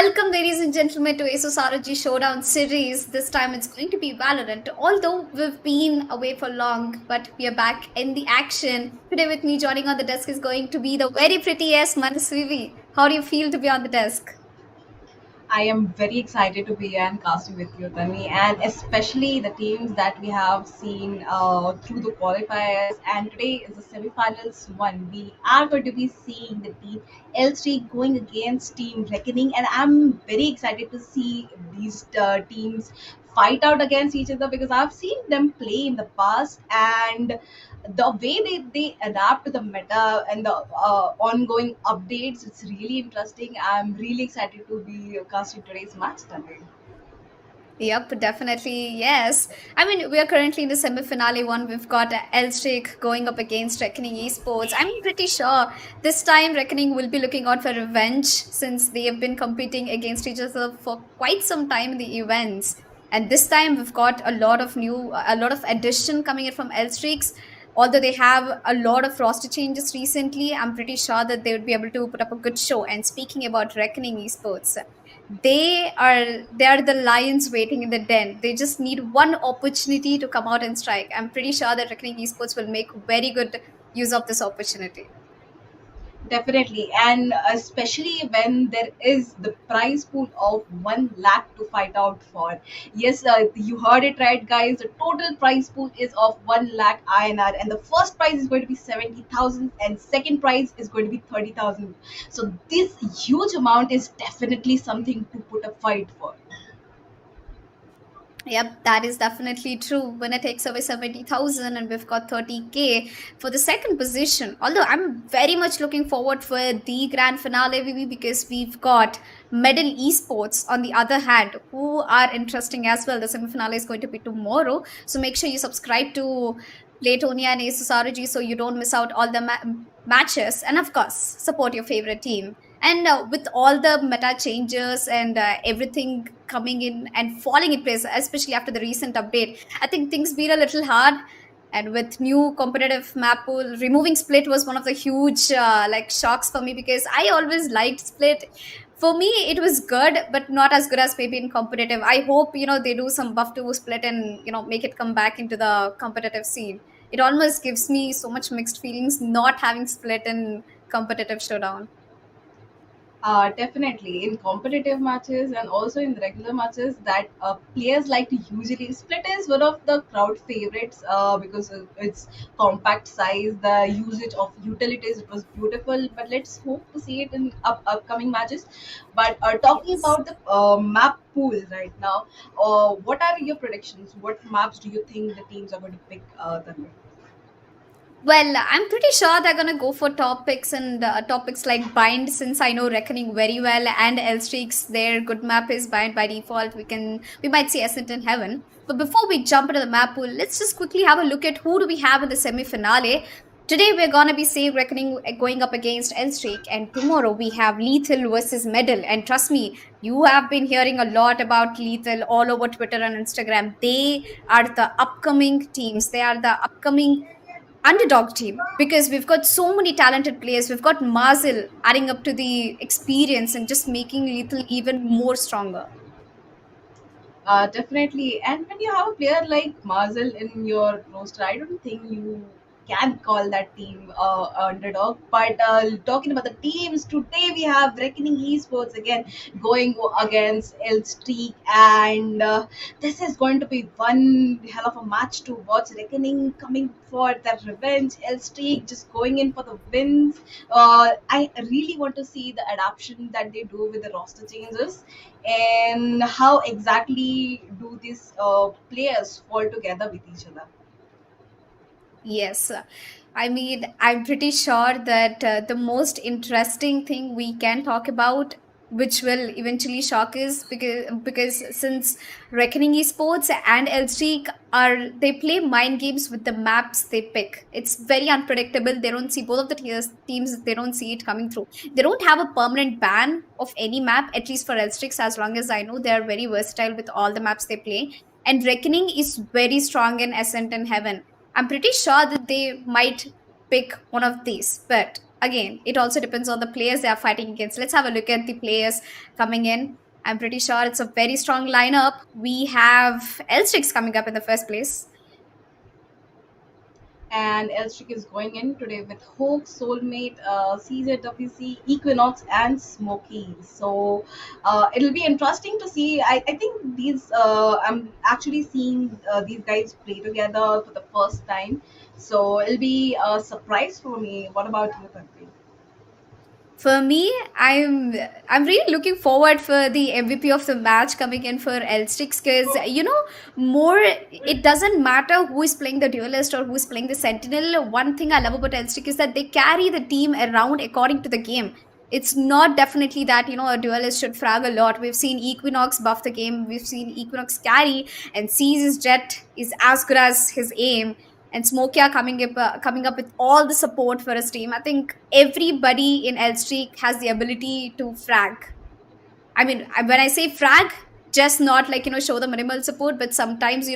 Welcome, ladies and gentlemen, to ASUS ROG Showdown series. This time it's going to be Valorant. Although we've been away for long, but we are back in the action. Today, with me joining on the desk is going to be the very pretty Manasvivi. How do you feel to be on the desk? I am very excited to be here and casting with you, Tani, and especially the teams that we have seen through the qualifiers. And today is the semifinals one. We are going to be seeing the team L3 going against Team Reckoning, and I'm very excited to see these teams fight out against each other because I've seen them play in the past and the way they adapt to the meta and the ongoing updates, it's really interesting. I'm really excited to be casting today's match today. Yep, definitely. Yes. I mean, we are currently in the semi-finale one. We've got Elstrick going up against Reckoning Esports. I'm pretty sure this time Reckoning will be looking out for revenge since they have been competing against each other for quite some time in the events. And this time we've got a lot of addition coming in from Elstricks. Although they have a lot of roster changes recently, I'm pretty sure that they would be able to put up a good show. And speaking about Reckoning Esports, they are the lions waiting in the den. They just need one opportunity to come out and strike. I'm pretty sure that Reckoning Esports will make very good use of this opportunity. Definitely, and especially when there is the prize pool of 1 lakh to fight out for. Yes, you heard it right, guys. The total prize pool is of 1 lakh INR, and the first prize is going to be 70,000, and second prize is going to be 30,000. So this huge amount is definitely something to put a fight for. Yep, that is definitely true. Winner takes away 70,000 and we've got 30K for the second position. Although I'm very much looking forward for the grand finale Vivi, because we've got Medal Esports on the other hand, who are interesting as well. The semi-finale is going to be tomorrow. So make sure you subscribe to Platonia and ASUS ROG so you don't miss out all the matches. And of course, support your favorite team. And with all the meta changes and everything coming in and falling in place, especially after the recent update, I think things been a little hard. And with new competitive map pool, removing Split was one of the huge shocks for me because I always liked Split. For me, it was good, but not as good as maybe in competitive. I hope they do some buff to Split and make it come back into the competitive scene. It almost gives me so much mixed feelings not having Split in competitive showdown. Definitely in competitive matches and also in the regular matches that players like to usually. Split is one of the crowd favorites because of its compact size, the usage of utilities. It was beautiful, but let's hope to see it in upcoming matches. But talking Yes. about the map pool right now, what are your predictions? What maps do you think the teams are going to pick? Well, I'm pretty sure they're gonna go for topics and topics like bind, since I know Reckoning very well, and L-Streaks. Their good map is bind by default. We might see Ascent in Heaven. But before we jump into the map pool, let's just quickly have a look at who do we have in the semi-finale. Today we're gonna be seeing Reckoning going up against L-Streak, and tomorrow we have Lethal versus Medal. And trust me, you have been hearing a lot about Lethal all over Twitter and Instagram. They are the upcoming teams. They are the upcoming underdog team because we've got so many talented players. We've got Mazel adding up to the experience and just making Lethal even more stronger. Definitely. And when you have a player like Marzel in your roster, I don't think you can call that team underdog. But talking about the teams, today we have Reckoning Esports again going against El Streak, and this is going to be one hell of a match to watch. Reckoning coming for their revenge, El Streak just going in for the wins. I really want to see the adaptation that they do with the roster changes and how exactly do these players fall together with each other. Yes. I mean, I'm pretty sure that the most interesting thing we can talk about, which will eventually shock us, because since Reckoning Esports and Elstreak they play mind games with the maps they pick. It's very unpredictable. They don't see both of the teams. They don't see it coming through. They don't have a permanent ban of any map, at least for Elstreaks. As long as I know, they are very versatile with all the maps they play. And Reckoning is very strong in Ascent and Heaven. I'm pretty sure that they might pick one of these. But again, it also depends on the players they are fighting against. Let's have a look at the players coming in. I'm pretty sure it's a very strong lineup. We have L6 coming up in the first place. And Elstrick is going in today with Hope, Soulmate, CZWC, Equinox, and Smokey. So it'll be interesting to see. I think these I'm actually seeing these guys play together for the first time. So it'll be a surprise for me. What about you, Tanvi? For me, I'm really looking forward for the MVP of the match coming in for L6 because more it doesn't matter who is playing the duelist or who is playing the sentinel. One thing I love about L6 is that they carry the team around according to the game. It's not definitely that a duelist should frag a lot. We've seen Equinox buff the game. We've seen Equinox carry, and C's jet is as good as his aim, and Smokia coming up with all the support for his team. I think everybody in L Streak has the ability to frag. I mean, when I say frag, just not like show the minimal support, but sometimes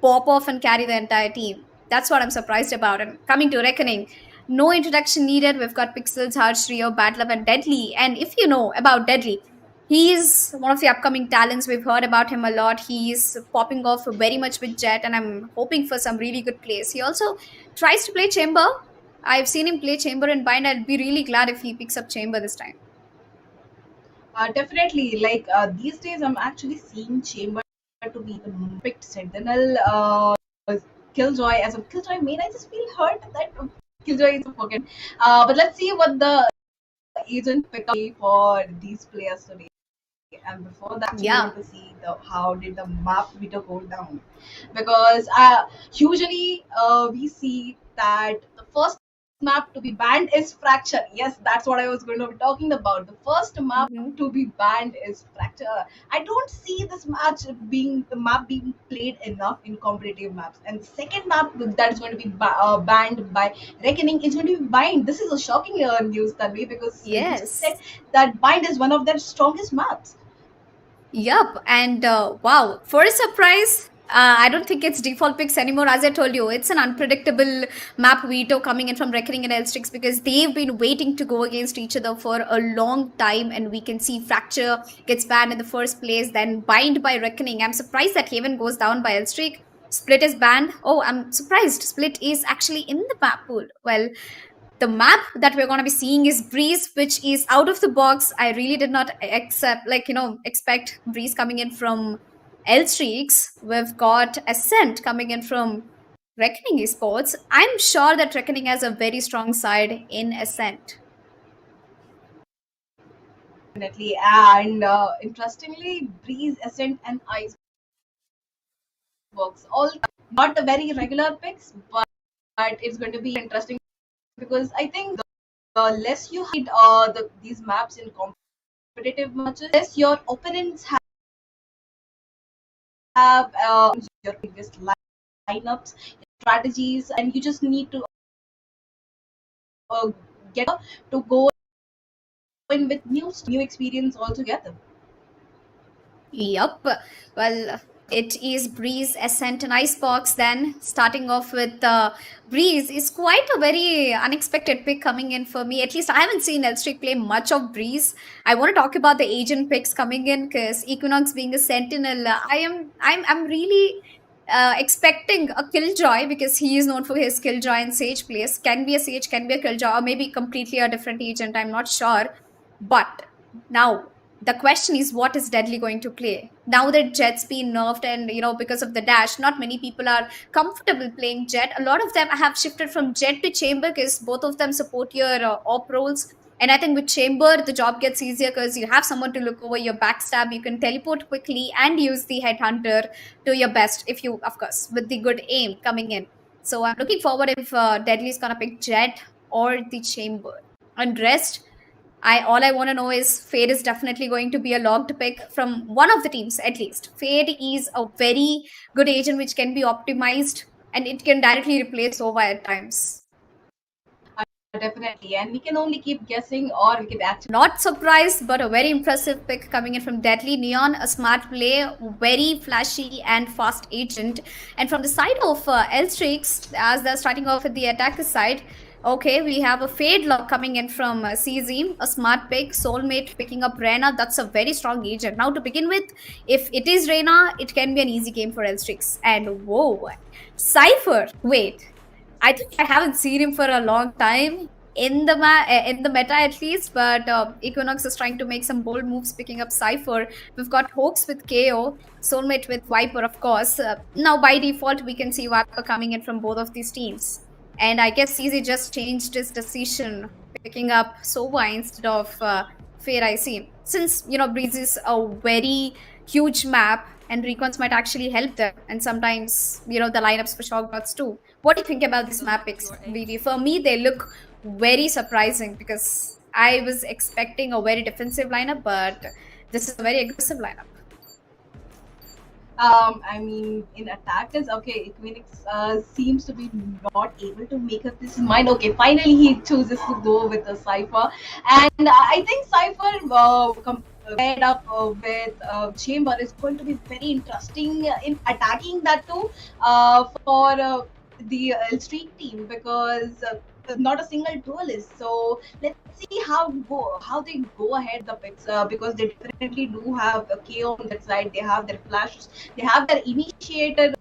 pop off and carry the entire team. That's what I'm surprised about. And coming to Reckoning, no introduction needed. We've got Pixels, Harsh, Rio, Bad Love, and Deadly. And if you know about Deadly, he's one of the upcoming talents. We've heard about him a lot. He's popping off very much with Jet, and I'm hoping for some really good plays. He also tries to play Chamber. I've seen him play Chamber and Bind. I'd be really glad if he picks up Chamber this time. Definitely, like these days, I'm actually seeing Chamber to be the picked Sentinel. Killjoy as a Killjoy main. I just feel hurt that Killjoy is forgotten. But let's see what the agent pick up for these players today. And before that, we Yeah. want to see how did the map veto go down, because usually we see that the first map to be banned is Fracture. Yes, that's what I was going to be talking about. The first map Mhm. to be banned is Fracture. I don't see this match being the map being played enough in competitive maps. And the second map that is going to be banned by Reckoning is going to be Bind. This is a shocking news, Tanvi, because you just said Yes. that Bind is one of their strongest maps. Yup, and wow, for a surprise, I don't think it's default picks anymore. As I told you, it's an unpredictable map veto coming in from Reckoning and L6 because they've been waiting to go against each other for a long time, and we can see Fracture gets banned in the first place, then Bind by Reckoning. I'm surprised that Haven goes down by L-Streak. Split is banned. Oh, I'm surprised. Split is actually in the map pool. Well, the map that we're going to be seeing is Breeze, which is out of the box. I really did not expect Breeze coming in from L Streaks. We've got Ascent coming in from Reckoning Esports. I'm sure that Reckoning has a very strong side in Ascent. Definitely. And interestingly, Breeze, Ascent, and Icebox all not a very regular picks, but it's going to be interesting because I think the less you hit these maps in competitive matches, less your opponents have your previous lineups, strategies, and you just need to uh, get to go in with new experience altogether. Yup. Well, it is Breeze, Ascent, and Icebox. Then, starting off with Breeze is quite a very unexpected pick coming in for me. At least I haven't seen Elstreak play much of Breeze. I want to talk about the agent picks coming in because Equinox being a Sentinel, I'm really expecting a Killjoy because he is known for his Killjoy and Sage plays. Can be a Sage, can be a Killjoy, or maybe completely a different agent. I'm not sure, but now the question is what is Deadly going to play now that Jet's been nerfed, and because of the dash, not many people are comfortable playing Jet. A lot of them have shifted from Jet to Chamber because both of them support your op roles, and I think with Chamber the job gets easier because you have someone to look over your backstab. You can teleport quickly and use the headhunter to your best, if you, of course, with the good aim coming in. So I'm looking forward if Deadly's gonna pick Jet or the Chamber. And rest, I want to know is Fade is definitely going to be a logged pick from one of the teams at least. Fade is a very good agent which can be optimized and it can directly replace Sova at times. Definitely, and we can only keep guessing, or we can actually. Not surprised, but a very impressive pick coming in from Deadly Neon, a smart play, very flashy and fast agent. And from the side of L Streaks, as they're starting off at the attacker side, Okay, we have a Fade Lock coming in from CZ, a smart pick, Soulmate picking up Reyna. That's a very strong agent. Now, to begin with, if it is Reyna, it can be an easy game for Elstrix. And whoa, Cypher. Wait, I think I haven't seen him for a long time in the meta at least. But Equinox is trying to make some bold moves, picking up Cypher. We've got Hoax with KO, Soulmate with Viper, of course. Now, by default, we can see Viper coming in from both of these teams. And I guess CZ just changed his decision, picking up Sova instead of Fair IC. Since, Breeze is a very huge map and recons might actually help them. And sometimes, the lineups for Shoggots too. What do you think about this map picks, Vivi? For me, they look very surprising because I was expecting a very defensive lineup, but this is a very aggressive lineup. I mean, in attackers, okay, Equinix seems to be not able to make up his mind. Okay, finally he chooses to go with the Cypher, and I think Cypher paired up with Chamber is going to be very interesting in attacking that too for the Streak team because. Not a single duelist, so let's see how they go ahead the picks because they definitely do have a KO on that side. They have their flashes, they have their initiator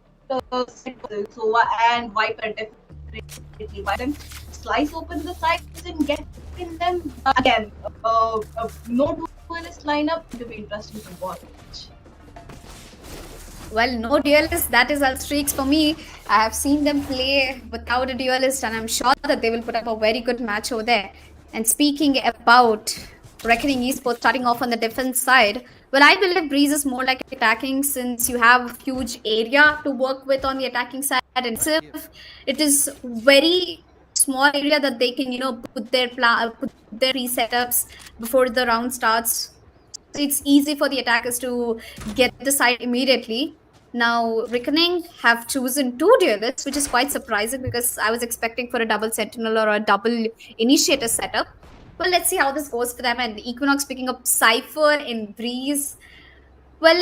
set so and Viper definitely by them slice open the sides and get in them again. No duelist lineup to be interesting to watch. Well, no duelist, that is all streaks for me. I have seen them play without a duelist, and I'm sure that they will put up a very good match over there. And speaking about Reckoning Esports starting off on the defense side, well, I believe Breeze is more like attacking since you have a huge area to work with on the attacking side. And it is very small area that they can, put their pre-setups before the round starts. It's easy for the attackers to get the side immediately. Now, Reckoning have chosen 2 duelists, which is quite surprising because I was expecting for a double sentinel or a double initiator setup. Well, let's see how this goes for them. And Equinox picking up Cypher in Breeze. Well,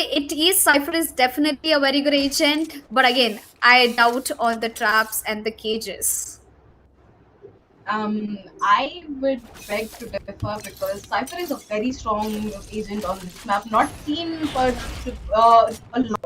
Cypher is definitely a very good agent, but again, I doubt on the traps and the cages. I would beg to differ because Cypher is a very strong agent on this map, not seen for a lot.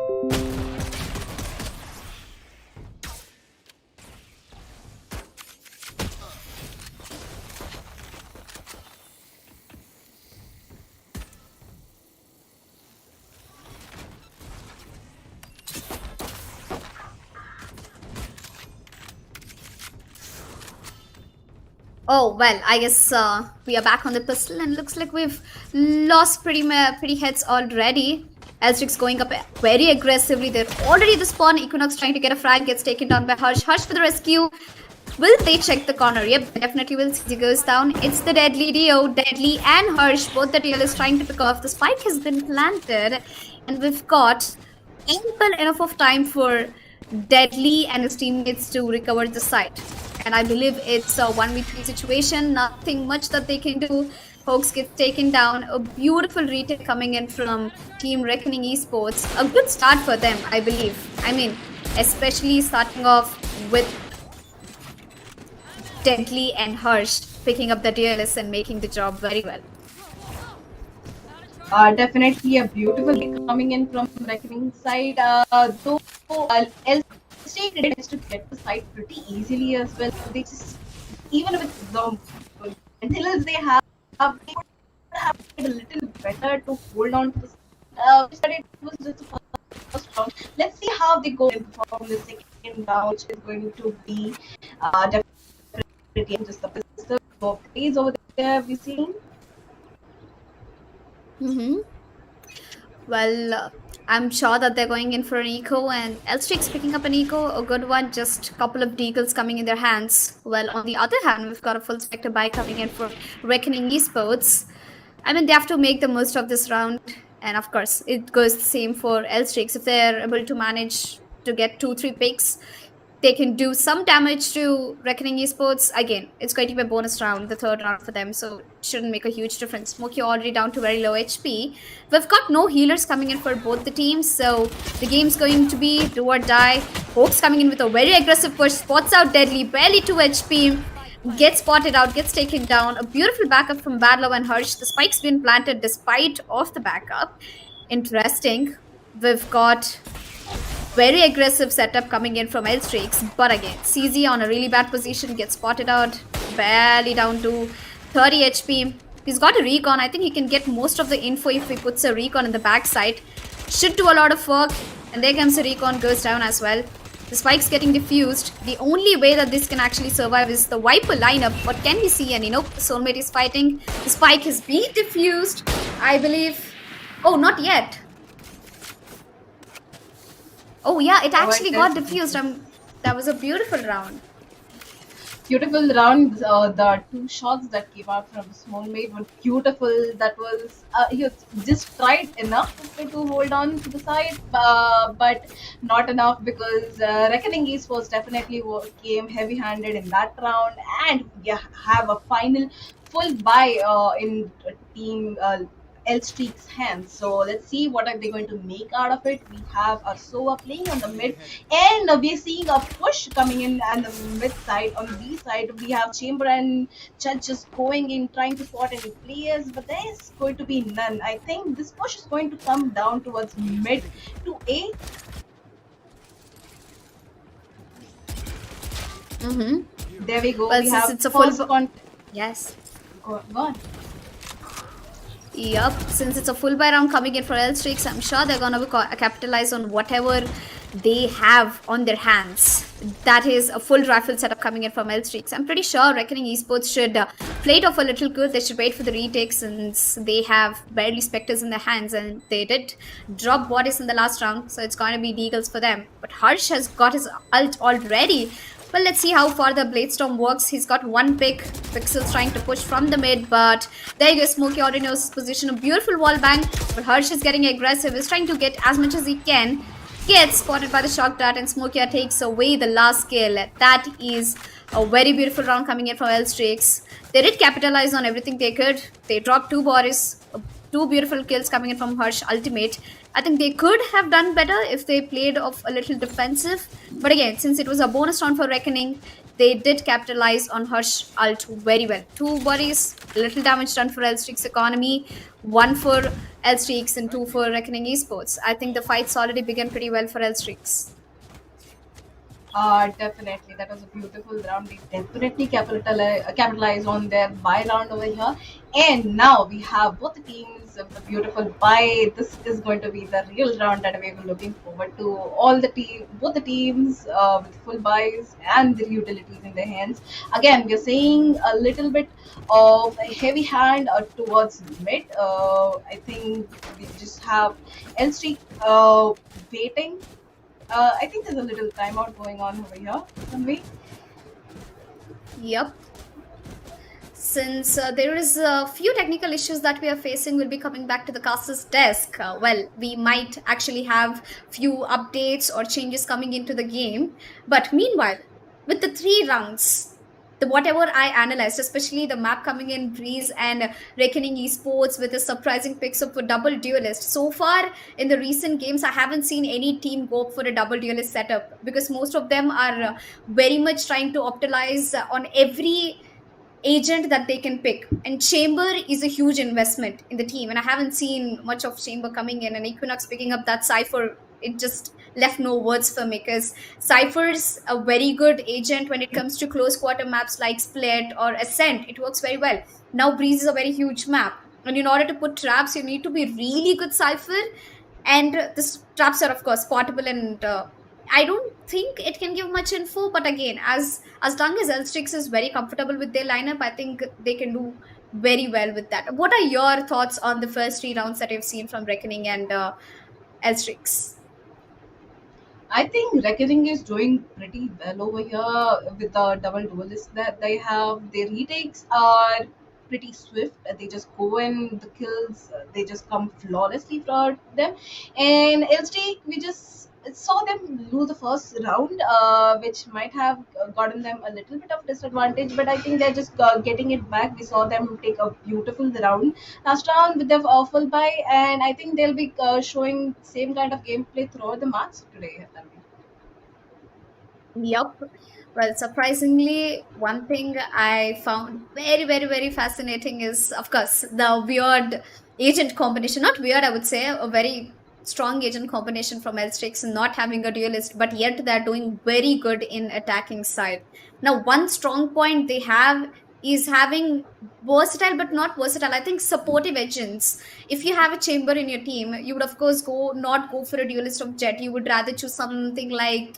Oh, well, I guess we are back on the pistol and looks like we've lost pretty heads already. Elstrix going up very aggressively. They're already the spawn. Equinox trying to get a frag, gets taken down by Harsh. Harsh for the rescue. Will they check the corner? Yep, definitely will. CZ goes down. It's the Deadly Dio. Deadly and Harsh, both the duelists trying to pick off. The spike has been planted. And we've got ample enough of time for Deadly and his teammates to recover the site. And I believe it's a 1v3 situation. Nothing much that they can do. Hoax gets taken down. A beautiful retake coming in from Team Reckoning Esports. A good start for them, I believe. I mean, especially starting off with Deadly and Harsh picking up the DLS and making the job very well. Definitely a beautiful pick coming in from Reckoning side. Though LC managed to get the side pretty easily as well. They just, even with the sentinels they have they would have been a little better to hold on to the but it was just the first round. Let's see how they go in from the second round, which is going to be definitely just the pistol of these over there we've seen. Well, I'm sure that they're going in for an eco, and Elstrix picking up an eco, a good one, just a couple of deagles coming in their hands. Well, on the other hand, we've got a full spectre buy coming in for Reckoning Esports. I mean, they have to make the most of this round, and of course, it goes the same for Elstrix. If they're able to manage to get 2-3 picks, they can do some damage to Reckoning Esports. Again, it's going to be a bonus round, the third round for them, so it shouldn't make a huge difference. Smokey already down to very low HP. We've got no healers coming in for both the teams, so the game's going to be do or die. Hoax coming in with a very aggressive push, spots out Deadly, barely 2 HP. Gets spotted out, gets taken down. A beautiful backup from Badlow and Hirsch. The spike's been planted despite of the backup. Interesting. We've got very aggressive setup coming in from L Streaks, but again, CZ on a really bad position, gets spotted out, barely down to 30 HP. He's got a recon. I think he can get most of the info if he puts a recon in the backside. Should do a lot of work, and there comes the recon, goes down as well. The spike's getting diffused. The only way that this can actually survive is the Viper lineup. What can we see? And Soulmate is fighting. The spike has been diffused, I believe. Oh, not yet. Oh yeah, it Oh, actually got diffused. That was a beautiful round. beautiful round. The two shots that came out from Smallmate were beautiful. That was he was just tried enough to hold on to the side, but not enough because Reckoning Esports definitely came heavy-handed in that round, and we have a final full buy in team. L Streak's hands. So let's see what are they going to make out of it. We have a Sova playing on the mid, and we're seeing a push coming in on the mid side. On the B side, we have Chamber and Chad just going in trying to spot any players, but there is going to be none. I think this push is going to come down towards mid to A. There we go. Well, we since have it's a full first yes. go on. Yup, since it's a full buy round coming in for L Streaks, I'm sure they're gonna capitalize on whatever they have on their hands. That is a full rifle setup coming in from L Streaks. I'm pretty sure Reckoning Esports should play it off a little good. They should wait for the retake since they have barely Spectres in their hands, and they did drop bodies in the last round, so it's gonna be Deagles for them. But Harsh has got his ult already. Well, let's see how far the Bladestorm works. He's got one pick. Pixel's trying to push from the mid, but there you go. Smokey already knows his position. A beautiful wall bang, but Harsh is getting aggressive. He's trying to get as much as he can. Gets spotted by the shock dart, and Smokey takes away the last kill. That is a very beautiful round coming in from L Streaks. They did capitalize on everything they could. They dropped two bodies. Two beautiful kills coming in from Harsh ultimate. I think they could have done better if they played off a little defensive. But again, since it was a bonus round for Reckoning, they did capitalize on Harsh ult very well. Two bodies, little damage done for L Streaks economy, one for L Streaks and two for Reckoning Esports. I think the fight's already begun pretty well for L Streaks. Definitely. That was a beautiful round. They definitely capitalize on their buy round over here. And now we have both the teams of the beautiful buy. This is going to be the real round that we were looking forward to. Both the teams with full buys and the utilities in their hands. Again, we're seeing a little bit of a heavy hand towards mid. I think we just have L Streak waiting. I think there's a little timeout going on over here. Tanvi? Yep. Since there is a few technical issues that we are facing, we'll be coming back to the caster's desk. Well, we might actually have few updates or changes coming into the game. But meanwhile, with the 3 rounds, the whatever I analyzed, especially the map coming in Breeze and Reckoning Esports with a surprising picks up for double duelist. So far in the recent games, I haven't seen any team go for a double duelist setup because most of them are very much trying to optimize on every agent that they can pick, and Chamber is a huge investment in the team, and I haven't seen much of Chamber coming in, and Equinox picking up that Cypher, it just left no words for me because Cypher's a very good agent when it comes to close quarter maps like Split or Ascent. It works very well. Now Breeze is a very huge map, and in order to put traps you need to be really good Cypher, and the traps are of course portable, and I don't think it can give much info, but again, as long as Elstrix is very comfortable with their lineup, I think they can do very well with that. What are your thoughts on the first 3 rounds that you've seen from Reckoning and Elstrix? I think Reckoning is doing pretty well over here with the double duelist that they have. Their retakes are pretty swift. They just go in the kills. They just come flawlessly for them. And LST, we just saw them lose the first round, which might have gotten them a little bit of disadvantage. But I think they're just getting it back. We saw them take a beautiful round last round with their full buy, and I think they'll be showing same kind of gameplay throughout the match today. Tanvi. Yep. Well, surprisingly, one thing I found very, very, very fascinating is, of course, the weird agent combination. Not weird, I would say, a very strong agent combination from Elstrix and not having a duelist, but yet they're doing very good in attacking side. Now, one strong point they have is having versatile, but not versatile. I think supportive agents. If you have a chamber in your team, you would of course go for a duelist of Jet. You would rather choose something like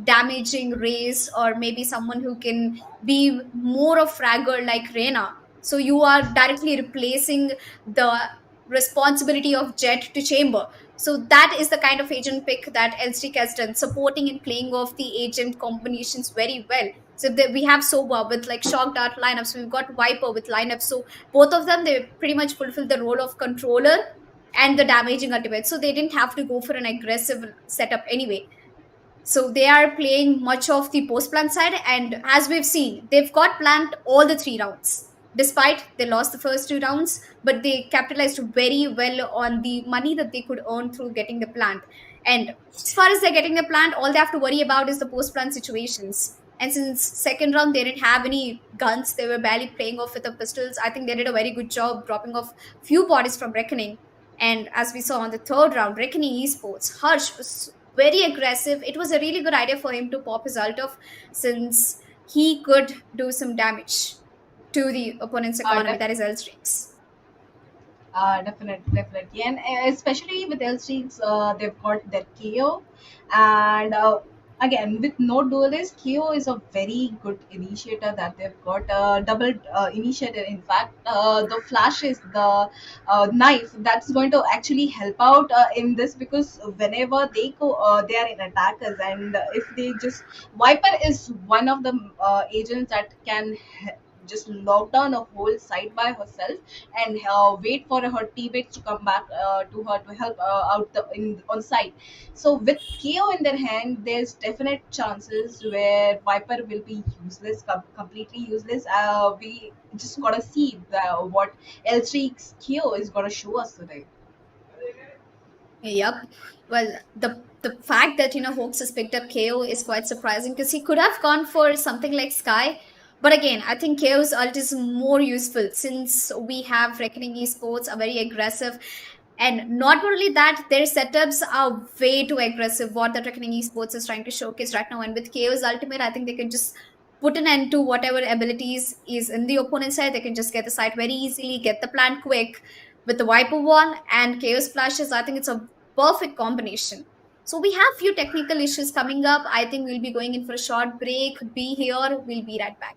damaging race, or maybe someone who can be more of fragger like Reyna. So you are directly replacing the responsibility of Jet to chamber. So that is the kind of agent pick that Elstrick has done, supporting and playing off the agent combinations very well. So we have Soba with like shock dart lineups. We've got Viper with lineups. So both of them, they pretty much fulfill the role of controller and the damaging ultimate. So they didn't have to go for an aggressive setup anyway. So they are playing much of the post plant side, and as we've seen, they've got plant all the 3 rounds. Despite they lost the first 2 rounds, but they capitalized very well on the money that they could earn through getting the plant. And as far as they're getting the plant, all they have to worry about is the post plant situations. And since second round they didn't have any guns, they were barely playing off with the pistols. I think they did a very good job dropping off few bodies from Reckoning. And as we saw on the third round, Reckoning Esports, Harsh was very aggressive. It was a really good idea for him to pop his ult off, since he could do some damage to the opponent's economy, that is Elstrix. Definitely, and especially with L-Streaks, they've got their KO, and again with no duelist, KO is a very good initiator that they've got. Double initiator, in fact, the flash is the knife that's going to actually help out in this, because whenever they go, they are in attackers, and if they just Viper is one of the agents that can just lock down a whole site by herself and wait for her teammates to come back to her to help out on site. So with KO in their hand, there's definite chances where Viper will be useless, completely useless. We just gotta see what L3's KO is gonna show us today. Yep. Well, the fact that Hoax has picked up KO is quite surprising, because he could have gone for something like Sky. But again, I think KO's ult is more useful, since we have Reckoning Esports are very aggressive. And not only that, their setups are way too aggressive, what the Reckoning Esports is trying to showcase right now. And with KO's ultimate, I think they can just put an end to whatever abilities is in the opponent's side. They can just get the site very easily, get the plant quick. With the Viper one and Chaos Flashes, I think it's a perfect combination. So we have few technical issues coming up. I think we'll be going in for a short break. Be here. We'll be right back.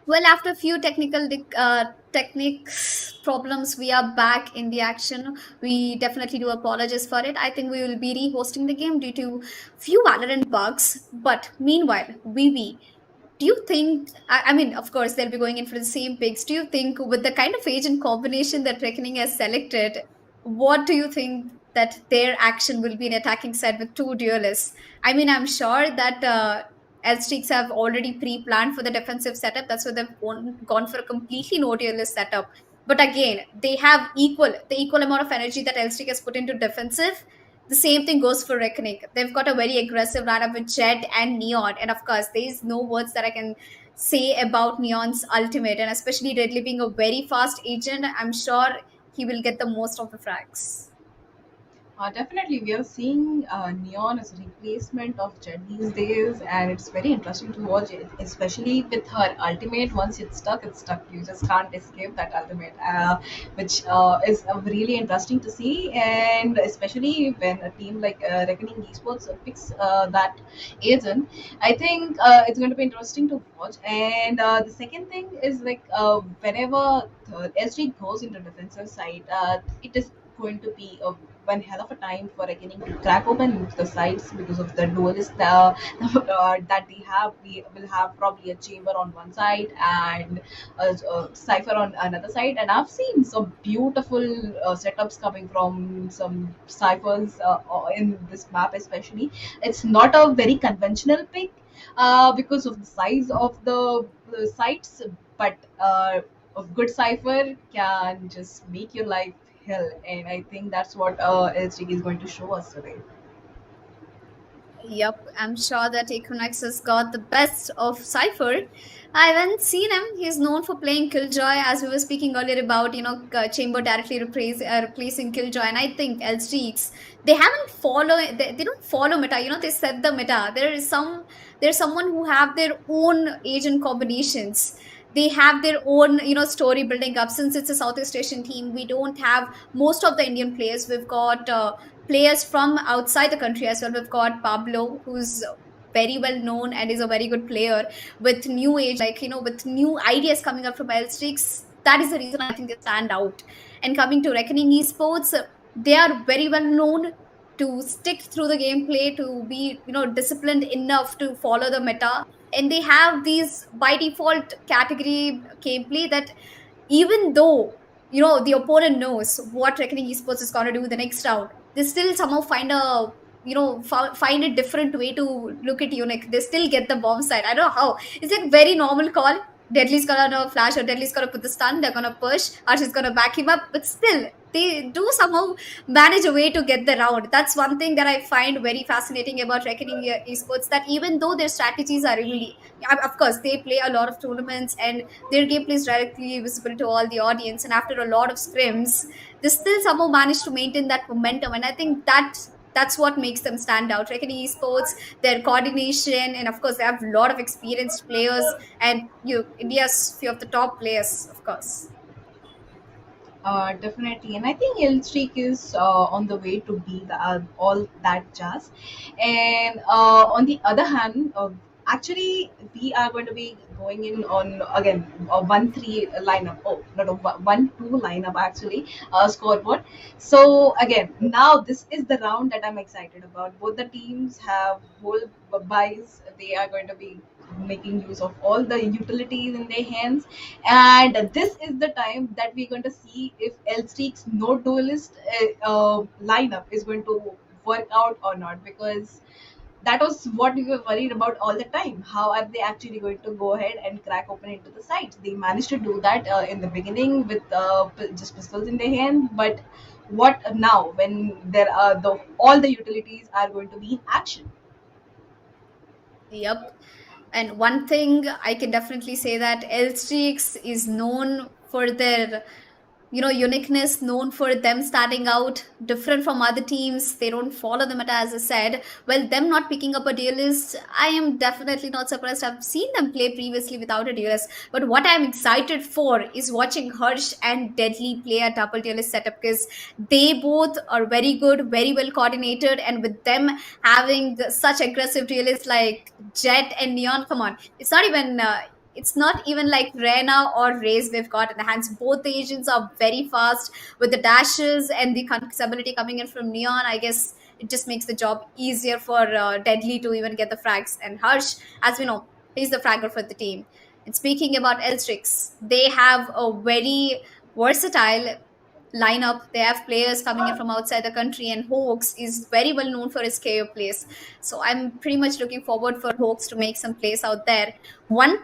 Well, after a few techniques problems, we are back in the action. We definitely do apologize for it. I think we will be re-hosting the game due to few Valorant bugs. But meanwhile, we do you think, I mean, of course they'll be going in for the same picks. Do you think with the kind of agent combination that Reckoning has selected, what do you think that their action will be in attacking side with two duelists? I mean, I'm sure that L-Streaks have already pre-planned for the defensive setup. That's why they've gone for a completely no duelist setup. But again, they have the equal amount of energy that L-Streak has put into defensive. The same thing goes for Reckoning. They've got a very aggressive lineup with Jet and Neon, and of course, there is no words that I can say about Neon's ultimate, and especially Deadly being a very fast agent. I'm sure he will get the most of the frags. Definitely, we are seeing Neon as a replacement of Jet these days, and it's very interesting to watch it, especially with her ultimate. Once it's stuck, it's stuck. You just can't escape that ultimate, which is really interesting to see. And especially when a team like Reckoning Esports picks that agent, I think it's going to be interesting to watch. And the second thing is like whenever SG goes into defensive side, it is going to be a one hell of a time for Reckoning to crack open the sides because of the duelist that they have. We will have probably a chamber on one side and a cipher on another side. And I've seen some beautiful setups coming from some ciphers in this map, especially. It's not a very conventional pick because of the size of the sites, but a good cipher can just make your life hell, and I think that's what LSD is going to show us today. Yep, I'm sure that Equinox has got the best of Cypher. I haven't seen him. He's known for playing Killjoy, as we were speaking earlier about, Chamber directly replacing Killjoy. And I think L-Streaks, they don't follow meta. They set the meta. There's someone who have their own agent combinations. They have their own, story building up. Since it's a Southeast Asian team, we don't have most of the Indian players. We've got players from outside the country as well. We've got Pablo, who's very well known and is a very good player with new age, with new ideas coming up from L-Streaks. That is the reason I think they stand out. And coming to Reckoning Esports, they are very well known to stick through the gameplay, to be, disciplined enough to follow the meta. And they have these by default category gameplay that even though the opponent knows what Reckoning Esports is going to do the next round, they still somehow find a different way to look at Unique. They still get the bomb side. I don't know how. It's like very normal call. Deadly's gonna flash or Deadly's gonna put the stun. They're gonna push. Arch is gonna back him up. But still, they do somehow manage a way to get the round. That's one thing that I find very fascinating about Reckoning Esports. That even though their strategies are really, of course, they play a lot of tournaments and their gameplay is directly visible to all the audience. And after a lot of scrims, they still somehow manage to maintain that momentum. And I think that's what makes them stand out. Reckoning Esports, their coordination, and of course, they have a lot of experienced players, and India's few of the top players, of course. Definitely, and I think El Streak is on the way to be all that jazz. And on the other hand, actually, we are going to be going in on again a 1-3 lineup. Oh, not a 1-2 lineup actually, scoreboard. So again, now this is the round that I'm excited about. Both the teams have whole buys. They are going to be making use of all the utilities in their hands, and this is the time that we're going to see if L-Streak's no duelist lineup is going to work out or not, because that was what we were worried about all the time. How are they actually going to go ahead and crack open into the sites? They managed to do that in the beginning with just pistols in their hand, but what now when there are all the utilities are going to be in action? Yep. And one thing I can definitely say that L-Streaks is known for their uniqueness, known for them standing out different from other teams. They don't follow the meta, as I said. Well, them not picking up a duelist, I am definitely not surprised. I've seen them play previously without a duelist. But what I'm excited for is watching Harsh and Deadly play a double duelist setup, because they both are very good, very well coordinated, and with them having such aggressive duelists like Jet and Neon, come on, it's not even It's not even like Rena or Raze we've got in the hands. Both the agents are very fast with the dashes and the ability coming in from Neon. I guess it just makes the job easier for Deadly to even get the frags. And Harsh, as we know, he's the fragger for the team. And speaking about Elstrix, they have a very versatile lineup. They have players coming in from outside the country, and Hoax is very well known for his KO plays. So I'm pretty much looking forward for Hoax to make some plays out there. One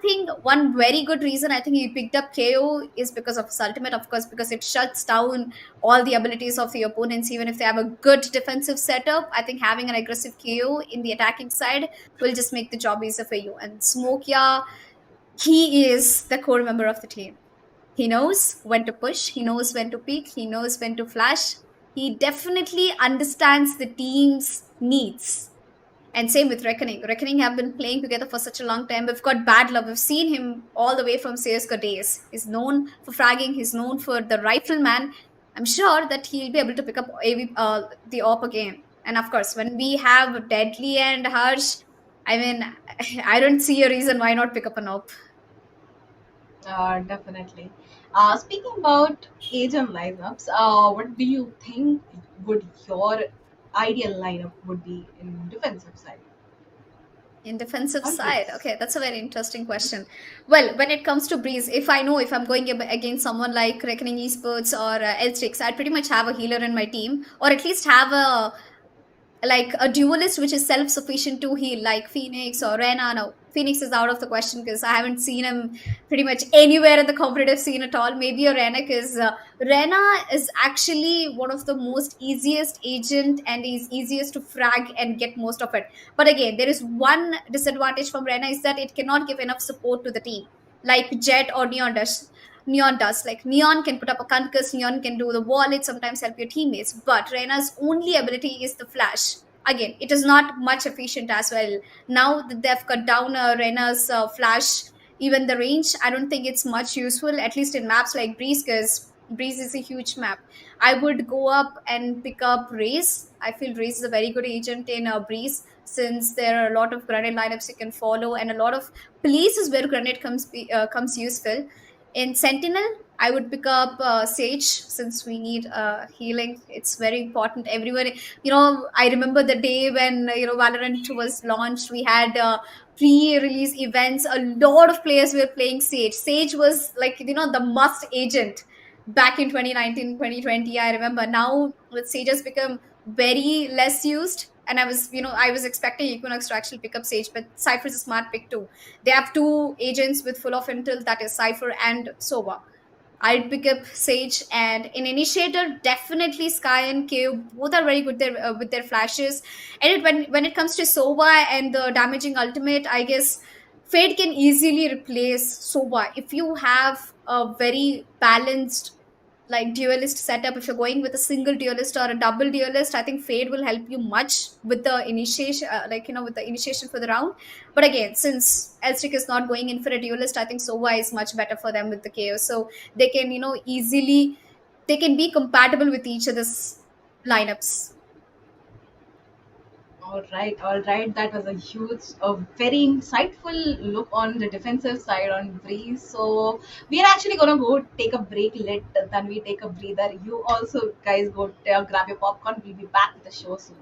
very good reason I think he picked up KO is because of his ultimate, of course, because it shuts down all the abilities of the opponents. Even if they have a good defensive setup, I think having an aggressive KO in the attacking side will just make the job easier for you. And Smoke, yeah, he is the core member of the team. He knows when to push, he knows when to peek, he knows when to flash. He definitely understands the team's needs. And same with Reckoning. Reckoning have been playing together for such a long time. We've got bad love. We've seen him all the way from CSGO days. He's known for fragging. He's known for the rifleman. I'm sure that he'll be able to pick up the AWP again. And of course, when we have Deadly and Harsh, I mean, I don't see a reason why not pick up an AWP. Definitely. Speaking about agent lineups, what do you think would your ideal lineup would be in defensive side? In defensive On side, Breeze. okay, that's a very interesting question. Well, when it comes to Breeze, if I know if I'm going against someone like Reckoning Esports or L6, I'd pretty much have a healer in my team, or at least have a duelist which is self-sufficient to heal, like Phoenix or Rena. No, Phoenix is out of the question because I haven't seen him pretty much anywhere in the competitive scene at all. Maybe a Rena, because Rena is actually one of the most easiest agent and is easiest to frag and get most of it. But again, there is one disadvantage from Rena is that it cannot give enough support to the team, like Jet or Neon does. Neon does. Like Neon can put up a concuss, Neon can do the wall, it sometimes help your teammates. But Rena's only ability is the flash. Again, it is not much efficient as well. Now that they've cut down Rena's flash, even the range, I don't think it's much useful, at least in maps like Breeze, because Breeze is a huge map. I would go up and pick up Raze. I feel Raze is a very good agent in Breeze, since there are a lot of grenade lineups you can follow and a lot of places where grenade comes useful. In Sentinel, I would pick up Sage, since we need healing. It's very important. Everyone, I remember the day when Valorant was launched. We had pre-release events. A lot of players were playing Sage. Sage was like the must agent back in 2019, 2020. I remember. Now with Sage has become very less used. And I was expecting Equinox to actually pick up Sage, but Cypher is a smart pick too. They have two agents with full of intel, that is Cypher and Sova. I'd pick up Sage, and in Initiator, definitely Sky and KO. Both are very good there with their flashes. And when it comes to Sova and the damaging ultimate, I guess Fade can easily replace Sova if you have a very balanced like duelist setup. If you're going with a single duelist or a double duelist, I think Fade will help you much with the initiation, with the initiation for the round. But again, since Elstrick is not going in for a duelist, I think Sova is much better for them with the chaos, so they can easily, they can be compatible with each other's lineups. All right, all right. That was a huge, a very insightful look on the defensive side on Breeze. So we are actually gonna go take a break. Then we take a breather. You also guys go grab your popcorn. We'll be back with the show soon.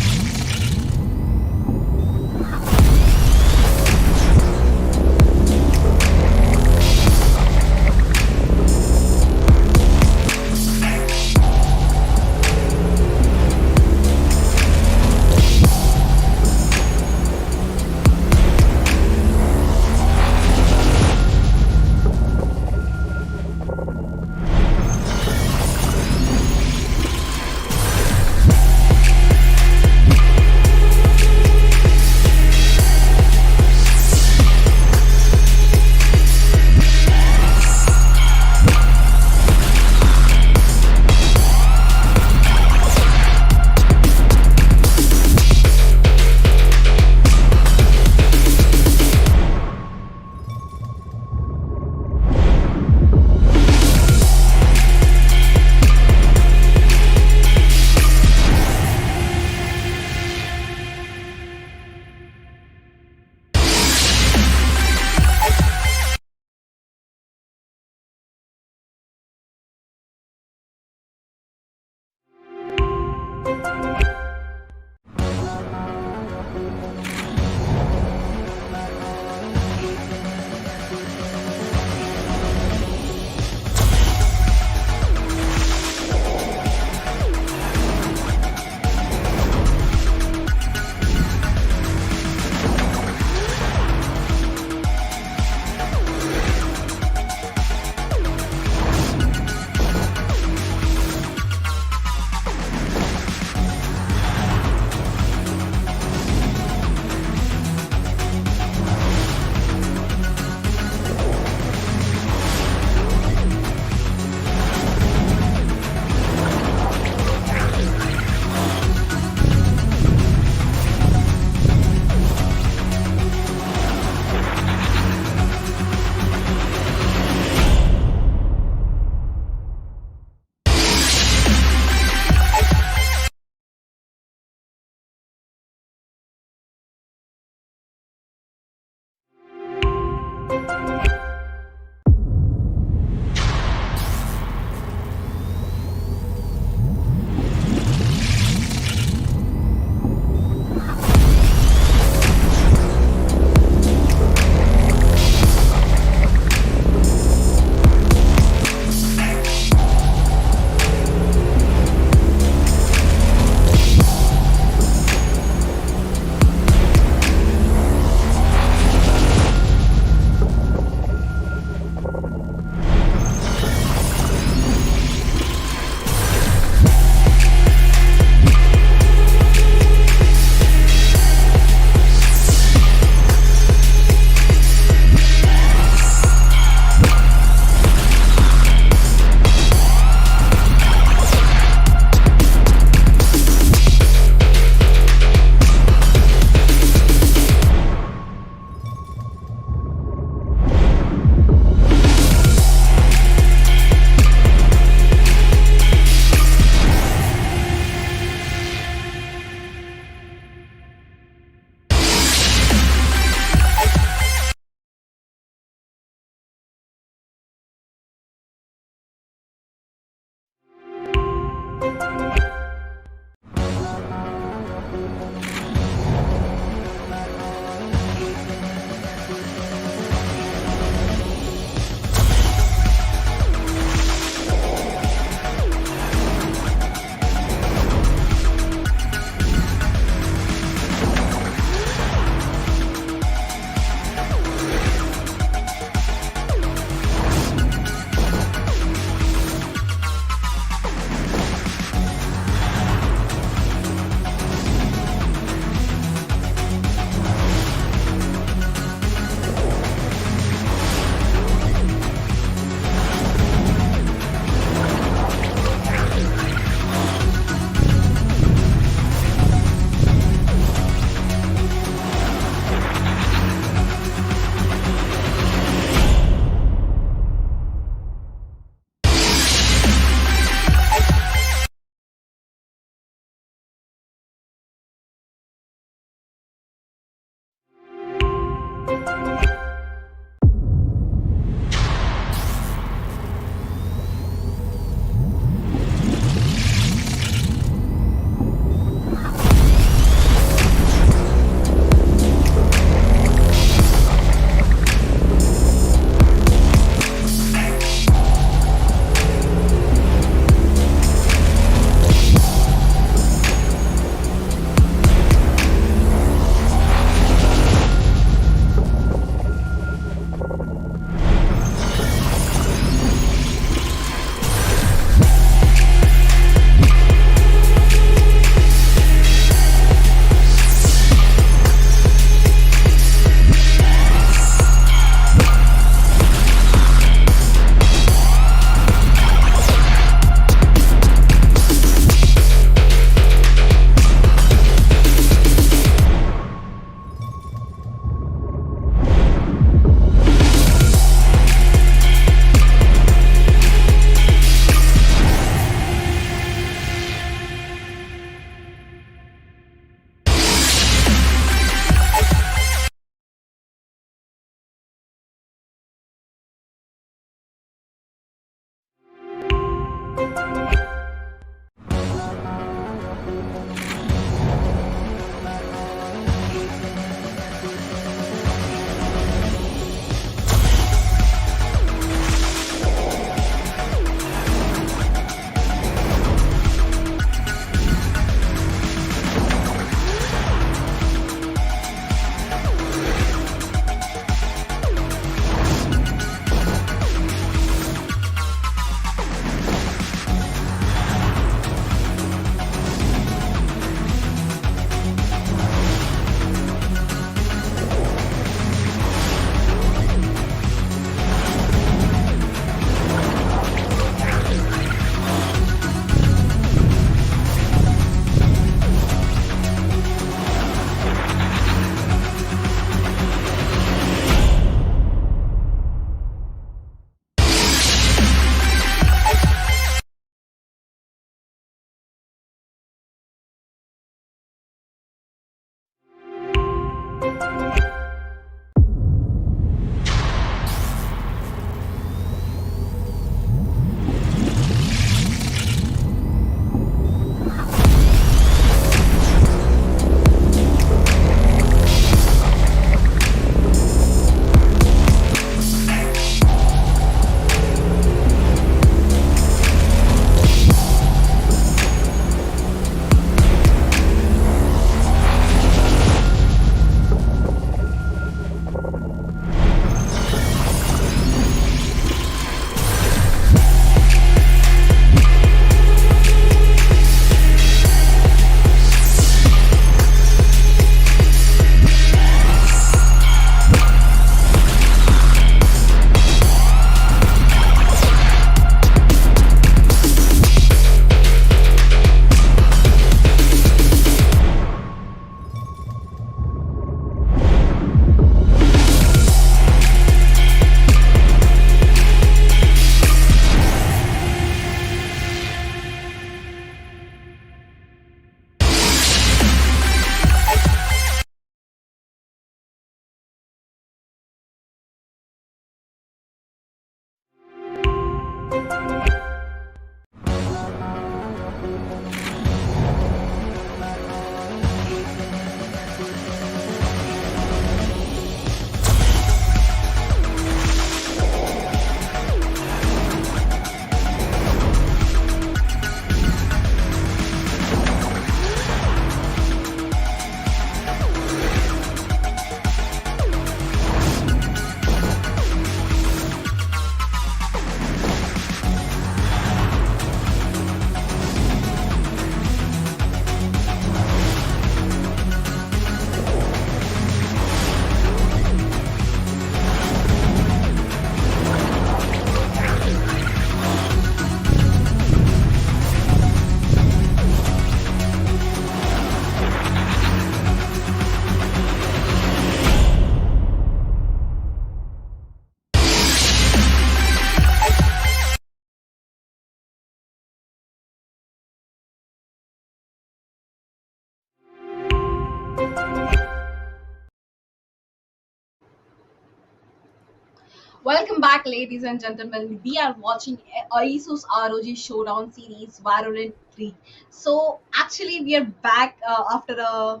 Welcome back, ladies and gentlemen. We are watching ASUS ROG Showdown series Valorant 3. So, actually, we are back after a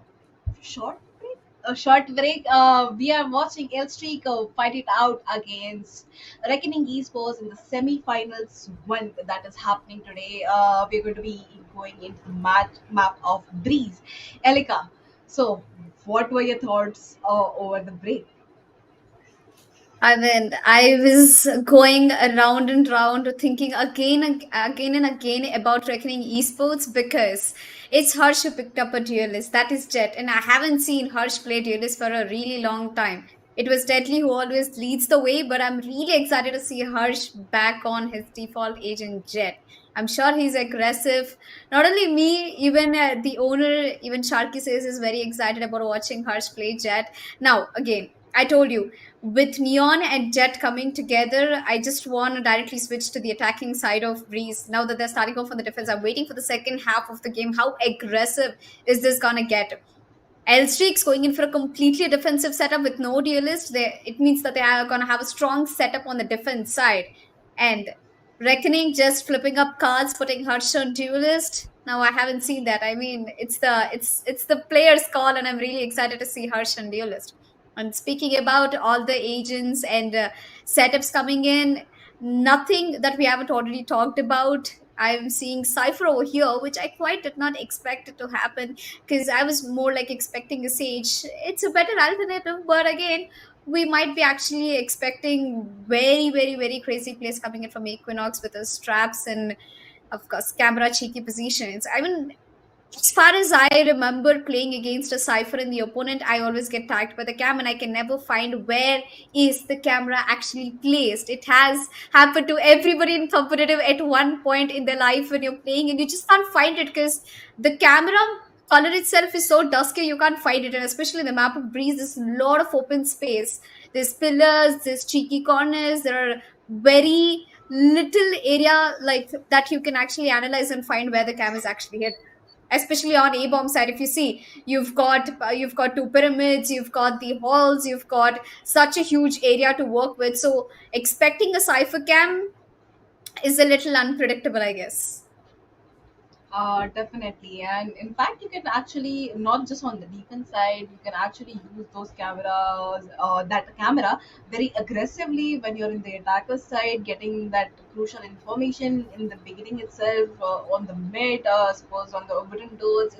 short break. A short break. We are watching El Streak fight it out against Reckoning Esports in the semi-finals one that is happening today. We're going to be going into the map of Breeze. Elika, so what were your thoughts over the break? I mean, I was going around and round thinking again and again about Reckoning Esports because it's Harsh who picked up a duelist. That is Jet. And I haven't seen Harsh play duelist for a really long time. It was Deadly who always leads the way, but I'm really excited to see Harsh back on his default agent Jet. I'm sure he's aggressive. Not only me, even the owner, even Sharky says, is very excited about watching Harsh play Jet. Now, again, I told you with Neon and Jet coming together, I just want to directly switch to the attacking side of Breeze. Now that they're starting off on the defense, I'm waiting for the second half of the game. How aggressive is this gonna get? L-Streaks going in for a completely defensive setup with no duelist. It means that they are gonna have a strong setup on the defense side. And Reckoning just flipping up cards, putting Harsh on duelist. Now I haven't seen that. I mean, it's the player's call, and I'm really excited to see Harsh on duelist. And speaking about all the agents and setups coming in, nothing that we haven't already talked about. I'm seeing Cypher over here, which I quite did not expect it to happen because I was more like expecting a Sage. It's a better alternative, but again, we might be actually expecting very, very, very crazy plays coming in from Equinox with the straps and, of course, camera cheeky positions. I mean, as far as I remember playing against a Cypher in the opponent, I always get tagged by the cam and I can never find where is the camera actually placed. It has happened to everybody in competitive at one point in their life when you're playing and you just can't find it because the camera color itself is so dusky you can't find it. And especially in the map of Breeze, there's a lot of open space. There's pillars, there's cheeky corners, there are very little area like that you can actually analyze and find where the cam is actually hit, especially on a bomb side. If you see, you've got two pyramids, you've got the halls, you've got such a huge area to work with, so expecting a cipher cam is a little unpredictable, I guess. Definitely, and in fact, you can actually not just on the defense side, you can actually use those cameras, that camera very aggressively when you're in the attacker side, getting that crucial information in the beginning itself, on the mid, suppose on the wooden doors.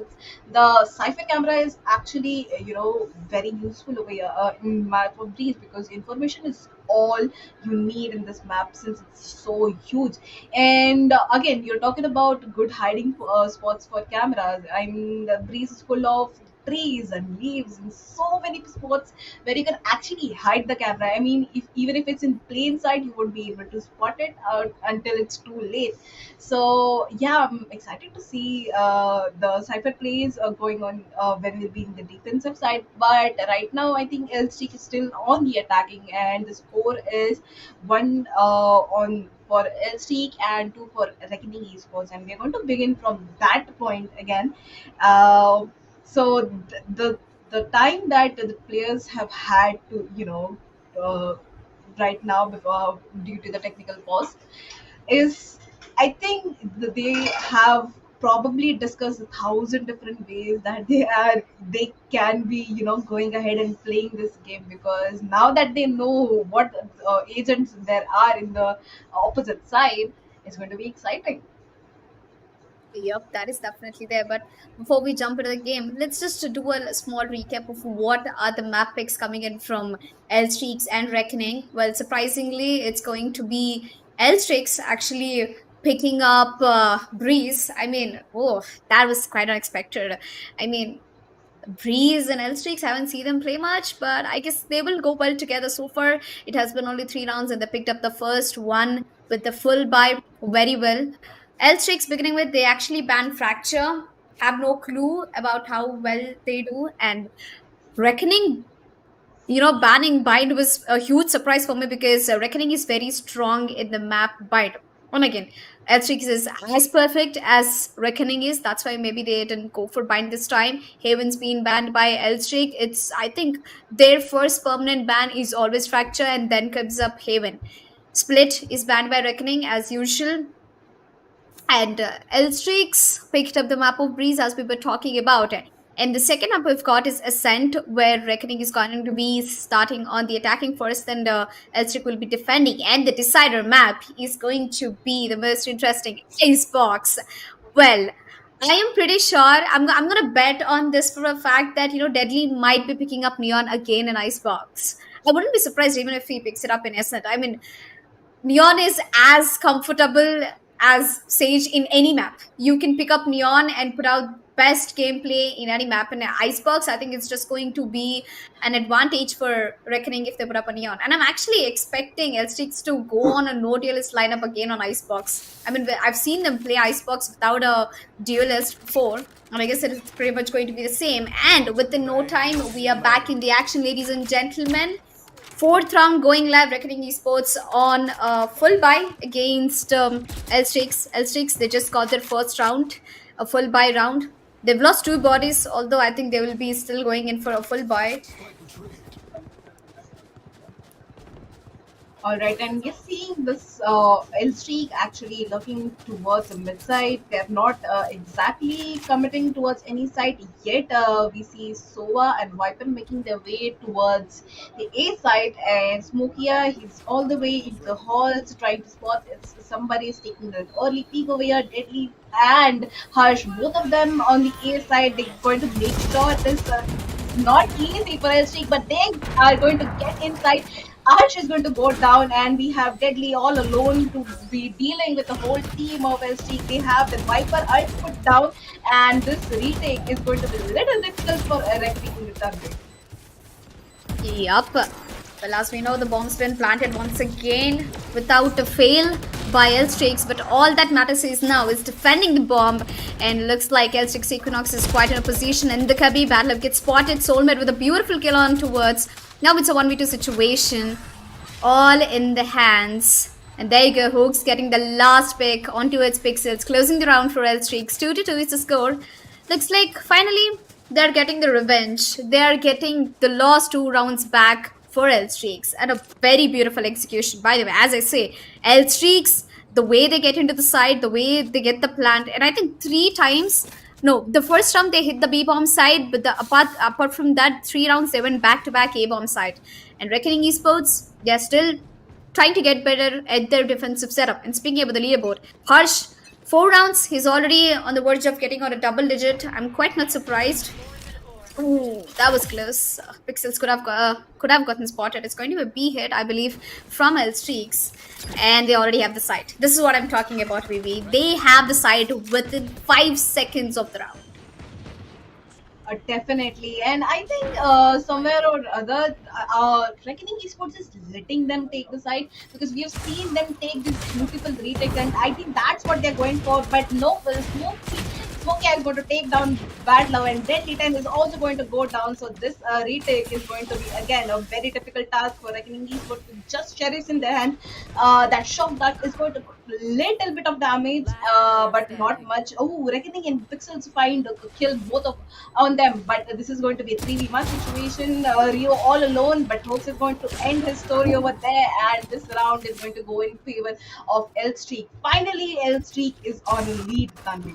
The cipher camera is actually very useful over here in map of these because information is all you need in this map since it's so huge. And again, you're talking about good hiding spots for cameras. I mean, the breeze is full of trees and leaves and so many spots where you can actually hide the camera. I mean, if even if it's in plain sight, you won't be able to spot it out until it's too late. So yeah, I'm excited to see the cipher plays going on when we'll be in the defensive side. But right now, I think Elstick is still on the attacking, and the score is one on for Elstick and two for Reckoning Esports. And we're going to begin from that point again. Uh, so the time that the players have had to uh, right now before due to the technical pause is, I think that they have probably discussed 1,000 different ways that they can be going ahead and playing this game, because now that they know what agents there are in the opposite side, it's going to be exciting. Yep, that is definitely there. But before we jump into the game, let's just do a small recap of what are the map picks coming in from L Streaks and Reckoning. Well, surprisingly, it's going to be L Streaks actually picking up Breeze. I mean, oh, that was quite unexpected. I mean, Breeze and L Streaks haven't seen them play much, but I guess they will go well together so far. It has been only 3 rounds, and they picked up the first one with the full buy very well. L Streaks, beginning with, they actually banned Fracture, have no clue about how well they do, and Reckoning, banning Bind was a huge surprise for me because Reckoning is very strong in the map Bind. And again, L3 is as perfect as Reckoning is. That's why maybe they didn't go for bind this time. Haven's been banned by L3. It's, I think, their first permanent ban is always Fracture and then comes up Haven. Split is banned by Reckoning as usual. And Elstrix picked up the map of Breeze as we were talking about. And the second map we've got is Ascent, where Reckoning is going to be starting on the attacking first, and Elstrix will be defending. And the decider map is going to be the most interesting Icebox. Well, I am pretty sure I'm gonna bet on this for a fact that Deadly might be picking up Neon again in Icebox. I wouldn't be surprised even if he picks it up in Ascent. I mean, Neon is as comfortable as Sage in any map. You can pick up Neon and put out best gameplay in any map. In Icebox, I think it's just going to be an advantage for Reckoning if they put up a Neon. And I'm actually expecting L6 to go on a no duelist lineup again on Icebox. I mean, I've seen them play Icebox without a duelist before. And I guess it's pretty much going to be the same. And within no time, we are back in the action, ladies and gentlemen. Fourth round going live, Reckoning Esports on full buy against L-Strix. L-Strix, they just got their first round, a full buy round. They've lost 2 bodies, although I think they will be still going in for a full buy. All right, and you're seeing this L streak actually looking towards the mid side. They're not exactly committing towards any side yet. We see Sova and Viper making their way towards the A side, and Smokia, he's all the way into the halls trying to spot if somebody is taking an early peek over here. Deadly and Harsh, both of them on the A side, they're going to make sure this not easy for L streak, but they are going to get inside. Arch is going to go down, and we have Deadly all alone to be dealing with the whole team of SG. They have the Viper Ult put down, and this retake is going to be a little difficult for Reckoning in return. Yup. Well, as we know, the bomb's been planted once again without a fail by L-Strix, but all that matters is now is defending the bomb, and looks like L-Strix Equinox is quite in a position in the Kabi. Badlove gets spotted, Soulmate with a beautiful kill on towards. Now it's a 1v2 situation, all in the hands. And there you go, Hooks getting the last pick onto its pixels, closing the round for L-Strix. 2-2 is the score. Looks like finally they're getting the revenge. They are getting the lost 2 rounds back for L-Strix, and a very beautiful execution. By the way, as I say, L-Strix, the way they get into the side, the way they get the plant, and I think 3 times. No, the first round they hit the B bomb side, but apart from that, 3 rounds they went back to back A bomb side. And Reckoning Esports, they're still trying to get better at their defensive setup. And speaking about the leaderboard, Harsh, 4 rounds, he's already on the verge of getting on a double digit. I'm quite not surprised. Ooh, that was close. Pixels could have gotten spotted. It's going to be a B hit, I believe, from L-Streaks. And they already have the site. This is what I'm talking about, VV. They have the site within 5 seconds of the round. Definitely, and I think somewhere or other, Reckoning Esports is letting them take the side, because we have seen them take this beautiful retake, and I think that's what they're going for. But no, Smokey is going to take down Bad Love, and Deadly 10 is also going to go down. So this retake is going to be again a very difficult task for Reckoning Esports to just cherish in their hand. That shock dart is going to put a little bit of damage, but not much. Oh, Reckoning and Pixels find kill both of on them, but this is going to be a 3v1 situation. Rio all alone, but Hooks is going to end his story over there, and this round is going to go in favor of L Streak. Finally, L Streak is on lead, Tanvi.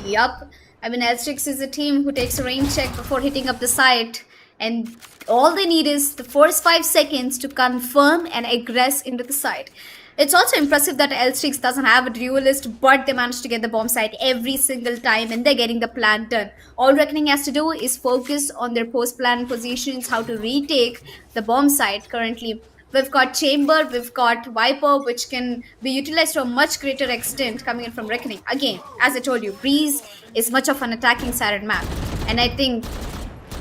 Yup. I mean, L-Strix is a team who takes a rain check before hitting up the site, and all they need is the first 5 seconds to confirm and aggress into the site. It's also impressive that L-Strix doesn't have a duelist, but they managed to get the bomb site every single time, and they're getting the plan done. All Reckoning has to do is focus on their post-plan positions, how to retake the bomb site currently. We've got Chamber, we've got Viper, which can be utilized to a much greater extent coming in from Reckoning. Again, as I told you, Breeze is much of an attacking sided map, and I think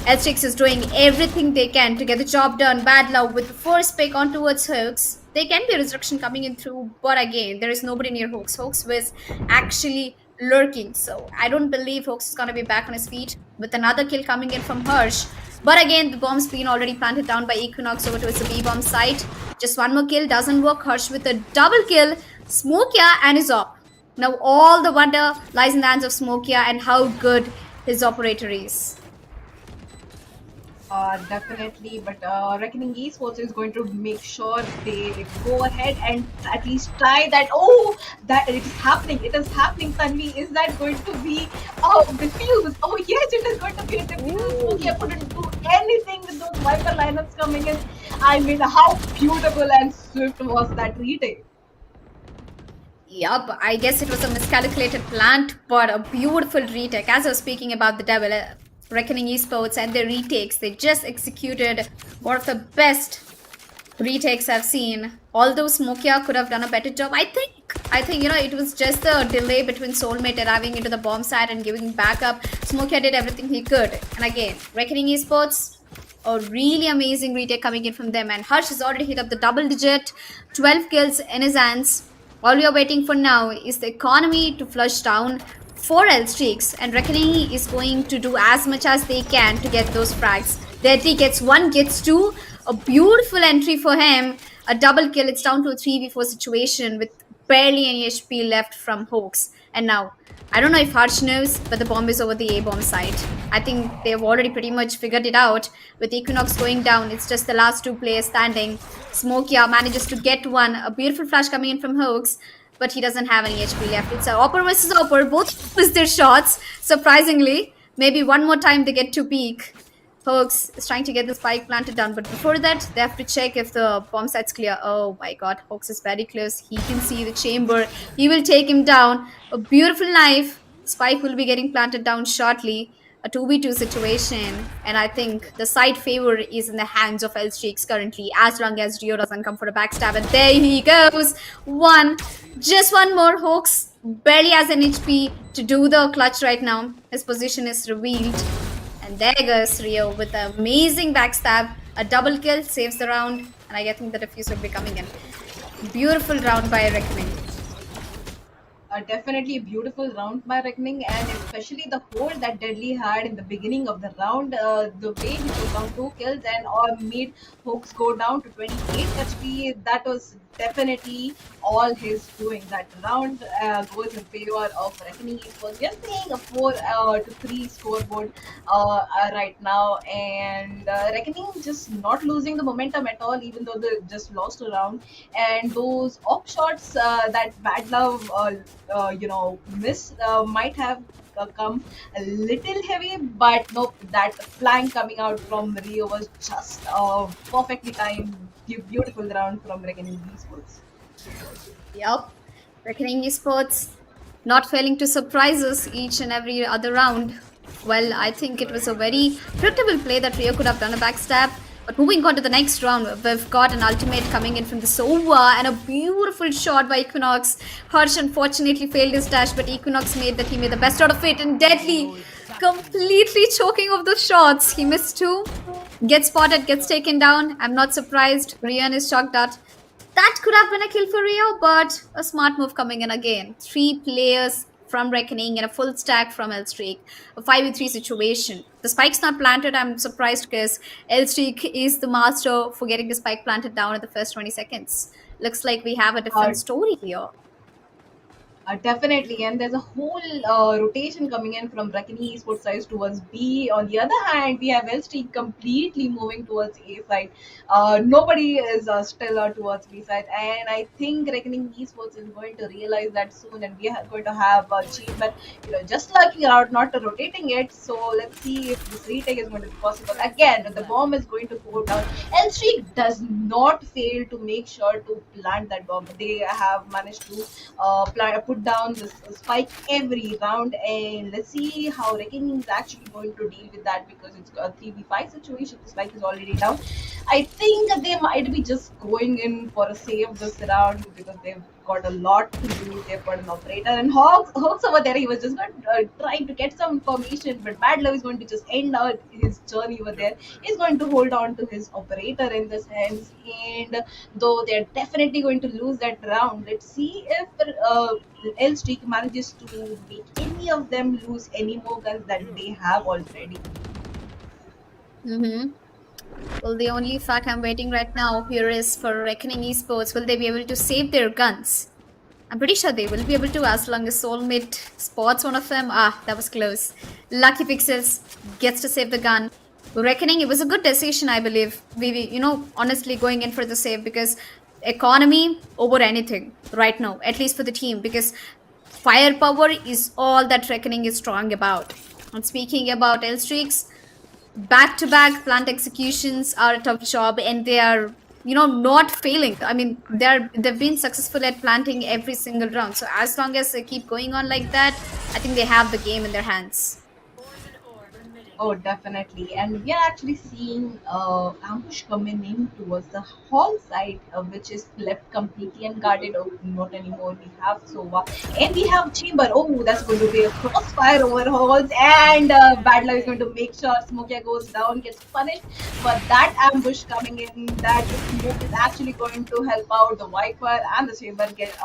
L-Strix is doing everything they can to get the job done. Bad Love with the first pick on towards Hooks. There can be a resurrection coming in through, but again, there is nobody near Hooks. Hooks was actually lurking, so I don't believe Hooks is going to be back on his feet with another kill coming in from Harsh. But again, the bomb's been already planted down by Equinox over towards the B-bomb site. Just one more kill doesn't work. Harsh with a double kill. Smokia and his op. Now all the wonder lies in the hands of Smokia and how good his operator is. Definitely, but Reckoning Esports is going to make sure they go ahead and at least try that. Oh, that it is happening! It is happening, Tanvi. Is that going to be diffuse? Oh yes, it is going to be a diffuse. Okay, I couldn't do anything with those Viper lineups coming in. I mean, how beautiful and swift was that retake? Yup, I guess it was a miscalculated plant, but a beautiful retake. As I was speaking about the Devil, Reckoning Esports and their retakes, they just executed one of the best retakes I've seen. Although Smokia could have done a better job, I think it was just the delay between Soulmate arriving into the bomb site and giving backup. Smokia did everything he could, and again, Reckoning Esports, a really amazing retake coming in from them. And Harsh has already hit up the double digit, 12 kills in his hands. All we are waiting for now is the economy to flush down for L streaks, and Reckoning is going to do as much as they can to get those frags. Deadly gets one, gets two. A beautiful entry for him. A double kill. It's down to a 3v4 situation with barely any HP left from Hawks. And now, I don't know if Harsh knows, but the bomb is over the A bomb side. I think they've already pretty much figured it out. With Equinox going down, it's just the last two players standing. Smokia manages to get one. A beautiful flash coming in from Hawks, but he doesn't have any HP left. It's a Opper versus Opper. Both miss their shots, surprisingly. Maybe one more time they get to peek. Hoax is trying to get the spike planted down, but before that, they have to check if the bomb site's clear. Oh my god, Hoax is very close. He can see the chamber. He will take him down. A beautiful knife. Spike will be getting planted down shortly. A 2v2 situation, and I think the side favor is in the hands of L Streaks currently, as long as Rio doesn't come for a backstab. And there he goes. One. Just one more. Hoax barely has an HP to do the clutch right now. His position is revealed. And there goes Rio with an amazing backstab. A double kill, saves the round. And I think the defuse will be coming in. Beautiful round by Reckoning. Definitely a beautiful round by Reckoning, and especially the hold that Deadly had in the beginning of the round. The way he took down two kills and made Hawks go down to 28 HP, that was definitely all his doing. That round goes in favor of Reckoning Esports. We are seeing a 4-3 scoreboard right now, and Reckoning just not losing the momentum at all, even though they just lost a round. And those op shots that Bad Love miss might have come a little heavy, but nope, that flank coming out from Rio was just perfectly timed. Beautiful round from Reckoning Esports. Yup. Reckoning Esports not failing to surprise us each and every other round. Well, I think it was a very predictable play that Rio could have done a backstab. But moving on to the next round, we've got an ultimate coming in from the Sova and a beautiful shot by Equinox. Harsh unfortunately failed his dash, but Equinox made the best out of it. And Deadly completely choking off the shots. He missed two. Gets spotted, gets taken down. I'm not surprised. Rian is shocked at that could have been a kill for Rio, but a smart move coming in again. Three players from Reckoning and a full stack from Elstreak. A 5v3 situation. The spike's not planted. I'm surprised because Elstreak is the master for getting the spike planted down in the first 20 seconds. Looks like we have a Uh, different story here. Definitely, and there's a whole rotation coming in from Reckoning Esports side towards B. On the other hand, we have L Street completely moving towards A side. Nobody is still towards B side, and I think Reckoning Esports is going to realize that soon, and we are going to have a chamber, just lurking out, not rotating it. So let's see if this retake is going to be possible. Again, the bomb is going to go down. L Street does not fail to make sure to plant that bomb. They have managed to put down this spike every round, and let's see how Reckoning is actually going to deal with that, because it's a 3v5 situation. The spike is already down. I think that they might be just going in for a save this round because they've got a lot to do. They've got an operator, and Hawks over there. He was just trying to get some information, but Bad Love is going to just end out his journey over there. He's going to hold on to his operator in this hands, and though they're definitely going to lose that round, let's see if L Streak manages to make any of them lose any more guns that they have already. Mm-hmm. Well, the only fact I'm waiting right now here is for Reckoning Esports. Will they be able to save their guns? I'm pretty sure they will be able to as long as Soulmate spots one of them. Ah, that was close. Lucky Pixels gets to save the gun. Reckoning, it was a good decision, I believe. Honestly, going in for the save because economy over anything right now, at least for the team, because firepower is all that Reckoning is strong about. And speaking about L streaks, back to back plant executions are a tough job and they are not failing. I mean, they've been successful at planting every single round, so as long as they keep going on like that, I think they have the game in their hands. Oh, definitely. And we are actually seeing ambush coming in towards the hall side, which is left completely unguarded. Oh, not anymore. We have Sova and we have Chamber. Oh, that's going to be a crossfire over halls. And Badla is going to make sure Smokia goes down, gets punished. But that ambush coming in, that smoke is actually going to help out the Viper and the Chamber get,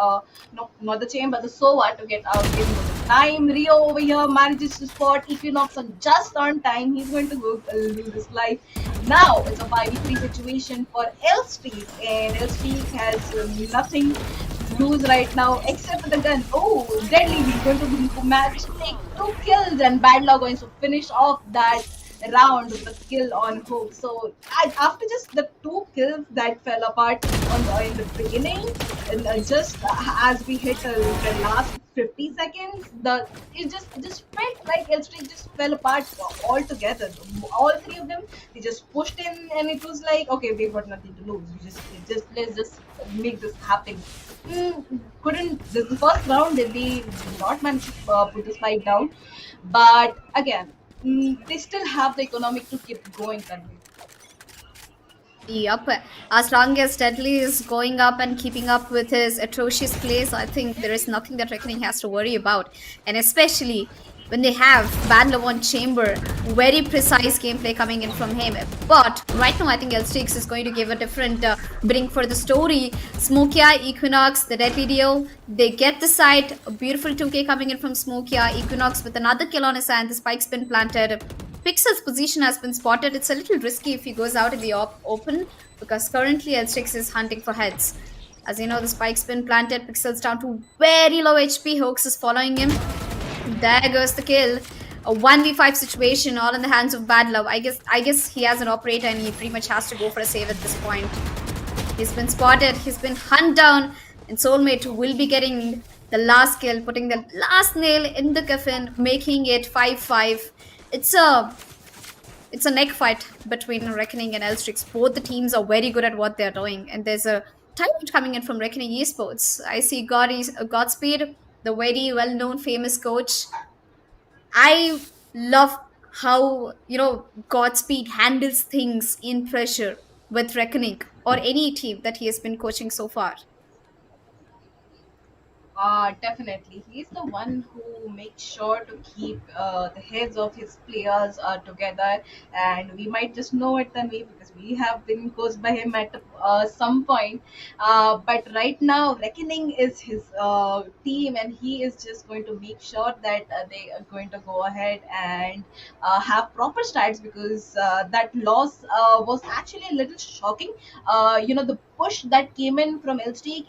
no, not the Chamber, the Sova to get out in the time. Rio over here manages to spot Equinox on just on time. He's going to go lose his life. Now it's a 5v3 situation for L Street, and L Street has nothing to lose right now except for the gun. Oh, deadly! He's going to match take 2 kills, and Bad Luck going to finish off that round with the kill on Hook. So after just the 2 kills that fell apart in the beginning, and just as we hit the last 50 seconds, it just felt like L Street just fell apart altogether. All three of them, they just pushed in, and it was like, okay, we've got nothing to lose. Let's just make this happen. Couldn't the first round they did not manage to put this fight down, but again, they still have the economic to keep going, Tanvi. Yup. As long as Deadly is going up and keeping up with his atrocious plays, I think there is nothing that Reckoning has to worry about. And especially when they have Bad Levon Chamber, very precise gameplay coming in from him. But right now, I think L6 is going to give a different bring for the story. Smokia, Equinox, the Deadly Dio, they get the side. A beautiful 2K coming in from Smokia. Equinox with another kill on his hand. The spike's been planted. Pixel's position has been spotted. It's a little risky if he goes out in the open because currently L6 is hunting for heads. As you know, the spike's been planted. Pixel's down to very low HP. Hoax is following him. There goes the kill. A 1v5 situation, all in the hands of Bad Love. I guess he has an operator and he pretty much has to go for a save at this point. He's been spotted. He's been hunted down. And Soulmate will be getting the last kill, putting the last nail in the coffin, making it 5-5. It's a neck fight between Reckoning and Elstrix. Both the teams are very good at what they're doing, and there's a timeout coming in from Reckoning Esports. I see Godspeed, the very well-known, famous coach. I love how Godspeed handles things in pressure with Reckoning or any team that he has been coaching so far. Definitely. He's the one who makes sure to keep the heads of his players together, and we might just know it then we because we have been coached by him at some point. But right now, Reckoning is his team, and he is just going to make sure that they are going to go ahead and have proper stats because that loss was actually a little shocking. The push that came in from Elsteak,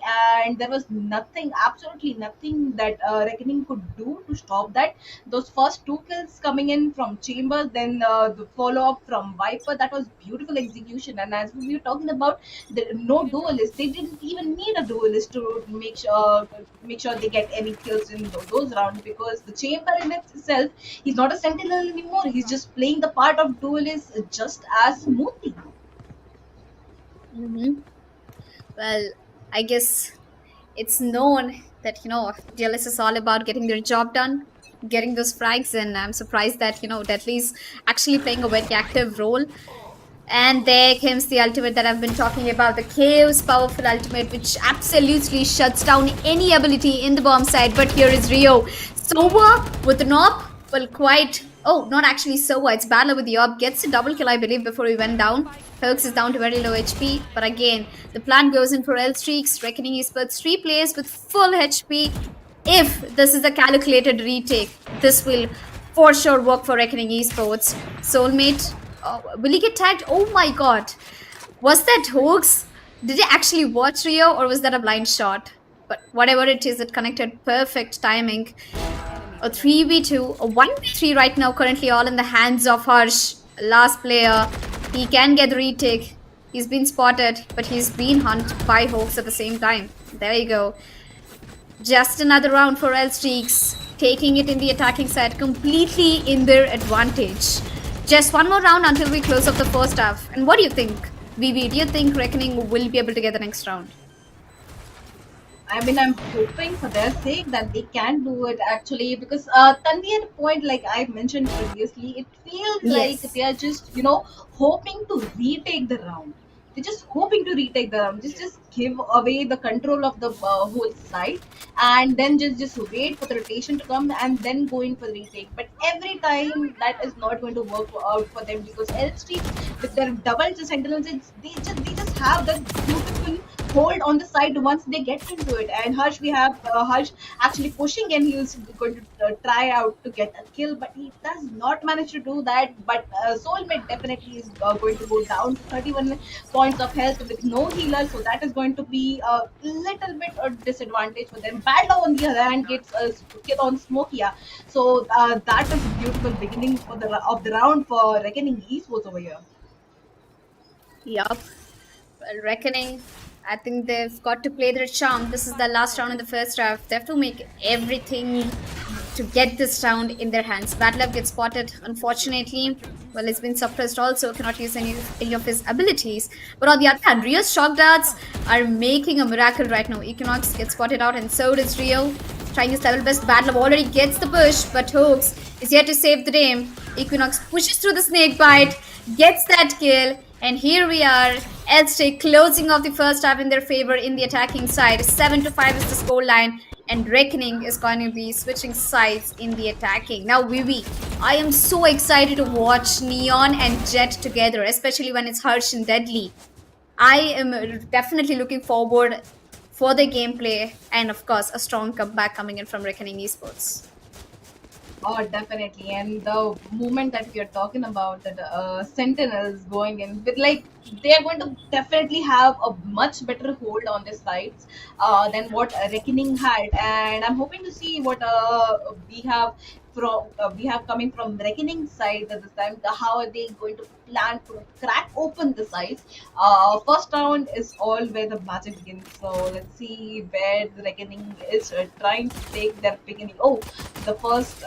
and there was nothing, absolutely nothing that Reckoning could do to stop that. Those first 2 kills coming in from Chambers, then the follow up from Viper, that was beautiful execution. And as we were talking about, no duelist, they didn't even need a duelist to make sure they get any kills in those rounds because the Chamber in itself, he's not a sentinel anymore. He's just playing the part of duelist just as smoothly. Mhm. Well, I guess it's known that DLS is all about getting their job done, getting those frags, and I'm surprised that Deadly's actually playing a very active role. And there comes the ultimate that I've been talking about, the Chaos powerful ultimate, which absolutely shuts down any ability in the bomb side. But here is Rio. Sova with an op, well, quite. Oh, not actually Sova, it's Battler with the op. Gets a double kill, I believe, before we went down. Hoax is down to very low HP. But again, the plan goes in for L streaks. Reckoning Esports 3 players with full HP. If this is a calculated retake, this will for sure work for Reckoning Esports. Soulmate Will he get tagged? Oh my god. Was that hoax? Did he actually watch Rio or was that a blind shot? But whatever it is, it connected perfect timing. A 3v2, a 1v3 right now, currently all in the hands of Harsh. Last player. He can get the retake. He's been spotted, but he's been hunted by Hawks at the same time. There you go. Just another round for L Streaks, taking it in the attacking side, completely in their advantage. Just one more round until we close up the first half. And what do you think, VV? Do you think Reckoning will be able to get the next round? I mean, I'm hoping for their sake that they can do it actually because Tanvi at a point, like I mentioned previously, it feels like Yes. they are just, hoping to retake the round. They're just hoping to retake the round. Just give away the control of the whole side and then just wait for the rotation to come and then go in for the retake. But every time that is not going to work out for them because L Street with their double sentinels, they just have that beautiful hold on the side once they get into it. And Harsh, we have Harsh actually pushing and he was going to try out to get a kill, but he does not manage to do that. But Soulmate definitely is going to go down to 31 points of health with no healer, so that is going to be a little bit a disadvantage for them. Bad Love on the other hand gets a kill on Smokia, so that is a beautiful beginning for the round for Reckoning Esports over here. Yup. Well, Reckoning, I think they've got to play their charm. This is the last round in the first half. They have to make everything to get this round in their hands. Bad Luck gets spotted, unfortunately. Well, he's been suppressed also, cannot use any of his abilities. But on the other hand, Rio's shock darts are making a miracle right now. Equinox gets spotted out, and so does Rio. Trying his level best. Bad Love already gets the push, but Hooks is here to save the day. Equinox pushes through the snake bite, gets that kill, and here we are. Elstray closing off the first half in their favor in the attacking side. 7 to 5 is the scoreline, and Reckoning is going to be switching sides in the attacking. Now, Vivi, I am so excited to watch Neon and Jet together, especially when it's Harsh and Deadly. I am definitely looking forward for the gameplay and, of course, a strong comeback coming in from Reckoning Esports. Oh, definitely. And the moment that we are talking about that Sentinels going in with like they are going to definitely have a much better hold on their sides than what Reckoning had. And I'm hoping to see what we have coming from Reckoning side at this time. How are they going to plan to crack open the sides? First round is all where the magic begins. So let's see where the Reckoning is trying to take their beginning. Oh, the first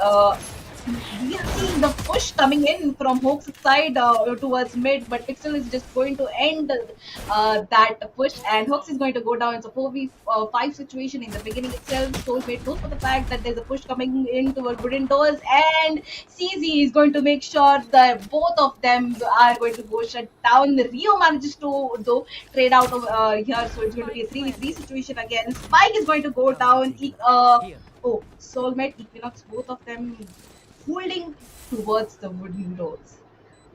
we are seeing the push coming in from Hawk's side towards mid, but Pixel is just going to end that push, and Hawks is going to go down. It's a 4v5 situation in the beginning itself. Soulmate knows for the fact that there's a push coming in toward wooden doors, and CZ is going to make sure that both of them are going to go shut down. Rio manages to though trade out of here, so it's going to be a 3v3 situation again. Spike is going to go down. Oh, Soulmate, Equinox, both of them holding towards the wooden doors.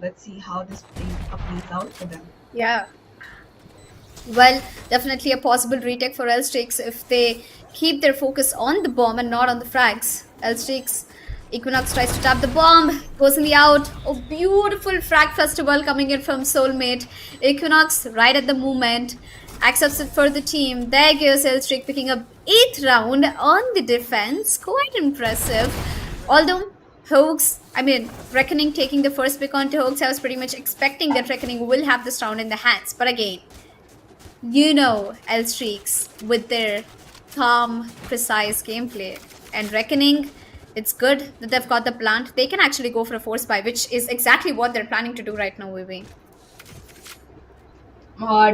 Let's see how this plays out for them. Yeah. Well, definitely a possible retake for Elstrix if they keep their focus on the bomb and not on the frags. Elstrix, Equinox tries to tap the bomb, goes in the out. Oh, beautiful frag festival coming in from Soulmate. Equinox, right at the moment, accepts it for the team. There goes Elstrix picking up 8th round on the defense. Quite impressive. Although Reckoning taking the first pick onto Hoax, I was pretty much expecting that Reckoning will have this round in the hands. But again, L Streaks with their calm, precise gameplay. And Reckoning, it's good that they've got the plant. They can actually go for a force buy, which is exactly what they're planning to do right now, Vivi.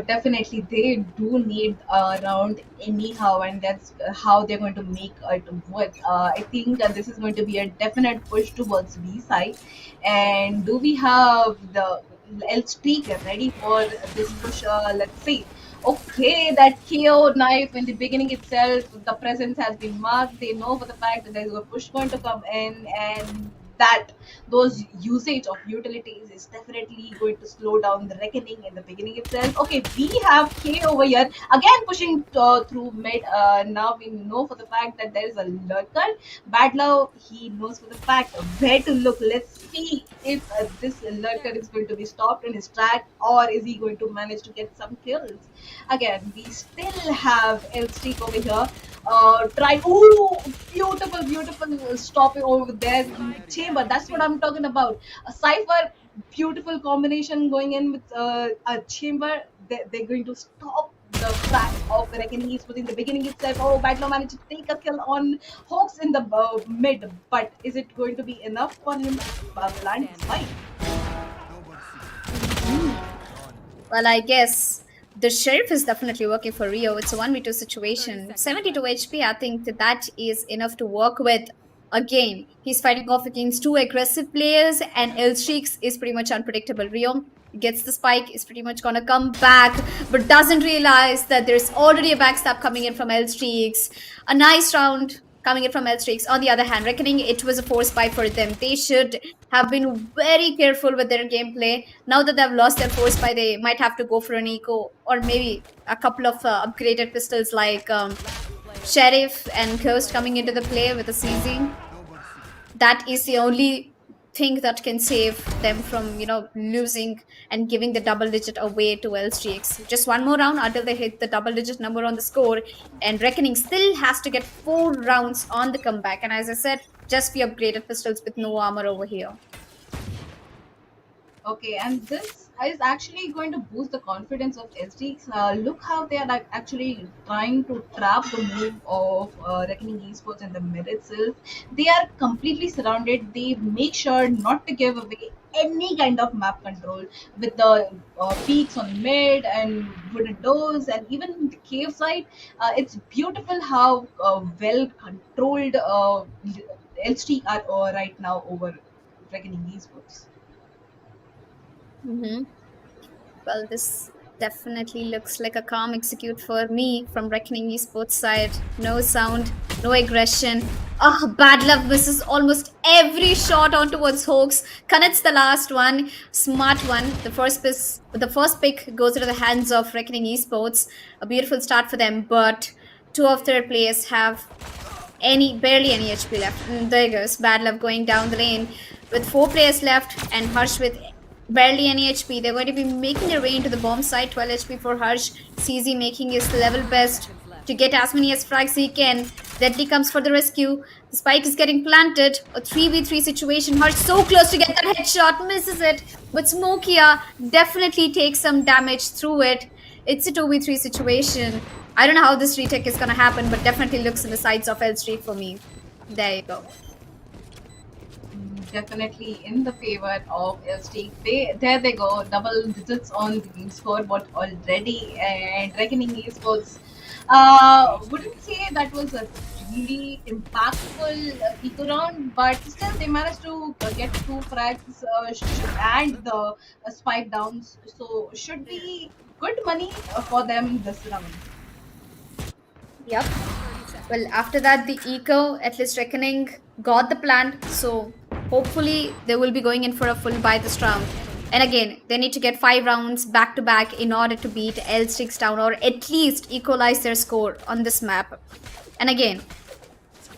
Definitely, they do need a round anyhow, and that's how they're going to make it work. I think that this is going to be a definite push towards B side. And do we have the L streak ready for this push? Let's see. Okay, that KO knife in the beginning itself, the presence has been marked. They know for the fact that there's a push going to come in, and that those usage of utilities is definitely going to slow down the reckoning in the beginning itself. Okay, we have K over here again pushing through mid. Now we know for the fact that there is a lurker. Bad Love, he knows for the fact where to look. Let's see if this lurker is going to be stopped in his track, or is he going to manage to get some kills. Again, we still have El Streak over here. Try. Ooh, beautiful, beautiful stop over there in the chamber. That's what I'm talking about. A cipher, beautiful combination going in with a chamber. They're going to stop the track of Reckoning East within the beginning itself. Oh, Battle managed to take a kill on Hawks in the mid, but is it going to be enough for him to land his fight? Well, I guess the sheriff is definitely working for Rio. It's a 1v2 situation. 72 HP, I think that is enough to work with. Again, he's fighting off against two aggressive players, and Elstrix is pretty much unpredictable. Rio gets the spike, is pretty much gonna come back, but doesn't realize that there's already a backstab coming in from Elstrix. A nice round coming in from Elstrix. On the other hand, reckoning it was a force buy for them. They should have been very careful with their gameplay. Now that they've lost their force buy, they might have to go for an eco or maybe a couple of upgraded pistols like Sheriff and Ghost coming into the play with a CZ. That is the only thing that can save them from losing and giving the double digit away to LGX. Just one more round until they hit the double digit number on the score, and Reckoning still has to get 4 rounds on the comeback. And as I said, just be upgraded pistols with no armor over here. Okay, and this is actually going to boost the confidence of SDs. Look how they are like actually trying to trap the move of Reckoning Esports in the mid itself. They are completely surrounded. They make sure not to give away any kind of map control with the peaks on mid and wooden doors and even the cave side. It's beautiful how well controlled LST are right now over Reckoning Esports. Mm-hmm. Well, this definitely looks like a calm execute for me from Reckoning Esports side. No sound, no aggression. Bad Luck misses almost every shot on towards Hawks. Connects the last one. Smart one. The first pick goes into the hands of Reckoning Esports. A beautiful start for them, but two of their players have barely any HP left. And there goes Bad Luck going down the lane with 4 players left, and Harsh with barely any HP. They're going to be making their way into the bomb site. 12 HP for Harsh. CZ making his level best to get as many as frags he can. Deadly comes for the rescue. The spike is getting planted. A 3v3 situation. Harsh so close to get that headshot. Misses it. But Smokia definitely takes some damage through it. It's a 2v3 situation. I don't know how this retake is going to happen, but definitely looks in the sides of L Street for me. There you go. Definitely in the favor of LST. There they go, double digits on the scoreboard already, and Reckoning Esports. Wouldn't say that was a really impactful eco round, but still they managed to get 2 frags and the spike downs. So should be good money for them this round. Yep. Well, after that, the Eco, at least Reckoning, got the plant. So hopefully they will be going in for a full buy this round. And again, they need to get 5 rounds back to back in order to beat L6 down, or at least equalize their score on this map. And again,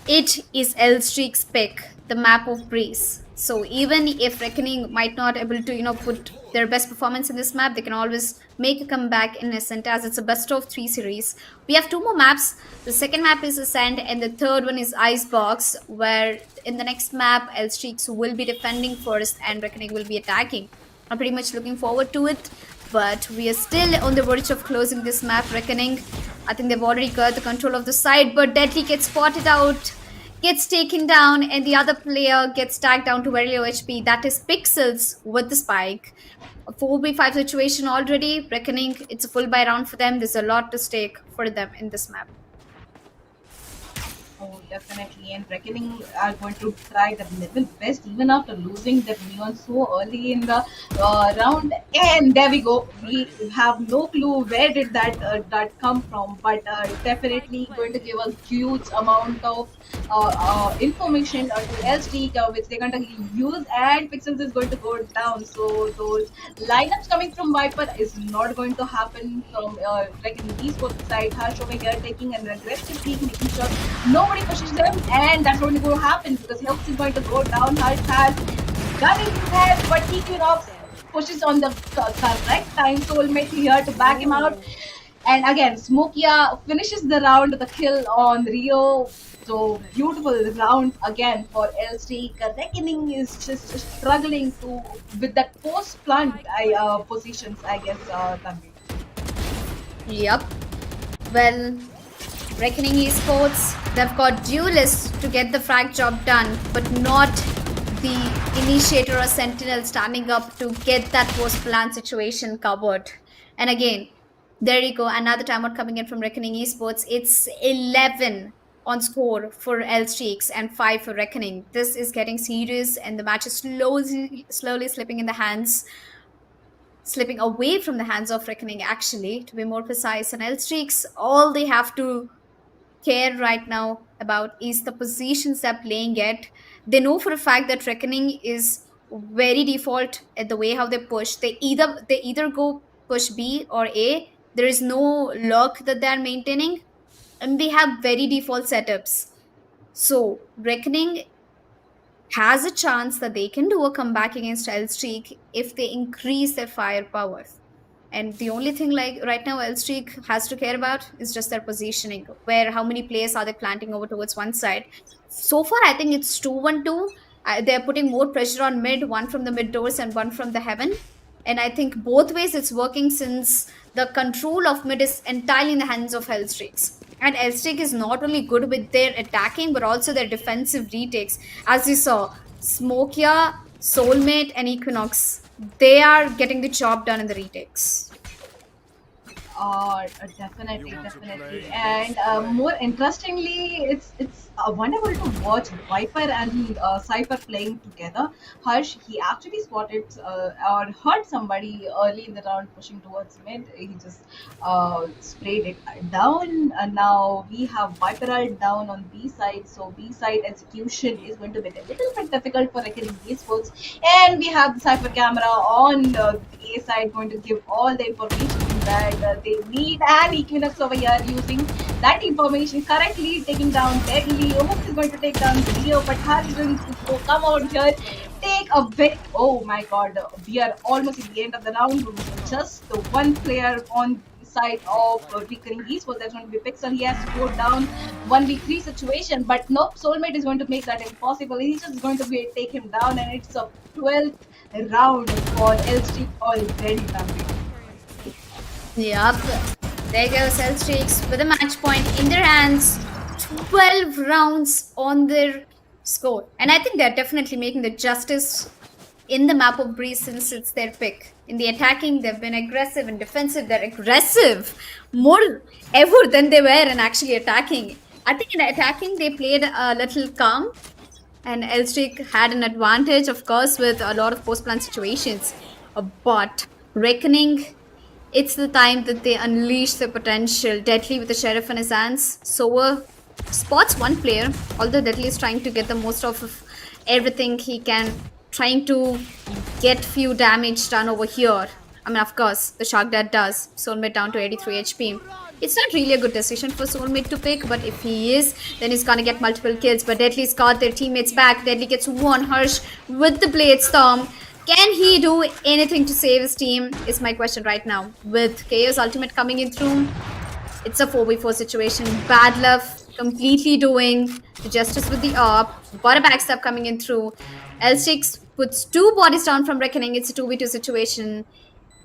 it is L-Streak's pick, the map of Breeze. So even if Reckoning might not able to, put their best performance in this map, they can always make a comeback in Ascent, as it's a best of 3 series. We have 2 more maps. The second map is Ascent and the third one is Icebox, where in the next map, L-Streaks will be defending first and Reckoning will be attacking. I'm pretty much looking forward to it, but we are still on the verge of closing this map. Reckoning, I think they've already got the control of the side, but Deadly gets spotted out, gets taken down, and the other player gets tagged down to very low HP. That is Pixels with the spike. A 4v5 situation already. Reckoning, it's a full buy round for them. There's a lot to stake for them in this map. Oh, definitely. And Reckoning are going to try their level best even after losing that neon so early in the round. And there we go. We have no clue where did that come from, but definitely going to give a huge amount of information to LST, which they're going to use, and Pixels is going to go down. So those lineups coming from Viper is not going to happen from Reckoning Esports side. Harsh over here taking an aggressive peek, making sure nobody pushes them, and that's only going to happen because Helps is going to go down. Harsh has gun in his head, but Equinox pushes on the correct time. Soulmate here to back him out. And again, Smokia finishes the round with a kill on Rio. So beautiful round again for LC. Reckoning is just struggling to with that post plant positions, I guess, Tanvi. Yep. Well, Reckoning Esports, they've got duelists to get the frag job done, but not the initiator or sentinel standing up to get that post plan situation covered. And again, there you go, another timeout coming in from Reckoning Esports. It's 11 on score for L Streaks and 5 for Reckoning. This is getting serious, and the match is slowly slipping in the hands, slipping away from the hands of Reckoning, actually, to be more precise. And L Streaks, all they have to care right now about is the positions they're playing at. They know for a fact that Reckoning is very default at the way how they push. They either go push B or A. There is no lock that they're maintaining, and they have very default setups. So Reckoning has a chance that they can do a comeback against Elstreak if they increase their firepower. And the only thing like right now Elstreak has to care about is just their positioning. Where how many players are they planting over towards one side? So far, I think it's 2-1-2. They're putting more pressure on mid, one from the mid doors and one from the heaven. And I think both ways it's working since the control of mid is entirely in the hands of Hellstreaks. And Hellstreak is not only good with their attacking but also their defensive retakes. As you saw, Smokia, Soulmate, and Equinox, they are getting the job done in the retakes. Definitely, and more interestingly, it's wonderful to watch Viper and Cypher playing together. Harsh, he actually spotted or heard somebody early in the round pushing towards mid. He just sprayed it down, and now we have Viper ult down on B side. So B side execution is going to be a little bit difficult for Reckoning Esports, and we have the Cypher camera on the A side going to give all the information that they need, and Equinox over here using that information correctly, taking down Deadly. Omuk is going to take down Rio, but Harsh is going to come out here, take a bit. Oh my god, we are almost at the end of the round. Just the one player on the side of Recurring Esports, that's going to be Pixel. He has to go down 1v3 situation, but no, Soulmate is going to make that impossible. He's just going to take him down, and it's a 12th round for L Street already done. Yup. There goes Hellstreaks with a match point in their hands. 12 rounds on their score. And I think they're definitely making the justice in the map of Breeze since it's their pick. In the attacking, they've been aggressive. In defensive, they're aggressive more ever than they were in actually attacking. I think in attacking, they played a little calm. And Elstreak had an advantage, of course, with a lot of post-plan situations. But Reckoning, it's the time that they unleash their potential. Deadly with the sheriff in his hands. Soa spots one player, although Deadly is trying to get the most of everything he can, trying to get few damage done over here. I mean, of course, the Shark Dad does. Soulmate down to 83 HP. It's not really a good decision for Soulmate to pick, but if he is, then he's gonna get multiple kills. But Deadly's got their teammates back. Deadly gets one. Harsh with the Blade Storm. Can he do anything to save his team is my question right now. With KO's ultimate coming in through, it's a 4v4 situation. Bad Love completely doing the justice with the AWP. Got a backstab coming in through. L6 puts two bodies down from Reckoning. It's a 2v2 situation.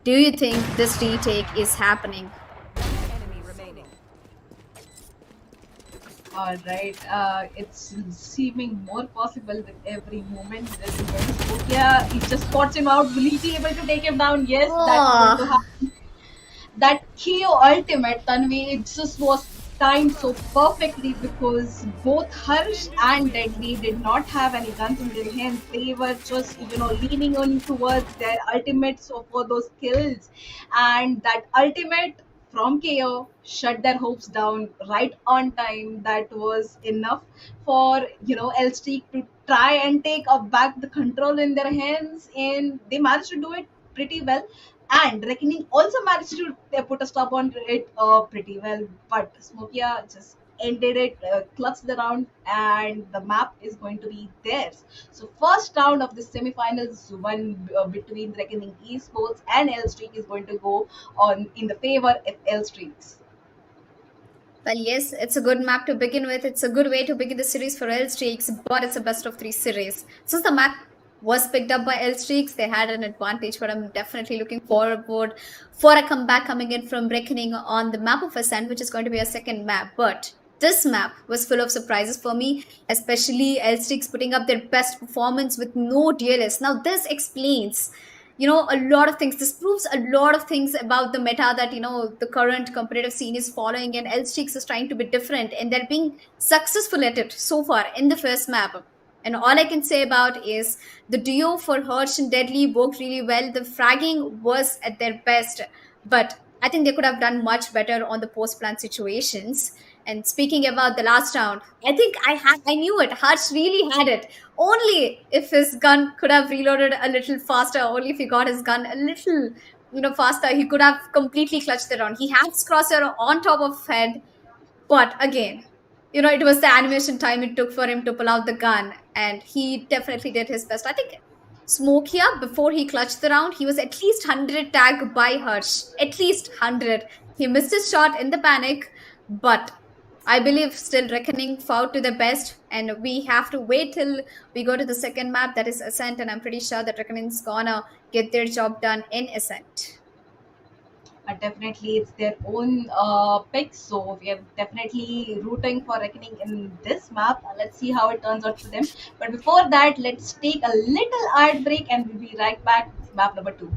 Do you think this retake is happening? All right, it's seeming more possible with every moment. This is going to spook. Yeah, he just spots him out. Will he be able to take him down? Yes, that's going to happen. That KO ultimate, Tanvi, it just was timed so perfectly because both Harsh and Deadly did not have any guns in their hands. They were just, leaning on towards their ultimates for those kills. And that ultimate from KO shut their hopes down right on time. That was enough for, L Streak to try and take back the control in their hands. And they managed to do it pretty well, and Reckoning also managed to put a stop on it pretty well. But Smokia just ended it, clutched the round, and the map is going to be theirs. So first round of the semifinals, one between Reckoning Esports and L Streak, is going to go on in the favor of L Streaks. Well, yes, it's a good map to begin with. It's a good way to begin the series for L Streaks, but it's a best of three series. Since the map was picked up by L Streaks, they had an advantage, but I'm definitely looking forward for a comeback coming in from Reckoning on the map of Ascent, which is going to be a second map. But this map was full of surprises for me, especially L Streaks putting up their best performance with no DLS. Now, this explains a lot of things. This proves a lot of things about the meta that the current competitive scene is following, and L Streaks is trying to be different, and they're being successful at it so far in the first map. And all I can say about is the duo for Hirsch and Deadly worked really well. The fragging was at their best, but I think they could have done much better on the post-plan situations. And speaking about the last round, I think I knew it. Harsh really had it. Only if his gun could have reloaded a little faster, only if he got his gun a little, faster, he could have completely clutched the round. He had his crosshair on top of head, but again, it was the animation time it took for him to pull out the gun, and he definitely did his best. I think Smokia, before he clutched the round, he was at least 100 tag by Harsh. At least 100. He missed his shot in the panic, but I believe still Reckoning fought to the best, and we have to wait till we go to the second map, that is Ascent, and I'm pretty sure that Reckoning's gonna get their job done in Ascent. Definitely, it's their own pick, so we are definitely rooting for Reckoning in this map. Let's see how it turns out for them. But before that, let's take a little art break, and we'll be right back with map number 2.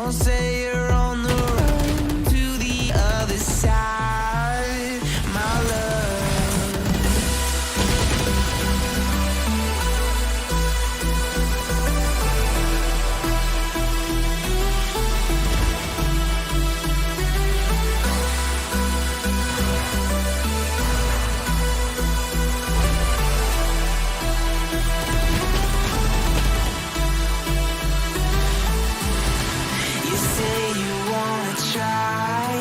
Don't say you're on the run to the other side, my love. You say you wanna try,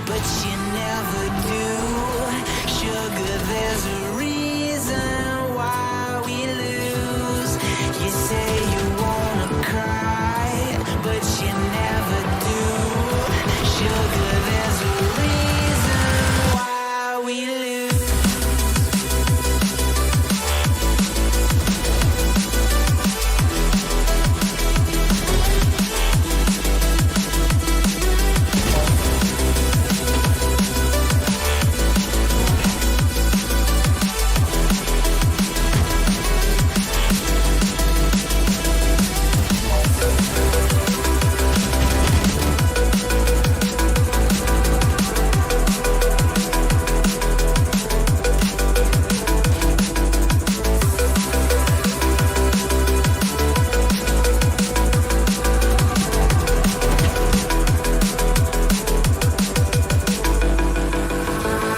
but you never do. Sugar, there's a reason why we lose. You say you wanna cry, but you never do. Sugar, there's a reason why we lose.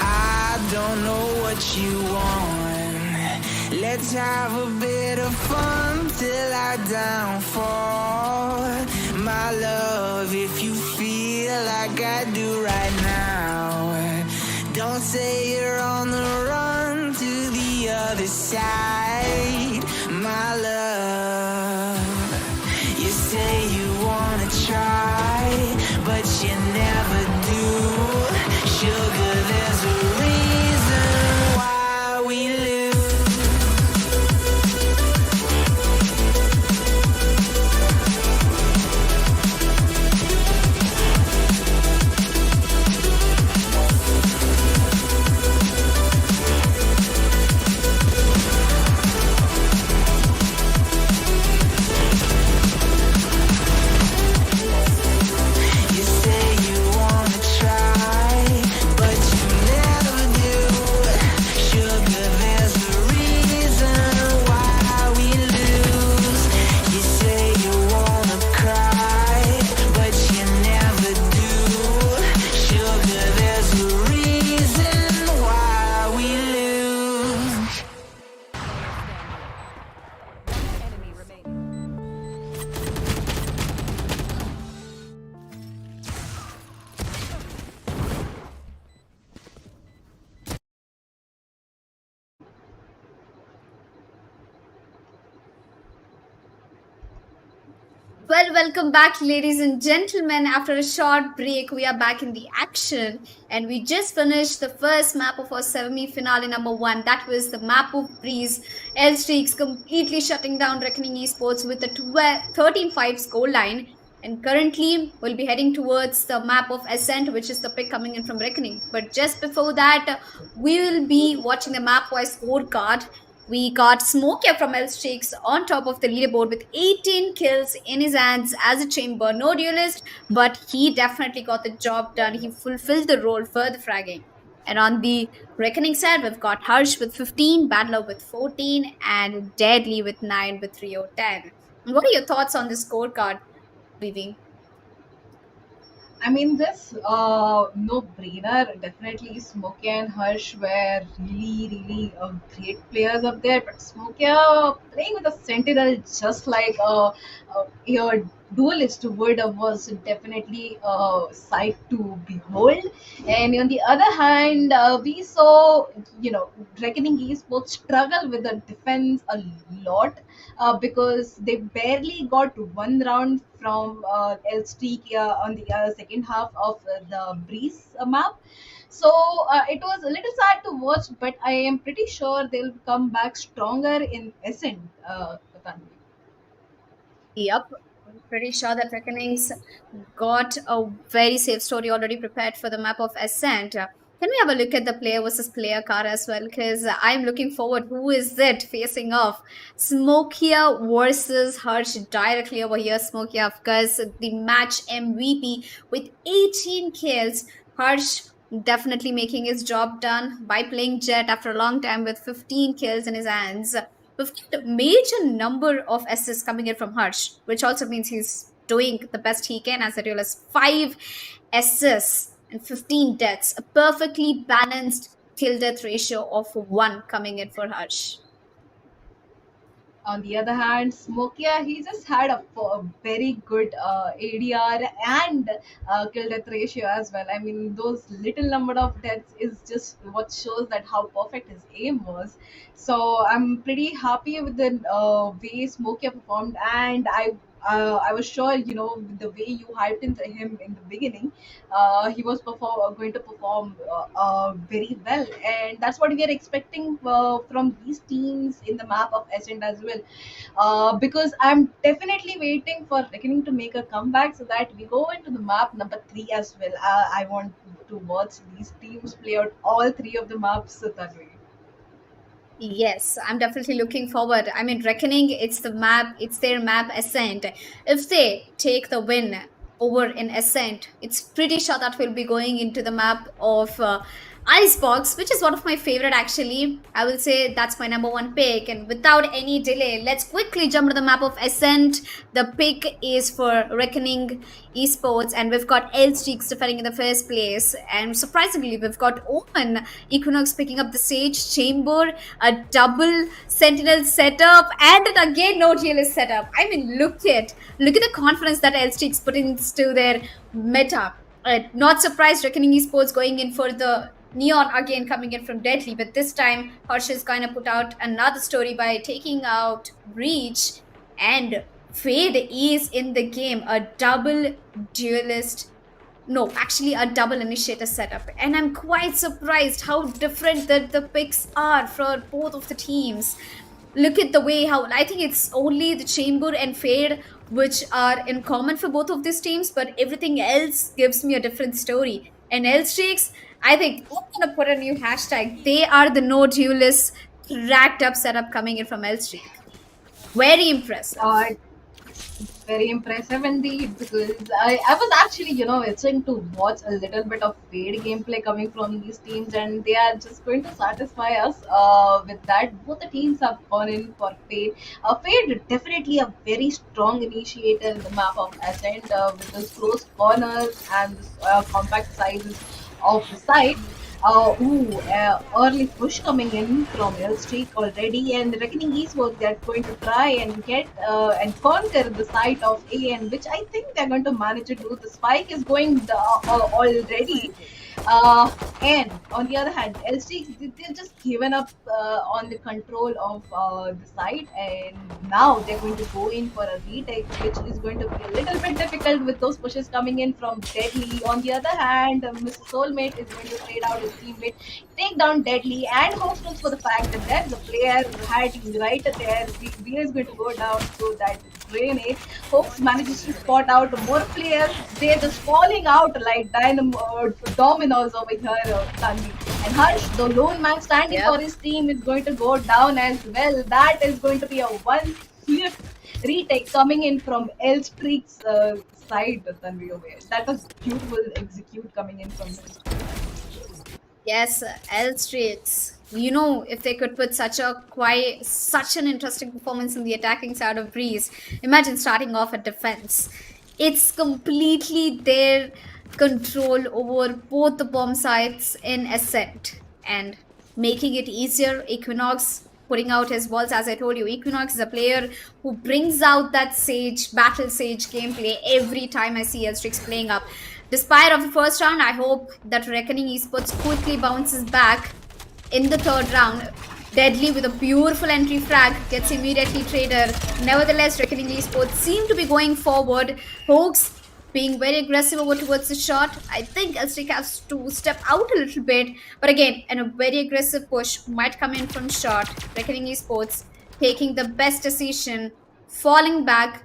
I don't know what you want. Let's have a bit of fun till I downfall. My love, if you feel like I do right now, don't say you're on the run to the other side, my love. You say you wanna try, but you never do. Sugar, there's a reason why we lose. You say you wanna try, but you never do. Sugar, there's a reason why we lose. You say you wanna cry, but you never do. Sugar, there's a reason why we lose. Well, welcome back, ladies and gentlemen. After a short break, we are back in the action, and we just finished the first map of our semi-finale number one. That was the map of Breeze. L Streaks completely shutting down Reckoning Esports with a 13-5 scoreline. And currently, we'll be heading towards the map of Ascent, which is the pick coming in from Reckoning. But just before that, we will be watching the map-wise scorecard. We got Smoker from El Shakes on top of the leaderboard with 18 kills in his hands as a chamber. No duelist, but he definitely got the job done. He fulfilled the role for the fragging. And on the Reckoning side, we've got Harsh with 15, Battler with 14, and Deadly with 9 with 3-10. What are your thoughts on this scorecard, Vivi? I mean, this no-brainer. Definitely, Smokey and Harsh were really great players up there. But Smokey playing with a Sentinel just like your duelist would was definitely a sight to behold. And on the other hand, we saw Reckoning Esports struggle with the defense a lot because they barely got one round from El Streak on the second half of the Breeze map. So it was a little sad to watch, but I am pretty sure they'll come back stronger in Ascent. Tanvi. Yep. I'm pretty sure that Reckonings got a very safe story already prepared for the map of Ascent. Can we have a look at the player versus player card as well? Because I'm looking forward. Who is it facing off? Smokia versus Harsh directly over here. Smokia, of course, the match MVP with 18 kills. Harsh definitely making his job done by playing Jet after a long time with 15 kills in his hands. We've got a major number of assists coming in from Harsh, which also means he's doing the best he can as a realist. 5 assists and 15 deaths. A perfectly balanced kill death ratio of 1 coming in for Harsh. On the other hand, Smokia, he just had a very good ADR and kill death ratio as well. I mean, those little number of deaths is just what shows that how perfect his aim was. So I'm pretty happy with the way Smokia performed, and I was sure, the way you hyped into him in the beginning, he was going to perform very well, and that's what we are expecting from these teams in the map of Ascent as well. Because I'm definitely waiting for Reckoning to make a comeback so that we go into the map number 3 as well. I want to watch these teams play out all 3 of the maps, Tanvi. Yes, I'm definitely looking forward. I mean, Reckoning, it's their map Ascent. If they take the win over in Ascent, it's pretty sure that we'll be going into the map of Icebox, which is one of my favorite actually. I will say that's my number one pick. And without any delay, let's quickly jump to the map of Ascent. The pick is for Reckoning esports, and we've got L Streaks defending in the first place. And surprisingly, we've got Omen Equinox picking up the Sage Chamber, a double Sentinel setup, and an again no GLS setup. I mean, look at the confidence that L Streaks put into their meta. Not surprised, Reckoning esports going in for the Neon again coming in from Deadly, but this time Harsh is kind of put out another story by taking out Breach, and Fade is in the game, a double duelist. No, actually a double initiator setup. And I'm quite surprised how different the picks are for both of the teams. Look at the way how I think it's only the Chamber and Fade which are in common for both of these teams, but everything else gives me a different story. And L Streaks, I think I'm gonna put a new hashtag. They are the no duelist racked up setup coming in from L Streak. Very impressive. Uh, Very impressive indeed, because I was actually, itching to watch a little bit of Fade gameplay coming from these teams, and they are just going to satisfy us with that. Both the teams have gone in for Fade. Fade definitely a very strong initiator in the map of Ascent with those close corners and compact sizes of the site. Early push coming in from L Streak already, and Reckoning Esports, they're going to try and get and conquer the site of A, and which I think they're going to manage to do. The spike is going already. And on the other hand, L Streak, they've just given up on the control of the site, and now they're going to go in for a retake, which is going to be a little bit difficult with those pushes coming in from Deadly. On the other hand, Mr. Soulmate is going to trade out his teammate, take down Deadly, and hopes for the fact that there's a player hiding right there. V is going to go down to that grenade. Hopes manages to spot out more players. They're just falling out like dominoes over here, Tanvi. And Harsh, the lone man standing Yep. for his team, is going to go down as well. That is going to be a one swift retake coming in from L Streak's side, Tanvi over here. That was beautiful execute coming in from him. Yes, L Streaks. If they could put such an interesting performance in the attacking side of Breeze, imagine starting off at defense. It's completely their control over both the bomb sites in Ascent and making it easier. Equinox putting out his balls, as I told you. Equinox is a player who brings out that battle sage gameplay every time I see Elstrix playing up. Despite of the first round, I hope that Reckoning Esports quickly bounces back in the third round. Deadly with a beautiful entry frag gets immediately traded. Nevertheless, Reckoning Esports seem to be going forward. Hoax being very aggressive over towards the shot. I think Elstrick has to step out a little bit. But again, and a very aggressive push might come in from shot. Reckoning Esports taking the best decision, falling back,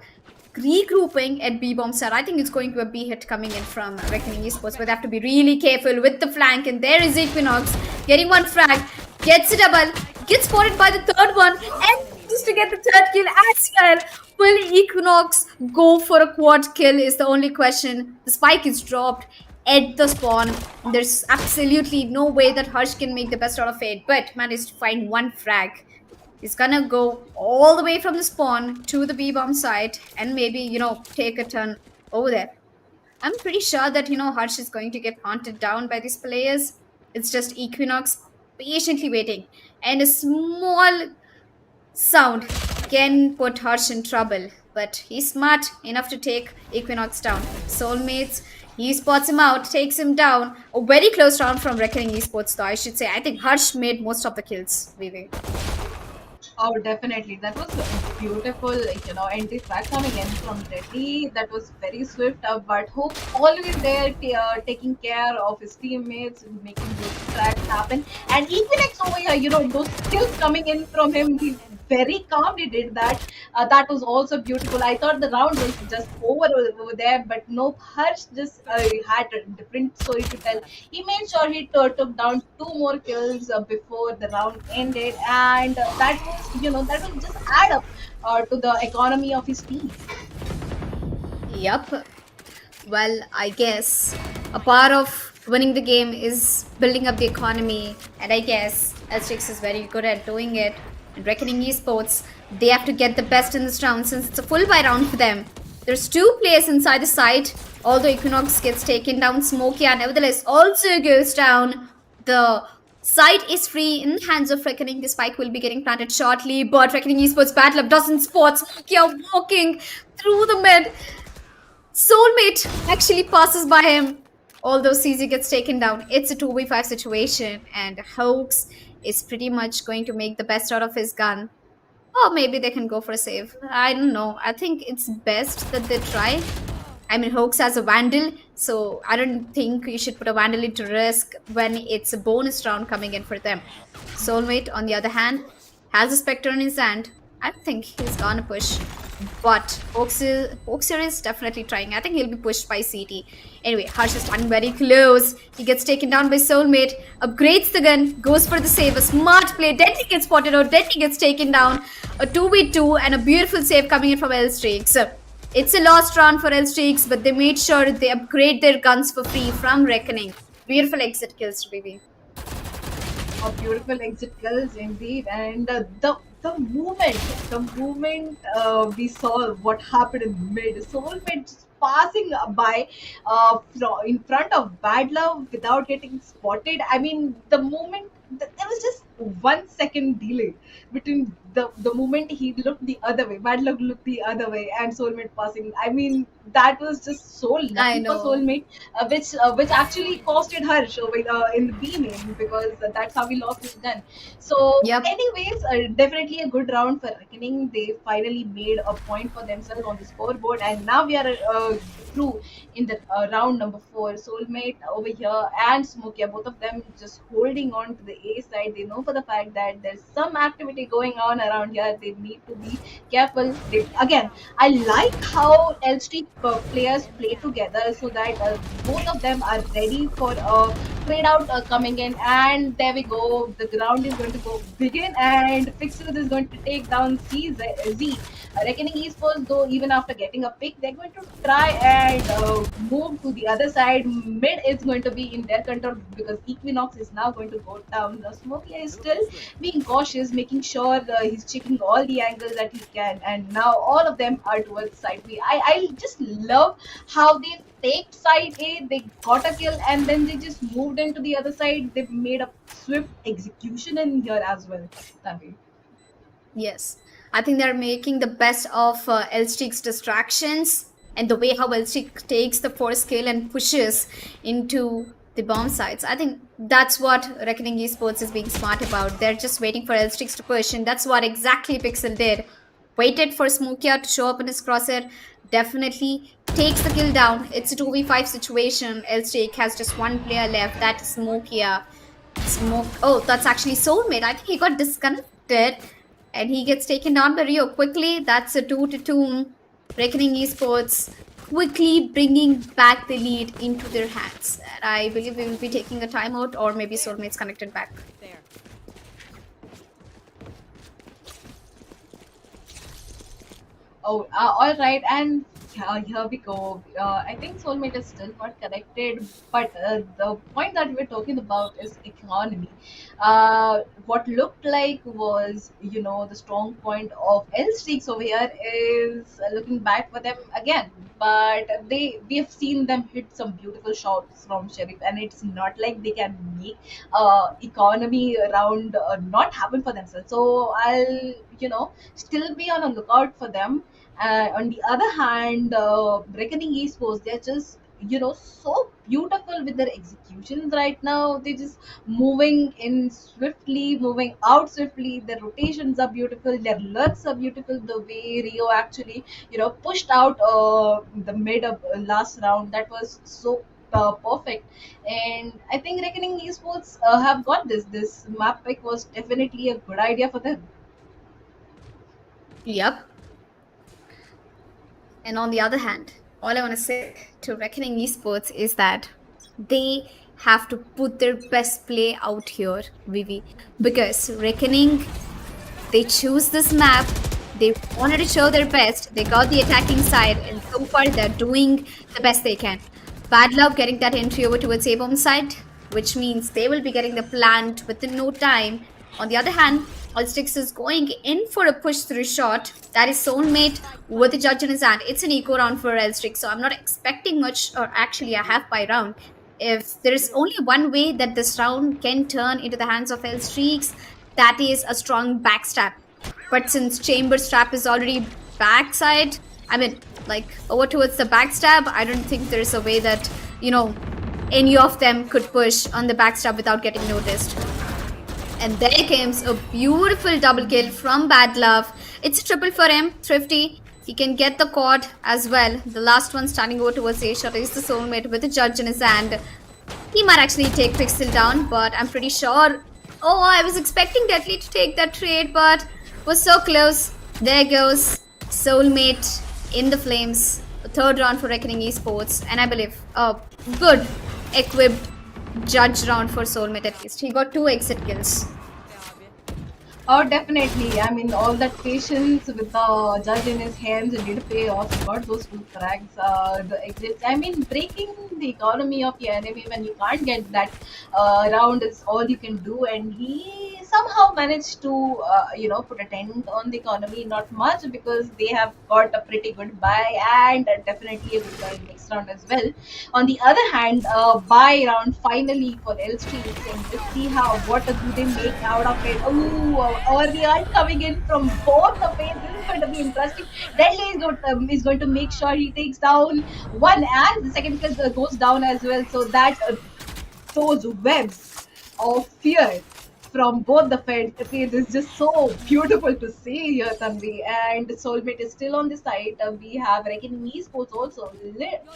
regrouping at B bomb side. I think it's going to a B hit coming in from Reckoning Esports, but they have to be really careful with the flank. And there is Equinox getting one frag, gets a double, gets spotted by the third one, and just to get the third kill as well. Will Equinox go for a quad kill is the only question. The spike is dropped at the spawn. There's absolutely no way that Harsh can make the best out of it, but managed to find one frag. He's gonna go all the way from the spawn to the B bomb site and maybe, take a turn over there. I'm pretty sure that, Harsh is going to get hunted down by these players. It's just Equinox patiently waiting. And a small sound can put Harsh in trouble. But he's smart enough to take Equinox down. Soulmates, he spots him out, takes him down. A very close round from Reckoning Esports, though, I should say. I think Harsh made most of the kills, Vivi. Oh, definitely. That was a beautiful, entry track coming in from Reddy. That was very swift, but Hope always there, taking care of his teammates, making those tracks happen. And Equinox over here, those skills coming in from him, he very calmly did that. That was also beautiful. I thought the round was just over there, but no, Harsh just had a different story to tell. He made sure he took down two more kills before the round ended, and that will just add up to the economy of his team. Yup. Well, I guess a part of winning the game is building up the economy, and I guess Astrix is very good at doing it. And Reckoning Esports, they have to get the best in this round since it's a full buy round for them. There's two players inside the site, although Equinox gets taken down. Smokey nevertheless also goes down. The site is free in the hands of Reckoning. The spike will be getting planted shortly, but Reckoning Esports Battle Up doesn't spot Smokey walking through the mid. Soulmate actually passes by him, although CZ gets taken down. It's a 2v5 situation, and Hoax is pretty much going to make the best out of his gun. Or maybe they can go for a save. I don't know. I think it's best that they try. I mean, Hoax has a Vandal, so I don't think you should put a Vandal into risk when it's a bonus round coming in for them. Soulmate, on the other hand, has a Spectre in his hand. I don't think he's gonna push. But Hoaxer is definitely trying. I think he'll be pushed by CT. Anyway, Harsh is standing very close. He gets taken down by Soulmate. Upgrades the gun. Goes for the save. A smart play. Deadly gets spotted out. Deadly gets taken down. A 2v2 and a beautiful save coming in from L-Streaks. It's a lost round for L-Streaks, but they made sure they upgrade their guns for free from Reckoning. Beautiful exit kills, baby. A beautiful exit kills indeed, and the moment we saw what happened in mid, Soulmate just passing by in front of Bad Love without getting spotted. I mean, the moment there was just 1 second delay between the moment he looked the other way, Bad Love looked the other way, and Soulmate passing. I mean, that was just so I lucky for know. Soulmate, which actually costed Harsh in the B main, because that's how he lost his gun. So, Yep. anyways, definitely a good round for Reckoning. They finally made a point for themselves on the scoreboard, and now we are through in the round number 4. Soulmate over here and Smokey, both of them just holding on to the A side. They know for the fact that there's some activity going on around here. They need to be careful. Again, I like how L-Streak players play together so that both of them are ready for a trade out coming in. And there we go. The ground is going to go begin, and Fixer is going to take down Z. Reckoning Esports, though, even after getting a pick, they're going to try and move to the other side. Mid is going to be in their control because Equinox is now going to go down. The Smokey is still being cautious, making sure he's checking all the angles that he can. And now all of them are towards side B. I just love how they take side A, they got a kill, and then they just moved into the other side. They made a swift execution in here as well, Tanvi. Yes. I think they're making the best of L-Streak's distractions and the way how L-Streak takes the first kill and pushes into the bomb sites. I think that's what Reckoning Esports is being smart about. They're just waiting for L-Streaks to push, and that's what exactly Pixel did. Waited for Smokia to show up in his crosshair. Definitely takes the kill down. It's a 2v5 situation. L-Streak has just one player left. That is Smokia. Oh, that's actually Soulmate. I think he got disconnected. And he gets taken down by Rio quickly. That's a 2-2. Reckoning Esports quickly bringing back the lead into their hands. And I believe we will be taking a timeout, or maybe Soulmates connected back. Oh, all right, and here we go. I think Soulmate is still not connected, but the point that we're talking about is economy. What looked like was, the strong point of L Streaks over here is looking bad for them again. But we have seen them hit some beautiful shots from Sheriff, and it's not like they can make economy around not happen for themselves. So I'll, still be on a lookout for them. On the other hand, Reckoning Esports, they're just, so beautiful with their executions right now. They're just moving in swiftly, moving out swiftly. Their rotations are beautiful. Their lurks are beautiful. The way Rio actually, pushed out the mid of last round, that was so perfect. And I think Reckoning Esports have got this. This map pick was definitely a good idea for them. Yep. And on the other hand, all I want to say to Reckoning Esports is that they have to put their best play out here, Vivi. Because Reckoning, they choose this map, they wanted to show their best, they got the attacking side, and so far they're doing the best they can. Bad Love getting that entry over towards A-bomb side, which means they will be getting the plant within no time. On the other hand, Allsticks is going in for a push through shot. That is Soulmate with the judge in his hand. It's an eco round for Allsticks, so I'm not expecting much, or actually a half by round. If there is only one way that this round can turn into the hands of Allsticks, that is a strong backstab. But since Chamber's trap is already backside, I mean, like over towards the backstab, I don't think there's a way that, any of them could push on the backstab without getting noticed. And there comes a beautiful double kill from Bad Love. It's a triple for him, Thrifty. He can get the quad as well. The last one standing over towards A shot is the Soulmate with a judge in his hand. He might actually take Pixel down, but I'm pretty sure. Oh, I was expecting Deadly to take that trade, but was so close. There goes Soulmate in the flames. The third round for Reckoning Esports, and I believe a good equipped judge round for Soulmate at least. He got 2 exit kills. Oh, definitely. I mean, all that patience with the judge in his hands did pay off. He got those 2 frags, the exits. I mean, breaking the economy of your enemy when you can't get that round is all you can do. And he somehow managed to, put a dent on the economy. Not much, because they have got a pretty good buy, and definitely a good buy next round as well. On the other hand, buy round finally for L Street, and let's see what do they make out of it. Ooh, early art coming in from both the ways. This is going to be interesting. Deadly is going to make sure he takes down one, and the second kill goes down as well. So that those webs of fear from both the feds is just so beautiful to see here, Tanvi. And Soulmate is still on the side. We have Reckoning Esports also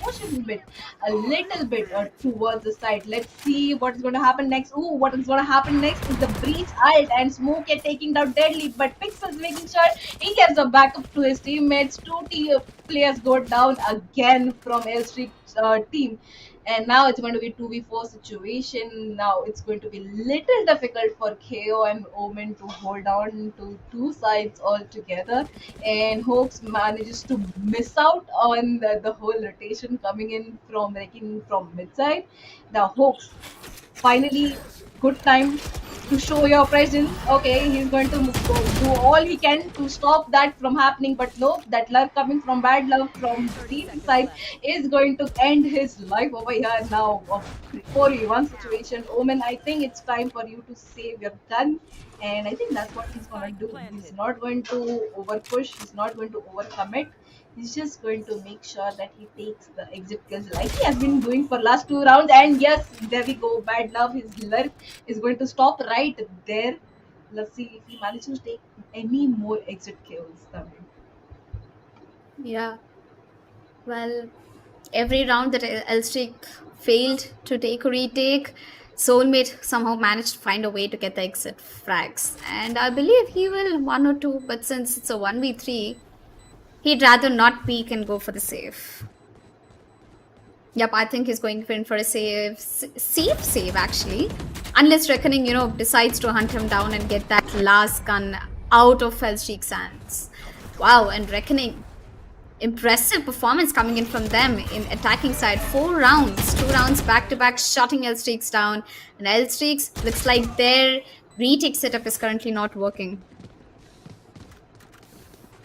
pushing a little bit towards the side. Let's see what is going to happen next. Ooh, what is going to happen next is the breach ult, and Smoke is taking down Deadly, but Pixel's making sure he gives a backup to his teammates. Players go down again from L Street team. And now it's going to be 2v4 situation. Now it's going to be little difficult for KO and Omen to hold on to 2 sides altogether. And Hawks manages to miss out on the whole rotation coming in from mid side. The Hawks finally, good time to show your presence. Okay, he's going to do all he can to stop that from happening, but no, that love coming from Bad Love from the team side is going to end his life over here now. 4v1 situation. Omen, I think it's time for you to save your gun, and I think that's what he's gonna do. He's not going to over push, he's not going to overcommit. He's just going to make sure that he takes the exit kills like he has been doing for last 2 rounds. And yes, there we go. Bad Love, his lurk is going to stop right there. Let's see if he manages to take any more exit kills. Yeah. Well, every round that Elstrick failed to take or retake, Soulmate somehow managed to find a way to get the exit frags. And I believe he will 1 or 2, but since it's a 1v3, He'd rather not peek and go for the save. Yep, I think he's going in for a safe save actually. Unless Reckoning, decides to hunt him down and get that last gun out of Hellstreak's hands. Wow, and Reckoning, impressive performance coming in from them in attacking side. 4 rounds, 2 rounds back to back, shutting Hellstreaks down. And Hellstreaks looks like their retake setup is currently not working.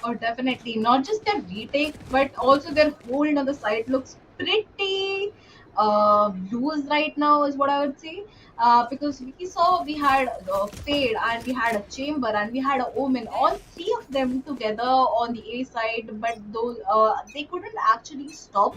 Oh, definitely. Not just their retake, but also their hold on the side looks pretty loose right now, is what I would say. Because we saw we had Fade and we had a Chamber and we had a Omen, all three of them together on the A side, but those they couldn't actually stop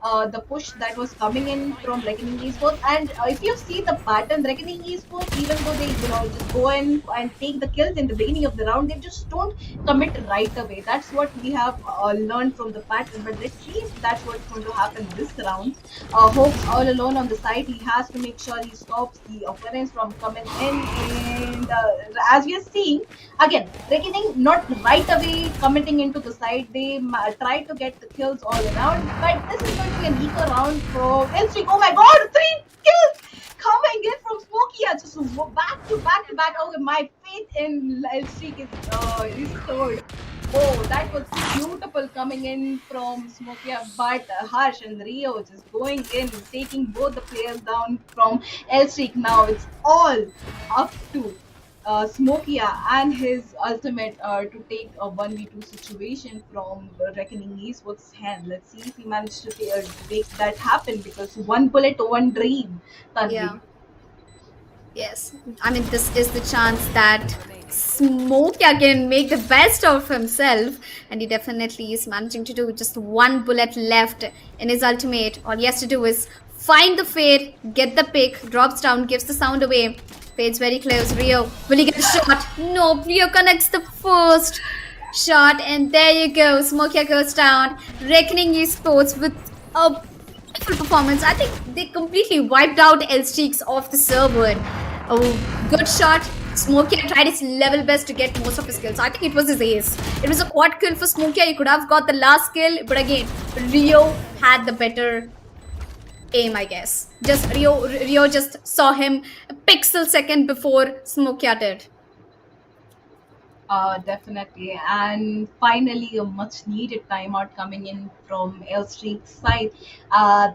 the push that was coming in from Reckoning Esports. And if you see the pattern, Reckoning Esports, even though they just go in and take the kills in the beginning of the round, they just don't commit right away. That's what we have learned from the pattern. But at least that's what's going to happen this round. Hope's all alone on the side. He has to make sure he stops the opponents from coming in. And as we are seeing, again, Reckoning not right away committing into the side. They try to get the kills all around. But this is going to be an eco round for Elstreak. Oh my god, 3 kills coming in from Smokey. Just back to back to back. Oh, my faith in Elstreak is restored. Oh, that was beautiful coming in from Smokia, but Harsh and Rio just going in, taking both the players down from Elstreak. Now it's all up to Smokia and his ultimate to take a 1v2 situation from Reckoning Esports' hand. Let's see if he managed to make that happen, because one bullet, one dream, Tanvi. Yeah. Yes. I mean, this is the chance that Smokia can make the best of himself, and he definitely is managing to do. Just one bullet left in his ultimate. All he has to do is find the Fade, get the pick, drops down, gives the sound away. Fade's very close. Rio, will he get a shot? No, Rio connects the first shot, and there you go. Smokia goes down. Reckoning Esports with a beautiful performance. I think they completely wiped out Elstreaks off the server. Oh, good shot. Smokia tried his level best to get most of his kills. I think it was his ace. It was a quad kill for Smokia. He could have got the last kill, but again, Rio had the better aim, I guess. Rio just saw him a pixel second before Smokia did. Definitely. And finally, a much needed timeout coming in from Elstreak's side.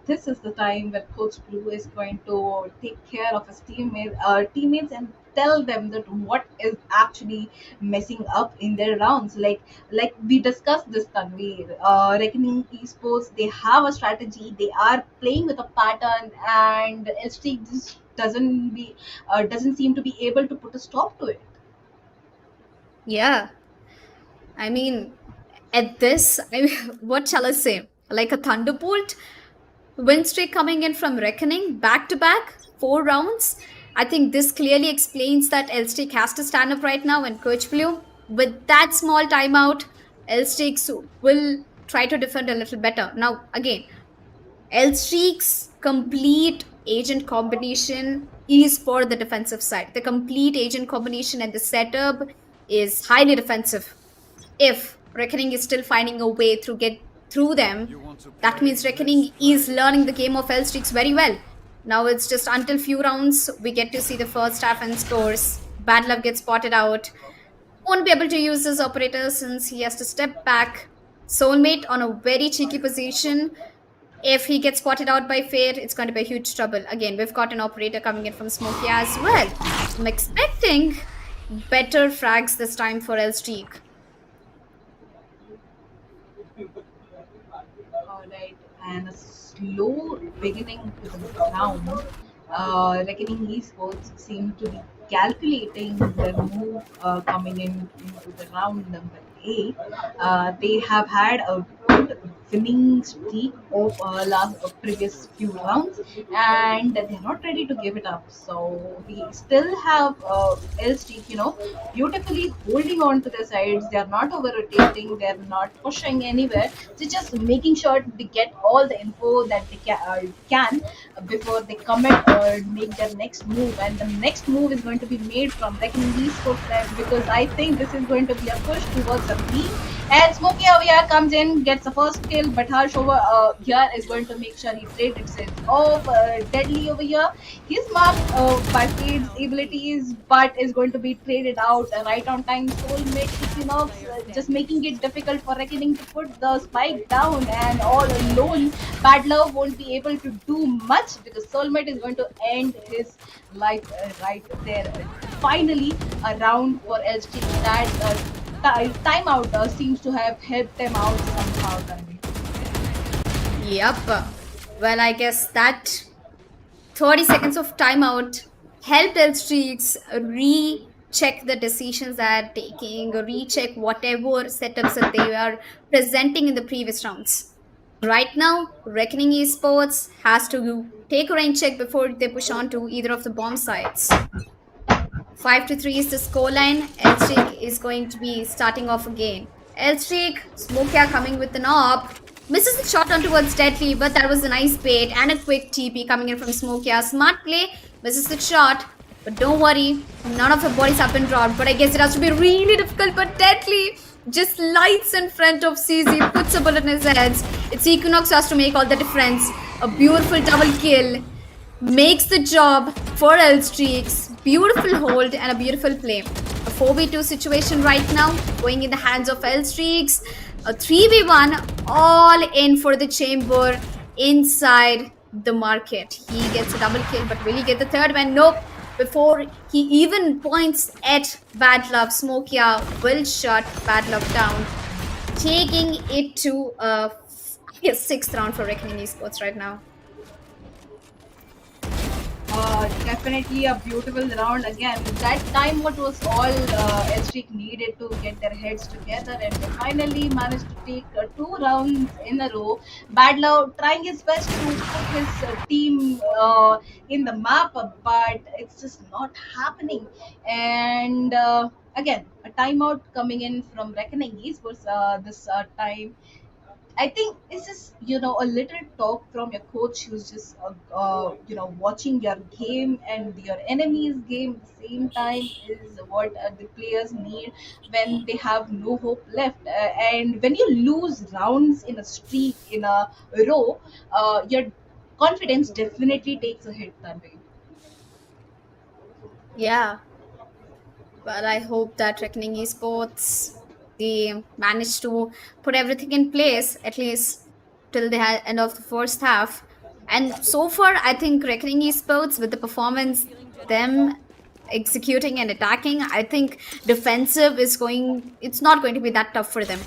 This is the time where Coach Blue is going to take care of his teammates and tell them that what is actually messing up in their rounds. Like we discussed this, Tanvi. Reckoning Esports, they have a strategy. They are playing with a pattern, and Elstreak just doesn't seem to be able to put a stop to it. Yeah. I mean, at this, what shall I say? Like a thunderbolt win streak coming in from Reckoning back to back, 4 rounds. I think this clearly explains that Elstreak has to stand up right now, and Coach Blue, with that small timeout, Elstreaks will try to defend a little better. Now, again, Elstreak's complete agent combination is for the defensive side. The complete agent combination and the setup is highly defensive. If Reckoning is still finding a way to get through them, that means Reckoning is learning the game of Elstreaks very well. Now it's just until few rounds we get to see the first half and scores. Bad Love gets spotted out. Won't be able to use his operator since he has to step back. Soulmate on a very cheeky position. If he gets spotted out by Fade, it's going to be a huge trouble. Again, we've got an operator coming in from Smokey as well. I'm expecting better frags this time for Elstreak. Alright, and a slow beginning to the round. Reckoning Esports seem to be calculating their move coming into the round number 8. They have had a good winning streak of previous few rounds, and they're not ready to give it up. So we still have Elstreak, beautifully holding on to their sides. They're not over rotating. They're not pushing anywhere. They're just making sure they get all the info that they can before they commit or make their next move. And the next move is going to be made from Reckoning Esports side, because I think this is going to be a push towards a B, And Smokey over here comes in, gets the first kill, but Harsh over here is going to make sure he trades it off. Deadly over here, he's marked by Fade's abilities, but is going to be traded out right on time. Soulmate Equinox just making it difficult for Reckoning to put the spike down, and all alone, Bad Love won't be able to do much because Soulmate is going to end his life right there. Finally, a round for LG that. Timeout seems to have helped them out somehow, Tanvi. Yep. Well, I guess that 30 seconds of timeout helped Elstreaks recheck the decisions they are taking, recheck whatever setups that they are presenting in the previous rounds. Right now, Reckoning Esports has to take a rain check before they push on to either of the bomb sites. 5-3 is the scoreline. Elstreak is going to be starting off again. Elstreak, Smokia coming with an op. Misses the shot on towards Deadly, but that was a nice bait and a quick TP coming in from Smokia. Smart play, misses the shot. But don't worry, none of the bodies have been dropped. But I guess it has to be really difficult. But Deadly just lights in front of CZ, puts a bullet in his head. It's Equinox who has to make all the difference. A beautiful double kill. Makes the job for Elstreaks. Beautiful hold and a beautiful play. A 4v2 situation right now going in the hands of Elstreaks. A 3v1 all in for the chamber inside the market. He gets a double kill, but will he get the third one? Nope. Before he even points at Bad Love, Smokia will shut Bad Love down, taking it to a 6th round for Reckoning Esports right now. Definitely a beautiful round again. That time what was all Elstreak needed to get their heads together, and they finally managed to take 2 rounds in a row. Bad Love trying his best to put his team in the map, but it's just not happening. And again, a timeout coming in from Reckoning Esports this time. I think it's just a little talk from your coach who's just watching your game and your enemy's game at the same time is what the players need when they have no hope left. And when you lose rounds in a streak in a row, your confidence definitely takes a hit that way. Yeah. But I hope that Reckoning Esports, they managed to put everything in place at least till the end of the first half. And so far, I think Reckoning Esports, with the performance, them executing and attacking, I think defensive it's not going to be that tough for them.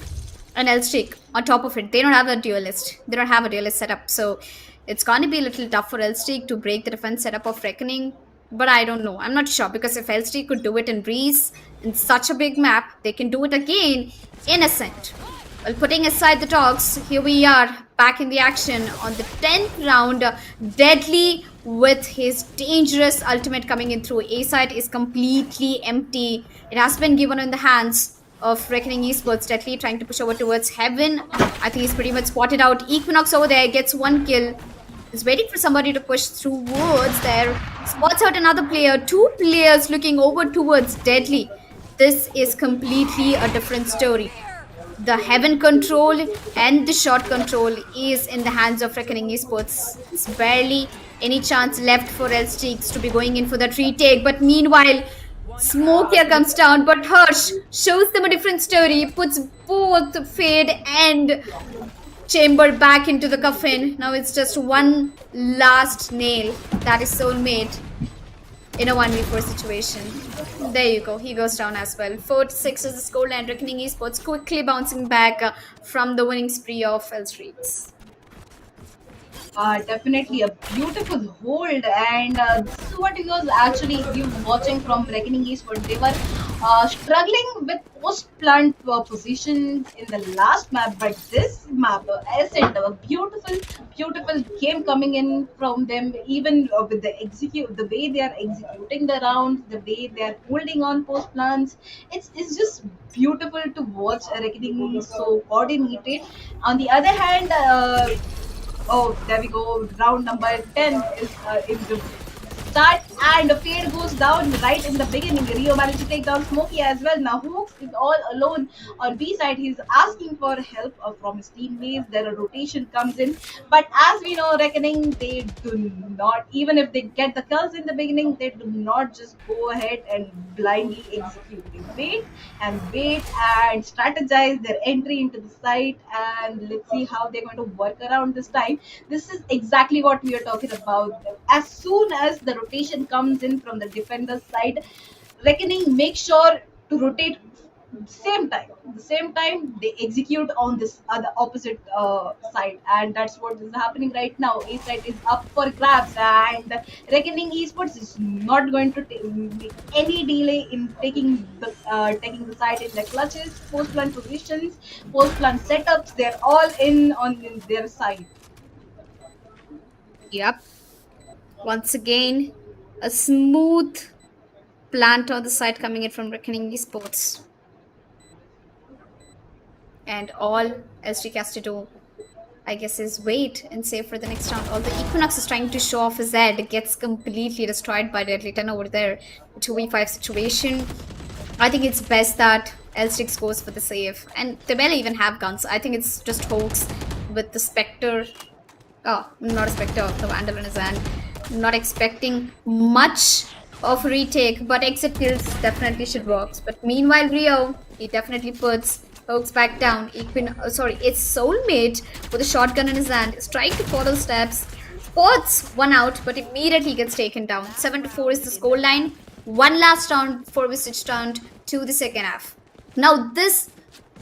And Elstreak, on top of it, they don't have a duelist. They don't have a duelist setup. So it's going to be a little tough for Elstreak to break the defense setup of Reckoning. But I don't know. I'm not sure because if Elstreak could do it in Breeze in such a big map, they can do it again in Ascent. Well, putting aside the talks, here we are back in the action on the 10th round. Deadly with his dangerous ultimate coming in through. A side is completely empty. It has been given in the hands of Reckoning Esports. Deadly trying to push over towards Heaven. I think he's pretty much spotted out. Equinox over there gets 1 kill. Is waiting for somebody to push through woods there. Spots out another player. 2 players looking over towards Deadly. This is completely a different story. The Heaven control and the shot control is in the hands of Reckoning Esports. It's barely any chance left for Elstreaks to be going in for that retake. But meanwhile, Smokia comes down, but Harsh shows them a different story. Puts both Fade and Chamber back into the coffin. Now it's just one last nail. That is Soulmate in a 1v4 situation. There you go. He goes down as well. 4-6 is the scoreline. Reckoning Esports quickly bouncing back from the winning spree of Elstreaks. Definitely a beautiful hold, and this is what you was actually you watching from Reckoning Esports. They were struggling with post plant positions in the last map, but this map, Ascent, a beautiful game coming in from them. Even with the way they are executing the rounds, the way they are holding on post plants, it's just beautiful to watch. Reckoning so coordinated. On the other hand. Oh, there we go. Round number 10 is in the start and Fade goes down right in the beginning. Rio managed to take down Smokey as well. Now Hooks is all alone on B side. He's asking for help from his teammates. There a rotation comes in, but as we know, Reckoning, they do not, even if they get the kills in the beginning, they do not just go ahead and blindly execute. They wait and strategize their entry into the site, and let's see how they're going to work around this time. This is exactly what we are talking about. As soon as the rotation comes in from the defender's side, Reckoning make sure to rotate the same time they execute on this other opposite side, and that's what is happening right now. A side is up for grabs, and Reckoning Esports is not going to make any delay in taking the side in the clutches, post plan positions, post plan setups. They're all in on their side. Yep. Once again, a smooth plant on the side coming in from Reckoning Esports. And all SG has to do, I guess, is wait and save for the next round. Although Equinox is trying to show off his head, gets completely destroyed by Deadly 10 over there. 2v5 situation. I think it's best that L6 goes for the save. And they barely even have guns. I think it's just Hoax with the Spectre. Oh, not a Spectre, the Vandal in his hand. Not expecting much of retake, but exit kills definitely should work. But meanwhile, Rio, he definitely puts Hoax back down. It's Soulmate with a shotgun in his hand is trying to follow steps. Spots one out, but immediately gets taken down. 7-4 is the scoreline. One last round before we switch down to the second half. Now this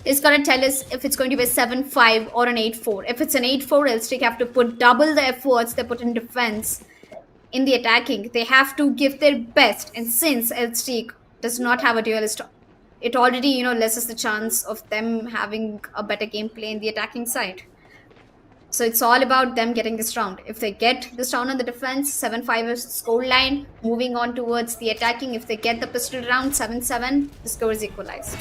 is going to tell us if it's going to be a 7-5 or an 8-4. If it's an 8-4, Elstrick have to put double the efforts they put in defense. In the attacking, they have to give their best, and since Elstrick does not have a duelist, it already lessens the chance of them having a better gameplay in the attacking side. So it's all about them getting this round. If they get this round on the defense, 7-5 is the score line. Moving on towards the attacking, if they get the pistol round, 7-7, the score is equalized.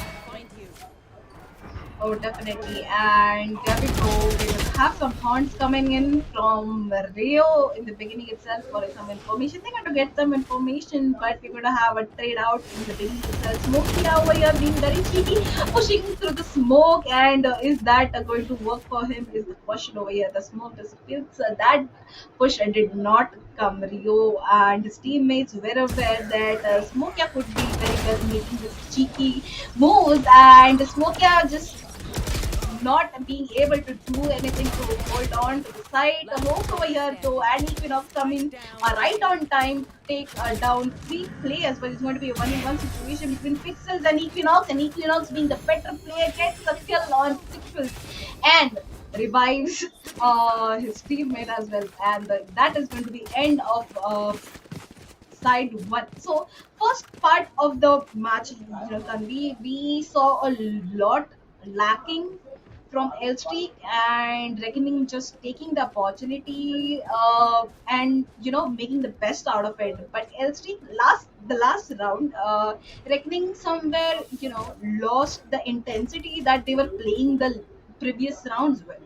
Oh, definitely. And there we go. We will have some horns coming in from Rio in the beginning itself for some information. They're going to get some information, but we're going to have a trade out in the beginning itself. Smokey over here being very cheeky, pushing through the smoke. And is that going to work for him? Is the question over here. The smoke disappears. That push did not come. Rio and his teammates were aware that Smokia could be very well making this cheeky moves, and Smokia just not being able to do anything to hold on to the side. The hope over here though, and Equinox coming right on time to take down 3 players, but it's going to be a 1-in-1 situation between Pixels and Equinox being the better player gets the kill on Pixels and revives his teammate as well, and that is going to be end of side one. So first part of the match, we saw a lot lacking from Elstreak, and Reckoning just taking the opportunity and making the best out of it. But Elstreak the last round, Reckoning somewhere lost the intensity that they were playing the previous rounds with.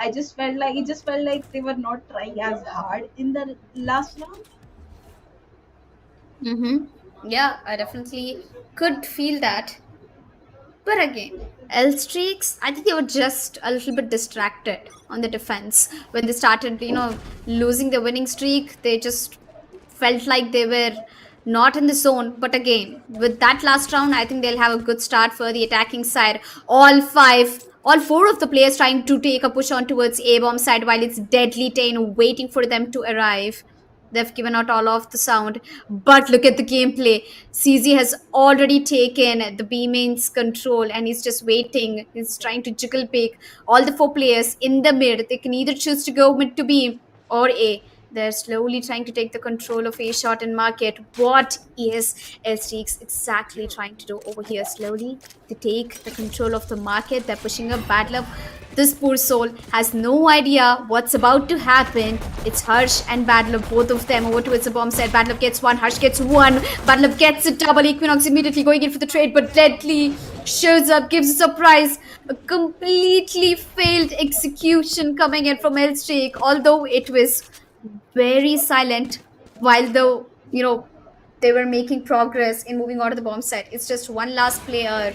It just felt like they were not trying as hard in the last round. Yeah, I definitely could feel that. But again, Elstreaks, I think they were just a little bit distracted on the defense. When they started, losing the winning streak, they just felt like they were not in the zone. But again, with that last round, I think they'll have a good start for the attacking side. All 4 of the players trying to take a push on towards A-bomb side while it's Deadly 10 waiting for them to arrive. They've given out all of the sound. But look at the gameplay. CZ has already taken the B main's control and he's just waiting. He's trying to jiggle pick all the 4 players in the mid. They can either choose to go mid to B or A. They're slowly trying to take the control of A shot and market. What is Elstreaks exactly trying to do over here? Slowly, they take the control of the market. They're pushing up Bad Luck. This poor soul has no idea what's about to happen. It's Harsh and Bad Luck, both of them over towards the bomb side. Bad Luck gets 1, Harsh gets 1. Bad Luck gets a double. Equinox immediately going in for the trade, but Deadly shows up, gives a surprise. A completely failed execution coming in from Elstreak, although it was very silent while the you know, they were making progress in moving out of the bomb site. It's just one last player.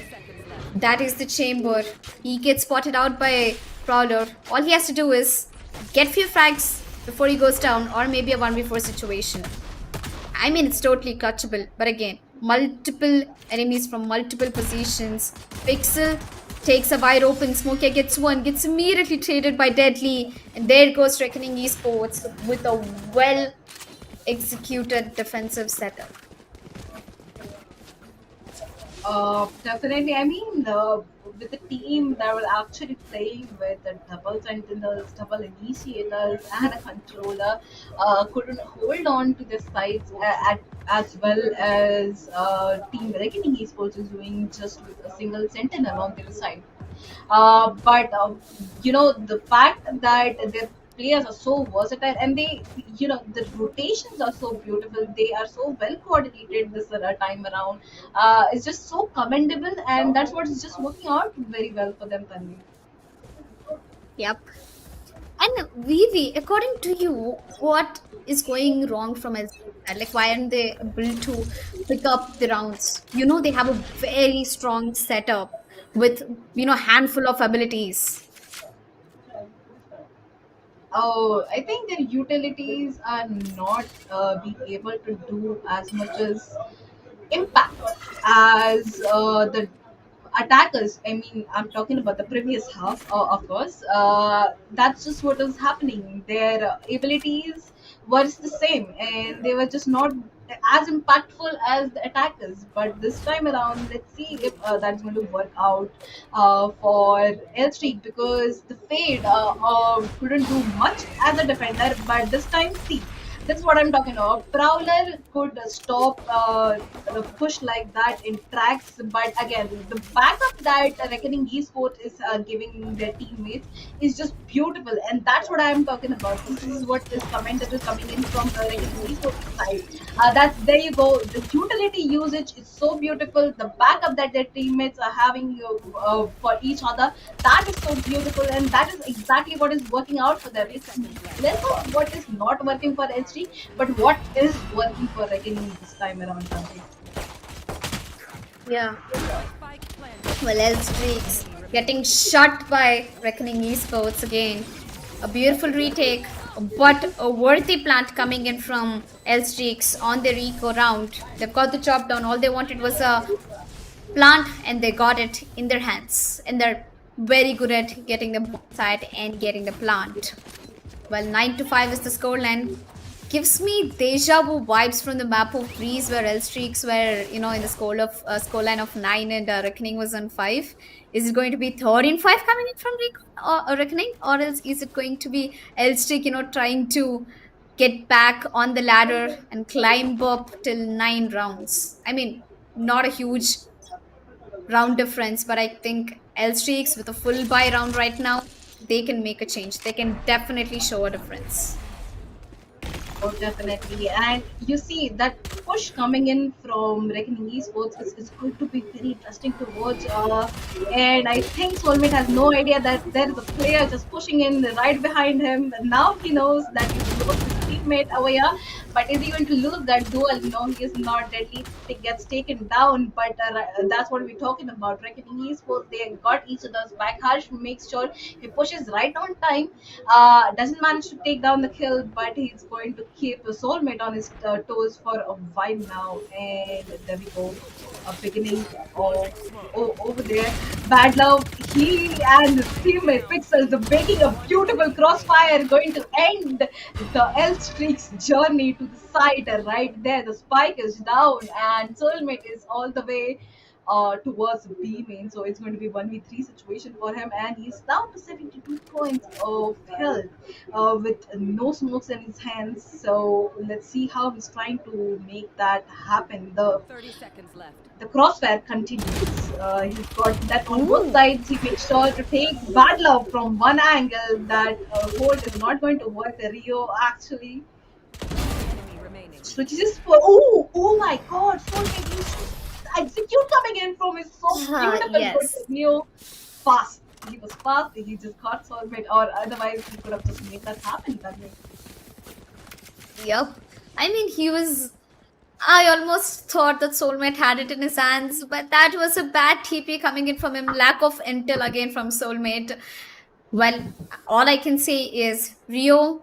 That is the chamber. He gets spotted out by Prowler. All he has to do is get few frags before he goes down, or maybe a 1v4 situation. I mean, it's totally clutchable, but again, multiple enemies from multiple positions. Pixel takes a wide open, Smokey gets one, gets immediately traded by Deadly, and there goes Reckoning Esports with a well executed defensive setup. Definitely. I mean, with the team that was actually playing with the double sentinels, double initiators, and a controller, couldn't hold on to their sides as well as Team Reckoning Esports is doing just with a single sentinel on their side. But the fact that their players are so versatile and the rotations are so beautiful, they are so well coordinated this time around. It's just so commendable, and that's what is just working out very well for them, Tanvi. Yep. And Vivi, according to you, what is going wrong from LCS? Like, why aren't they able to pick up the rounds? They have a very strong setup with, handful of abilities. Oh, I think their utilities are not being able to do as much as impact as the attackers. I mean, I'm talking about the previous half, of course. That's just what was happening. Their abilities were the same, and they were just not as impactful as the attackers. But this time around, let's see if that's going to work out for L Streak, because the Fade couldn't do much as a defender, but this time, see. That's what I'm talking about. Prowler could stop the push like that in tracks, but again, the backup that Reckoning Esports is giving their teammates is just beautiful, and that's what I'm talking about. This is what is commendable coming in from the Reckoning Esports side. That's there you go. The utility usage is so beautiful. The backup that their teammates are having for each other, that is so beautiful, and that is exactly what is working out for them. It's less of what is not working for SG, but what is working for Reckoning this time around. Tanvi. Yeah. Well, L Streaks getting shot by Reckoning Esports again. A beautiful retake, but a worthy plant coming in from L Streaks on their eco round. They've got the job done. All they wanted was a plant, and they got it in their hands. And they're very good at getting the bomb side and getting the plant. Well, 9-5 is the scoreline. Gives me deja vu vibes from the map of Breeze, where L streaks were, in the scoreline of 9, and Reckoning was on 5. Is it going to be 13-5 coming in from Reckoning, or else is it going to be L streak, trying to get back on the ladder and climb up till 9 rounds? I mean, not a huge round difference, but I think L streaks with a full buy round right now, they can make a change. They can definitely show a difference. Oh, definitely. And you see that push coming in from Reckoning Esports is going to be very interesting to watch. And I think Soulmate has no idea that there is a player just pushing in right behind him. And now he knows that he's lost his teammate over here. But is he going to lose that duel? No, he is not. Deadly gets taken down. But that's what we're talking about. Reckoning Esports, they got each other's back. Harsh makes sure he pushes right on time, doesn't manage to take down the kill, but he's going to keep a soulmate on his toes for a while now. And there we go, a beginning over there. Bad love, he and his teammate Pixel, the making a beautiful crossfire, going to end the L streak's journey to the side right there. The spike is down, and soulmate is all the way towards B main. So it's going to be 1v3 situation for him, and he's down to 72 points of health with no smokes in his hands. So let's see how he's trying to make that happen. The crossfire continues. He's got that on both sides. He makes sure to take bad love from one angle. That hold is not going to work. The Rio actually switches for. Oh my god! So many execute coming in from his so beautiful Yes. Rio. Fast. He was fast. He just got soulmate, or otherwise he could have just made that happen that way. Yep. I mean, he was I almost thought that Soulmate had it in his hands, but that was a bad TP coming in from him. Lack of intel again from Soulmate. Well, all I can say is Rio,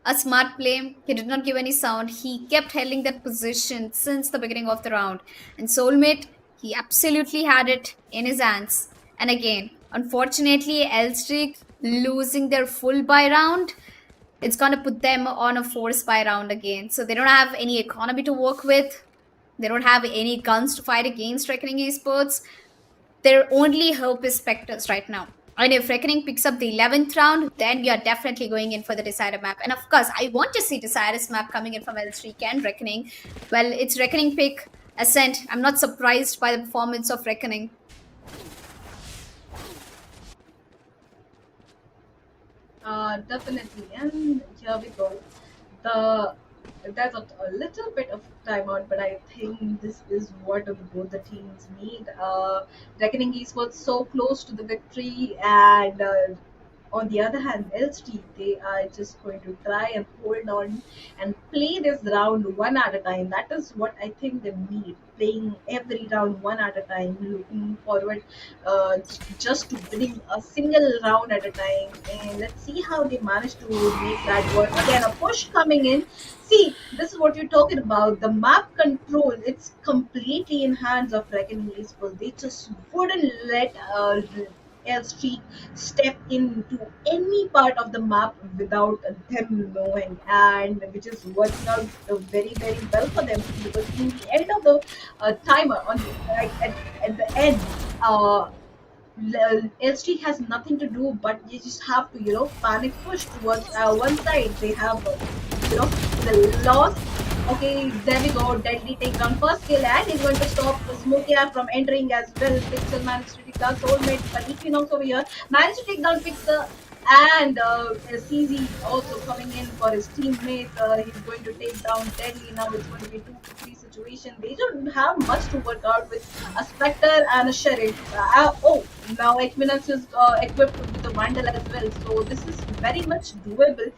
a smart play. He did not give any sound. He kept holding that position since the beginning of the round. And Soulmate, he absolutely had it in his hands. And again, unfortunately, Elstrick losing their full buy round, it's going to put them on a force buy round again. So they don't have any economy to work with. They don't have any guns to fight against Reckoning Esports. Their only hope is Spectres right now. And if Reckoning picks up the 11th round, then we are definitely going in for the Decider map. And of course, I want to see Decider's map coming in from L3 and Reckoning. Well, it's Reckoning pick, Ascent. I'm not surprised by the performance of Reckoning. Definitely, and here we go. The There's a little bit of timeout, but I think this is what both the teams need. Reckoning Esports so close to the victory, and on the other hand, LST, they are just going to try and hold on and play this round one at a time. That is what I think they need. Playing every round one at a time, looking forward just to winning a single round at a time. And let's see how they manage to make that work. Again, a push coming in. See, this is what you're talking about. The map control, it's completely in hands of Reckoning Esports. They just wouldn't let L-Streak step into any part of the map without them knowing, and which is working out very very well for them, because in the end of the timer on the, like at the end, uh, LST has nothing to do, but you just have to, panic push towards one side. They have, the loss. Okay, there we go. Deadly takedown. First kill, and he's going to stop Smokia from entering as well. Pixel managed to take down Soulmate, but Equinox over here managed to take down Pixel. And CZ also coming in for his teammates. He's going to take down Deadly. Now it's going to be 2-3 situation. They don't have much to work out with a Spectre and a Sheriff. Now Equinox is equipped with the Vandal as well. So this is very much doable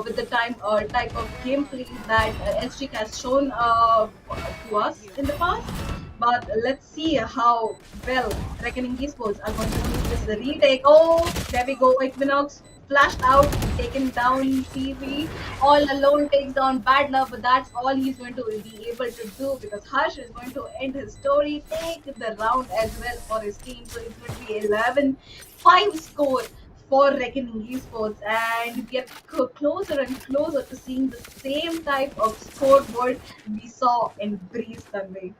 with the type of gameplay that SG has shown to us in the past. But let's see how well Reckoning Esports are going to do this retake. Oh, there we go. Equinox flashed out, taken down TV. All alone takes down Bad Love, but that's all he's going to be able to do, because Harsh is going to end his story, take the round as well for his team. So it's going to be 11-5 score for Reckoning Esports, and get closer and closer to seeing the same type of scoreboard we saw in Breeze Sunday.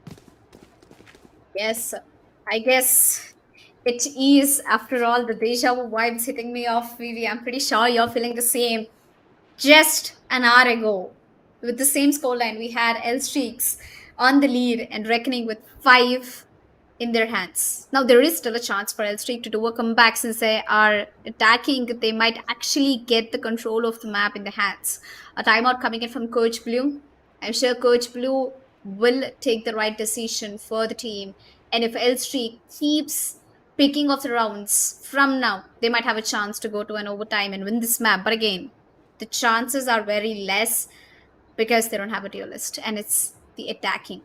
Yes, I guess it is, after all, the deja vu vibes hitting me off, Vivi. I'm pretty sure you're feeling the same. Just an hour ago, with the same scoreline, we had L Streaks on the lead and Reckoning with 5 in their hands. Now, there is still a chance for L Streak to do a comeback. Since they are attacking, they might actually get the control of the map in their hands. A timeout coming in from Coach Blue. I'm sure Coach Blue will take the right decision for the team. And if L Streak keeps picking off the rounds from now, they might have a chance to go to an overtime and win this map. But again, the chances are very less because they don't have a duelist, and it's the attacking.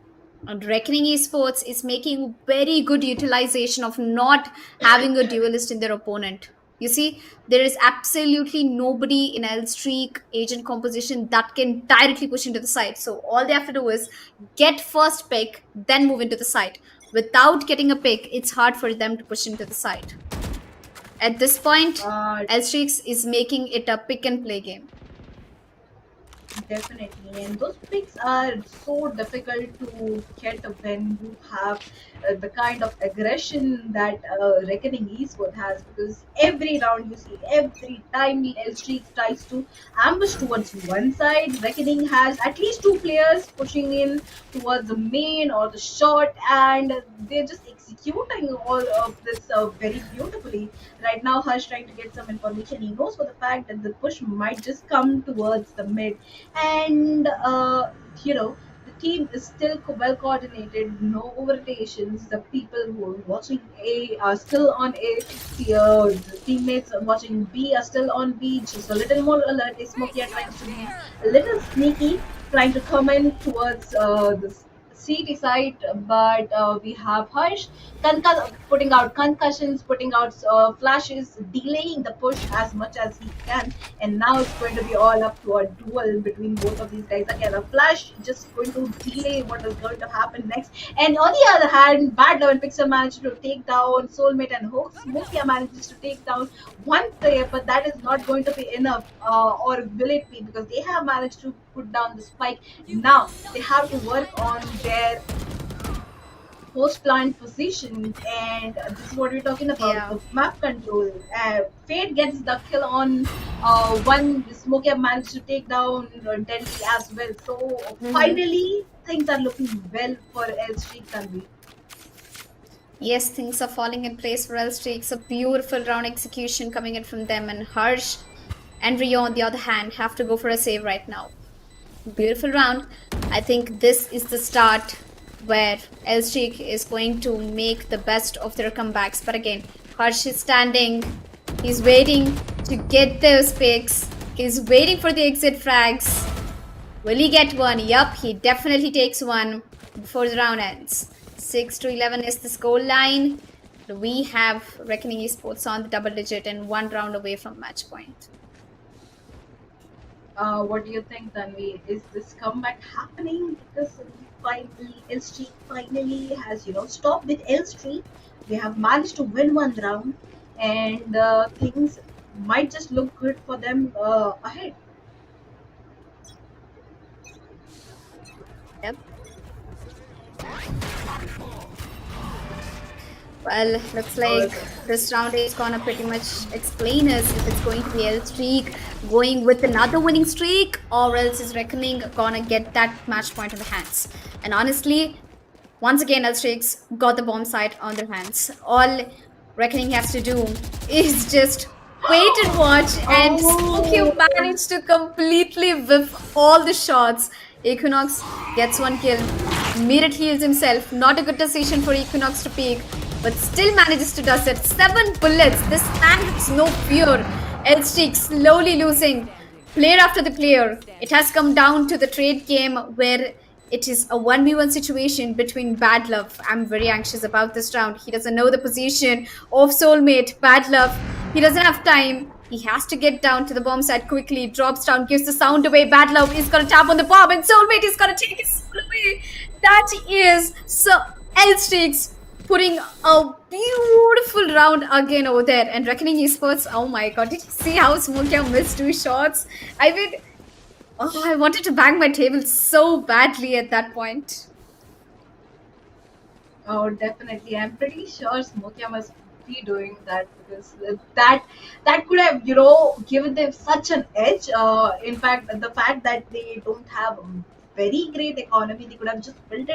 And Reckoning Esports is making very good utilization of not having a duelist in their opponent. You see, there is absolutely nobody in L Streak agent composition that can directly push into the site. So all they have to do is get first pick, then move into the site. Without getting a pick, it's hard for them to push into the site. At this point, L Streaks is making it a pick and play game. Definitely, and those picks are so difficult to get when you have the kind of aggression that Reckoning Eastwood has, because every round you see, every time L Streak tries to ambush towards one side, Reckoning has at least 2 players pushing in towards the main or the short, and they're just executing all of this very beautifully. Right now, Harsh trying to get some information. He knows for the fact that the push might just come towards the mid, and the team is still well coordinated, no rotations. The people who are watching A are still on A. The teammates watching B are still on B, just a little more alert. Smokia tries to be a little sneaky, trying to come in towards the CT side, but we have Harsh putting out concussions, putting out flashes, delaying the push as much as he can, and now it's going to be all up to a duel between both of these guys. Again, a flash just going to delay what is going to happen next, and on the other hand, Bad Love and Pixel managed to take down Soulmate and Hoax. Mokia manages to take down one player, but that is not going to be enough, or will it be? Because they have managed to put down the spike. Now they have to work on their post plant position, and this is what we're talking about, Yeah. the map control. Fate gets the kill on one. Smokey managed to take down Delhi as well. So finally, things are looking well for L Street Tanvi. Yes, things are falling in place for L Streaks. A beautiful round execution coming in from them, and Harsh and Rio, on the other hand, have to go for a save right now. Beautiful round. I think this is the start where L Streak is going to make the best of their comebacks. But again, Harsh is standing. He's waiting to get those picks. He's waiting for the exit frags. Will he get one? Yup, he definitely takes one before the round ends. 6-11 is the score line. We have Reckoning Esports on the double digit and 1 round away from match point. What do you think, Tanvi? Is this comeback happening? Because finally, L Street finally has stopped with L Street. They have managed to win one round, and things might just look good for them ahead. Yep. Well, looks like this round is gonna pretty much explain us if it's going to be L Streak going with another winning streak, or else is Reckoning gonna get that match point in the hands. And honestly, once again, L Streaks got the bomb site on their hands. All Reckoning has to do is just wait and watch, and Smokey managed to completely whiff all the shots. Equinox gets one kill, immediately heals himself. Not a good decision for Equinox to peek, but still manages to dust it. 7 bullets. This man has no fear. L Streak slowly losing player after the player. It has come down to the trade game where it is a 1v1 situation between Bad Love. I'm very anxious about this round. He doesn't know the position of Soulmate. Bad Love, he doesn't have time. He has to get down to the bomb site quickly. Drops down, gives the sound away. Bad Love is gonna tap on the bomb, and Soulmate is gonna take his soul away. That is so L Streaks putting a beautiful round again over there. And Reckoning Esports, oh my god, did you see how Smokey missed 2 shots? I mean, I wanted to bang my table so badly at that point. Oh, definitely. I'm pretty sure Smokia must be doing that, because that could have given them such an edge. In fact, the fact that they don't have very great economy, they could have just built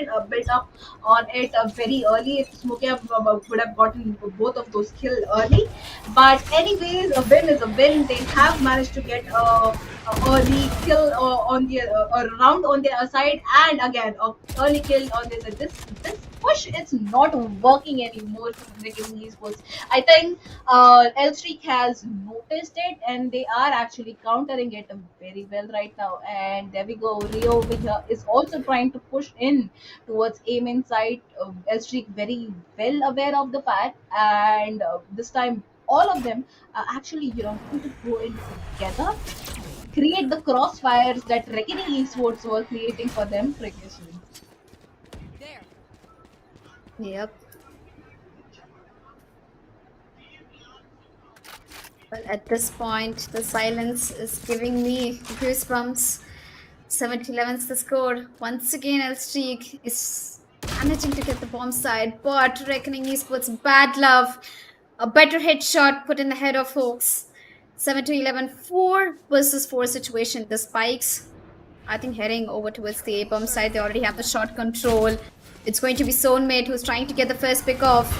up on it very early. If Smokia would have gotten both of those kills early, but anyways, a win is a win. They have managed to get a early kill on the a round on their side, and again a early kill on this. This push is not working anymore for Reckoning Esports. I think L Streak has noticed it, and they are actually countering it very well right now. And there we go. Rio over here is also trying to push in towards aim inside. L Streak very well aware of the fact, and this time all of them are actually going to go in together, create the crossfires that Reckoning Esports were creating for them previously. Yep. Well, at this point, the silence is giving me goosebumps. 7-11 is the score. Once again, L Streak is managing to get the bomb side, but Reckoning Esports, Bad Love, a better headshot put in the head of Hoax. 7-11, 4 versus 4 situation. The spikes, I think, heading over towards the A bomb side. They already have the shot control. It's going to be Soulmate who's trying to get the first pick off.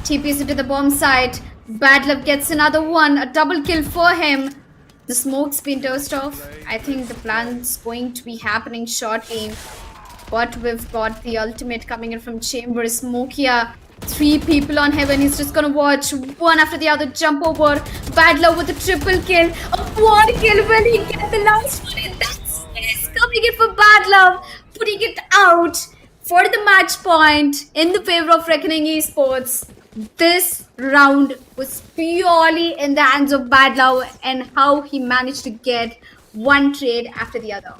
TPs into the bomb site. Bad Love gets another one. A double kill for him. The smoke's been tossed off. I think the plan's going to be happening shortly. But we've got the ultimate coming in from Chambers. Mokia, 3 people on heaven. He's just gonna watch one after the other jump over. Bad Love with a triple kill. A quad kill. Will he get the last one in? That's coming in for Bad Love, putting it out for the match point in the favor of Reckoning Esports. This round was purely in the hands of Bad Love and how he managed to get one trade after the other.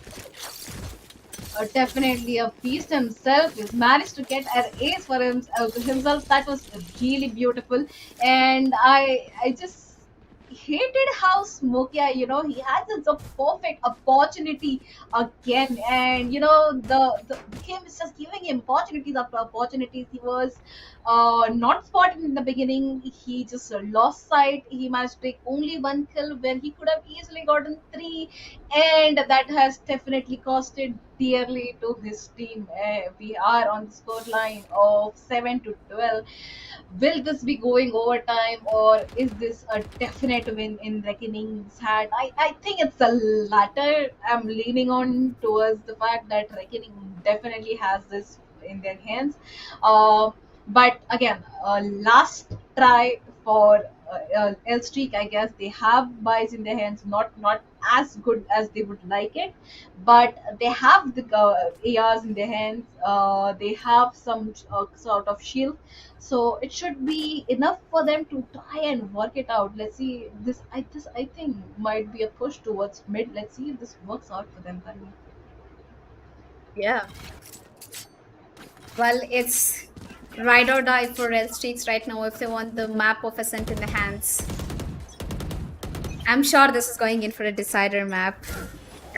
Definitely a beast himself. He's managed to get an ace for himself. That was really beautiful, and I just hated how Smokey, he had such a perfect opportunity again, and the game is just giving him opportunities after opportunities. He was not spotted in the beginning. He just lost sight. He managed to take only one kill when he could have easily gotten three, and that has definitely costed dearly to his team. We are on the score line of 7-12. Will this be going overtime, or is this a definite win in Reckoning's hand? I think it's the latter. I'm leaning on towards the fact that Reckoning definitely has this in their hands. Uh, but again, last try for L Streak. I guess they have buys in their hands, not as good as they would like it, but they have the ARs in their hands. They have some sort of shield, so it should be enough for them to try and work it out. Let's see. This I think might be a push towards mid. Let's see if this works out for them, Tanvi. Yeah. Well, it's ride or die for L Streaks right now if they want the map of Ascent in the hands. I'm sure this is going in for a decider map.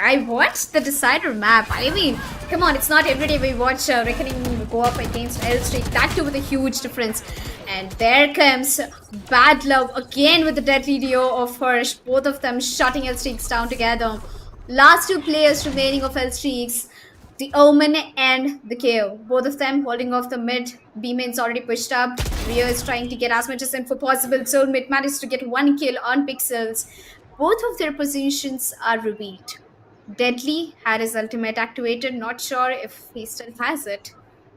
I watched the decider map. I mean, come on, it's not every day we watch Reckoning go up against L Streak. That too with a huge difference. And there comes Bad Love again with the deadly duo of Hirsch. Both of them shutting L Streaks down together. Last two players remaining of L Streaks, the Omen and the KO. Both of them holding off the mid. B-main's already pushed up. Rio is trying to get as much as info possible. Soulmate managed to get one kill on Pixels. Both of their positions are revealed. Deadly had his ultimate activated. Not sure if he still has it.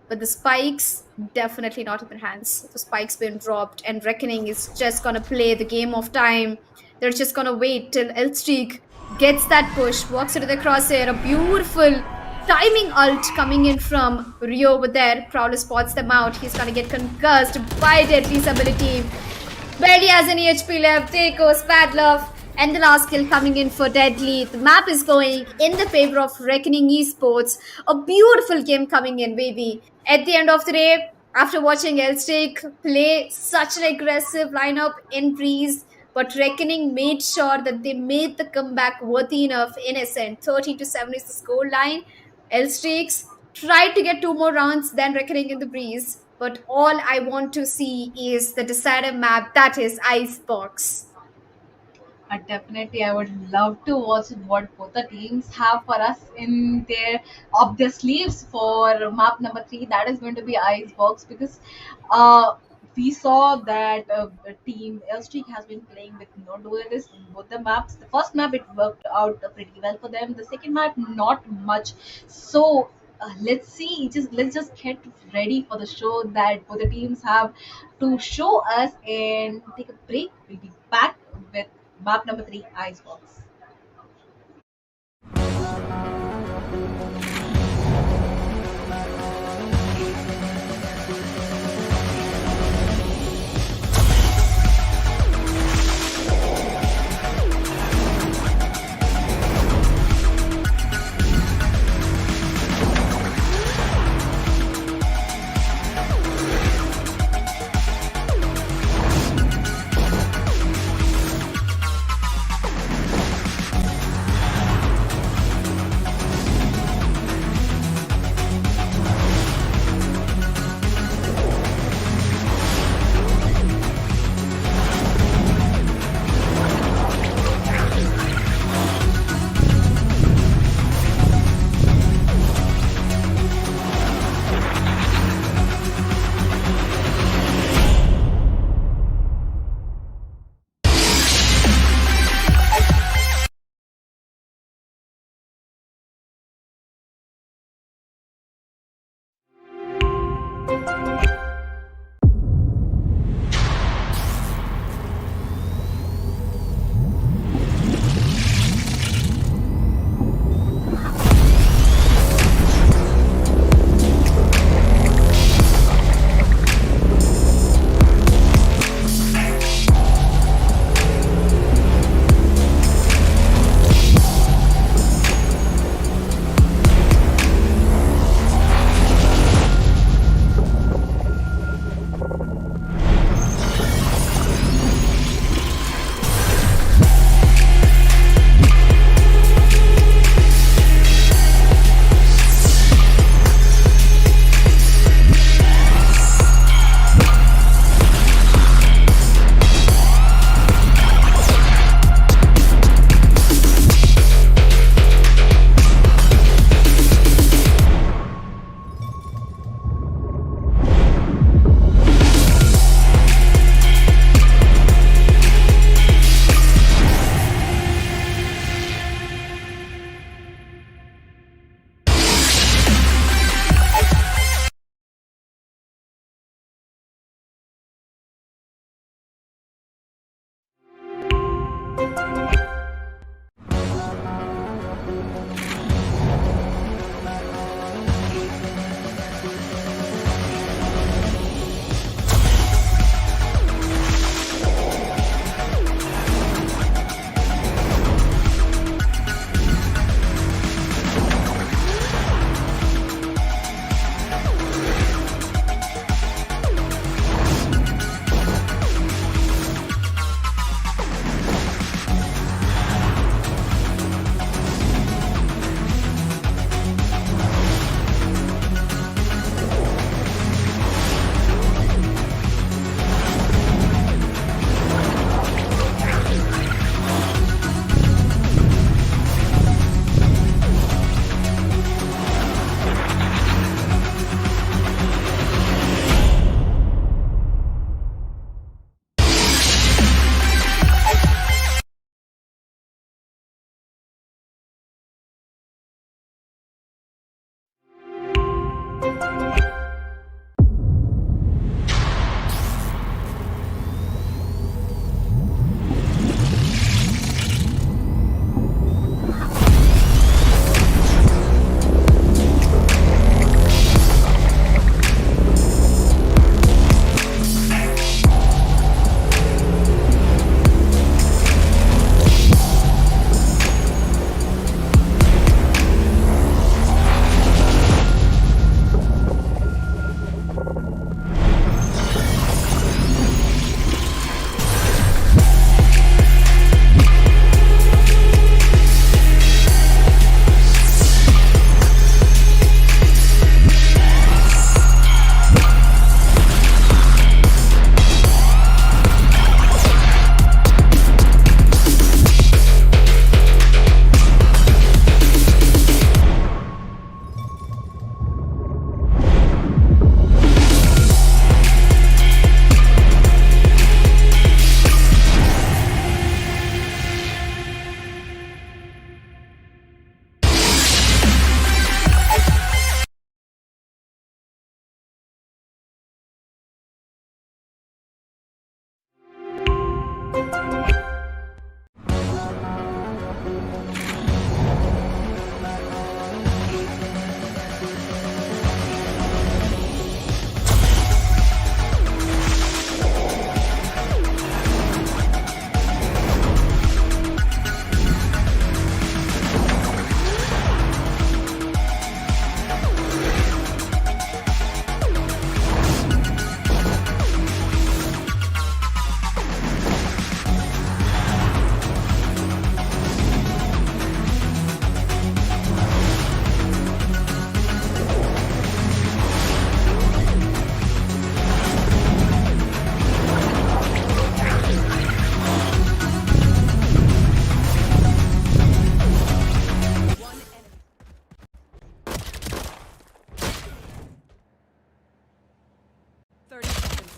But the spikes, definitely not in their hands. The spikes been dropped, and Reckoning is just gonna play the game of time. They're just gonna wait till Elstreak gets that push, walks into the crosshair. A beautiful timing ult coming in from Rio over there. Prowler spots them out. He's gonna get concussed by Deadly's ability. Barely has any HP left. There goes Bad Love. And the last kill coming in for Deadly. The map is going in the favor of Reckoning Esports. A beautiful game coming in, baby. At the end of the day, after watching Elstake play such an aggressive lineup in Breeze, but Reckoning made sure that they made the comeback worthy enough in Ascent. 13-7 is the score line. Elstrakes tried to get 2 more rounds than Reckoning in the Breeze. But all I want to see is the decider map, that is Icebox. Definitely, I would love to watch what both the teams have for us in their up their sleeves for map number 3. That is going to be Icebox, because uh, we saw that the team Elstreak has been playing with no duelists in both the maps. The first map it worked out pretty well for them. The second map not much. So let's see. Let's just get ready for the show that both the teams have to show us, and take a break. We'll be back with map number 3, Icebox.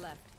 left.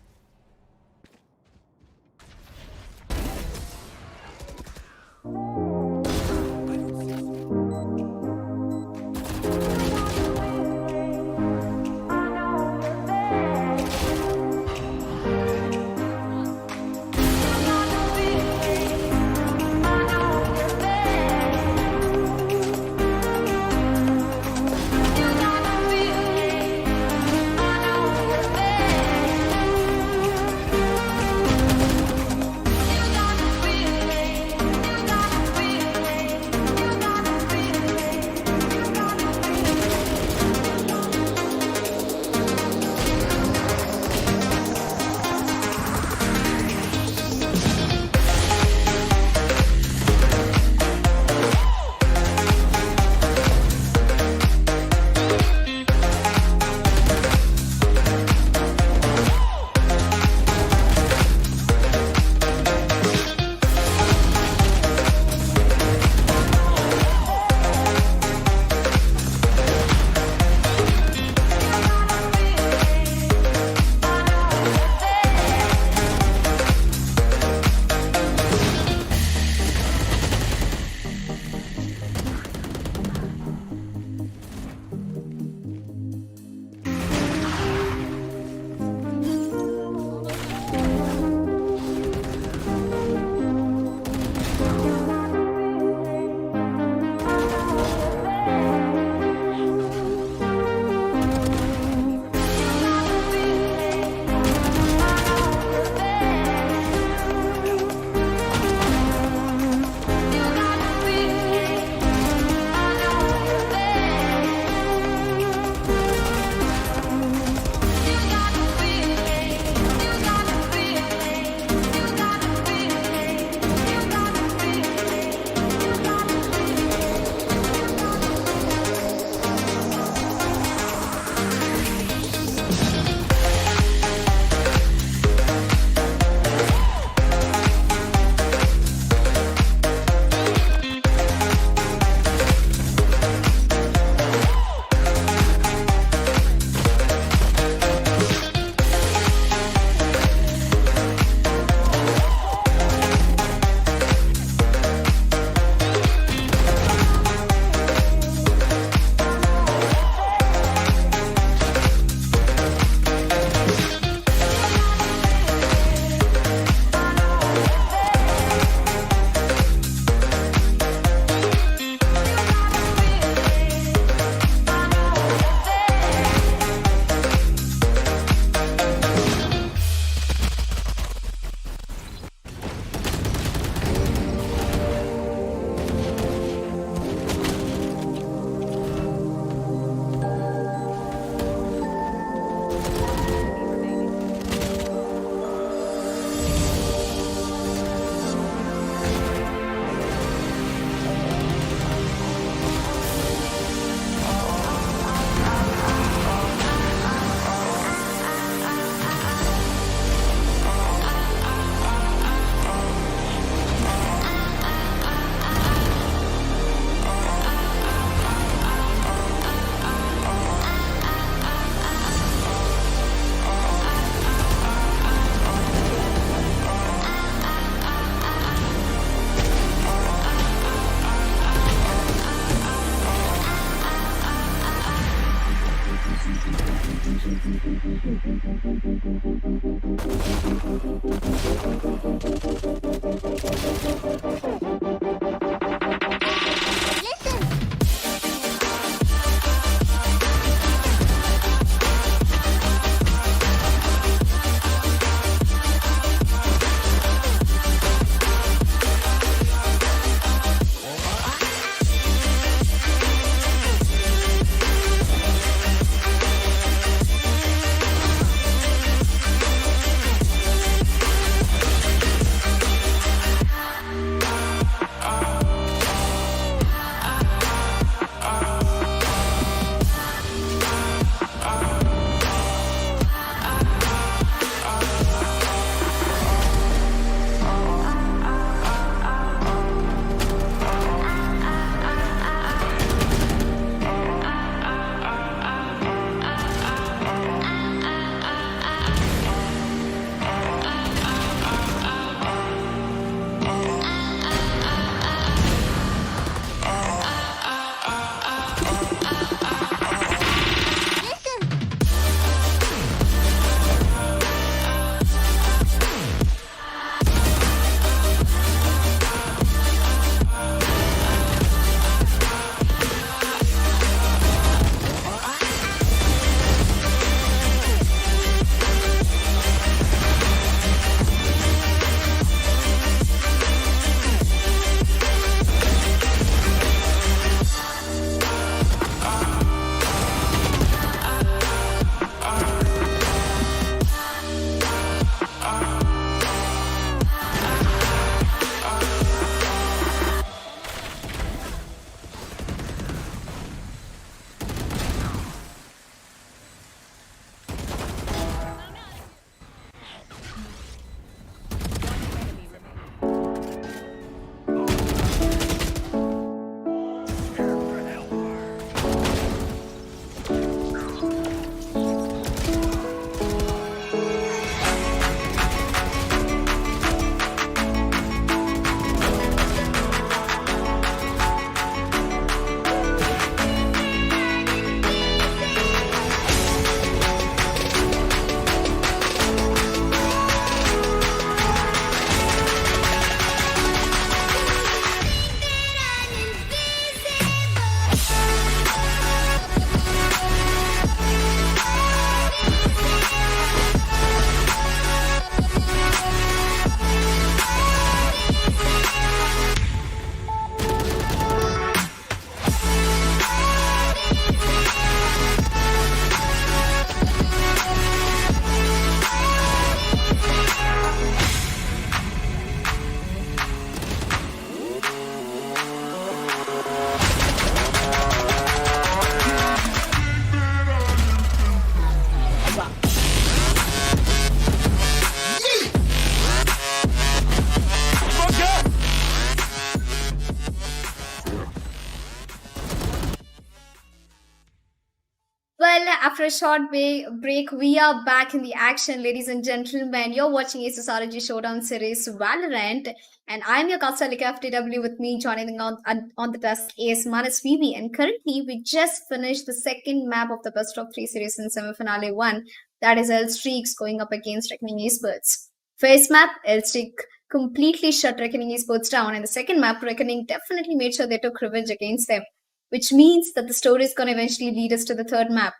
after a short break, we are back in the action, ladies and gentlemen. You're watching ASUS ROG Showdown series Valorant, and I'm your Katsalika FTW. With me joining on the desk is Manas VB, and currently we just finished the second map of the best of three series in semi-finale one. That is L Streaks going up against Reckoning Esports. First map, L Streak completely shut Reckoning Esports down, and the second map, Reckoning definitely made sure they took revenge against them, which means that the story is going to eventually lead us to the third map.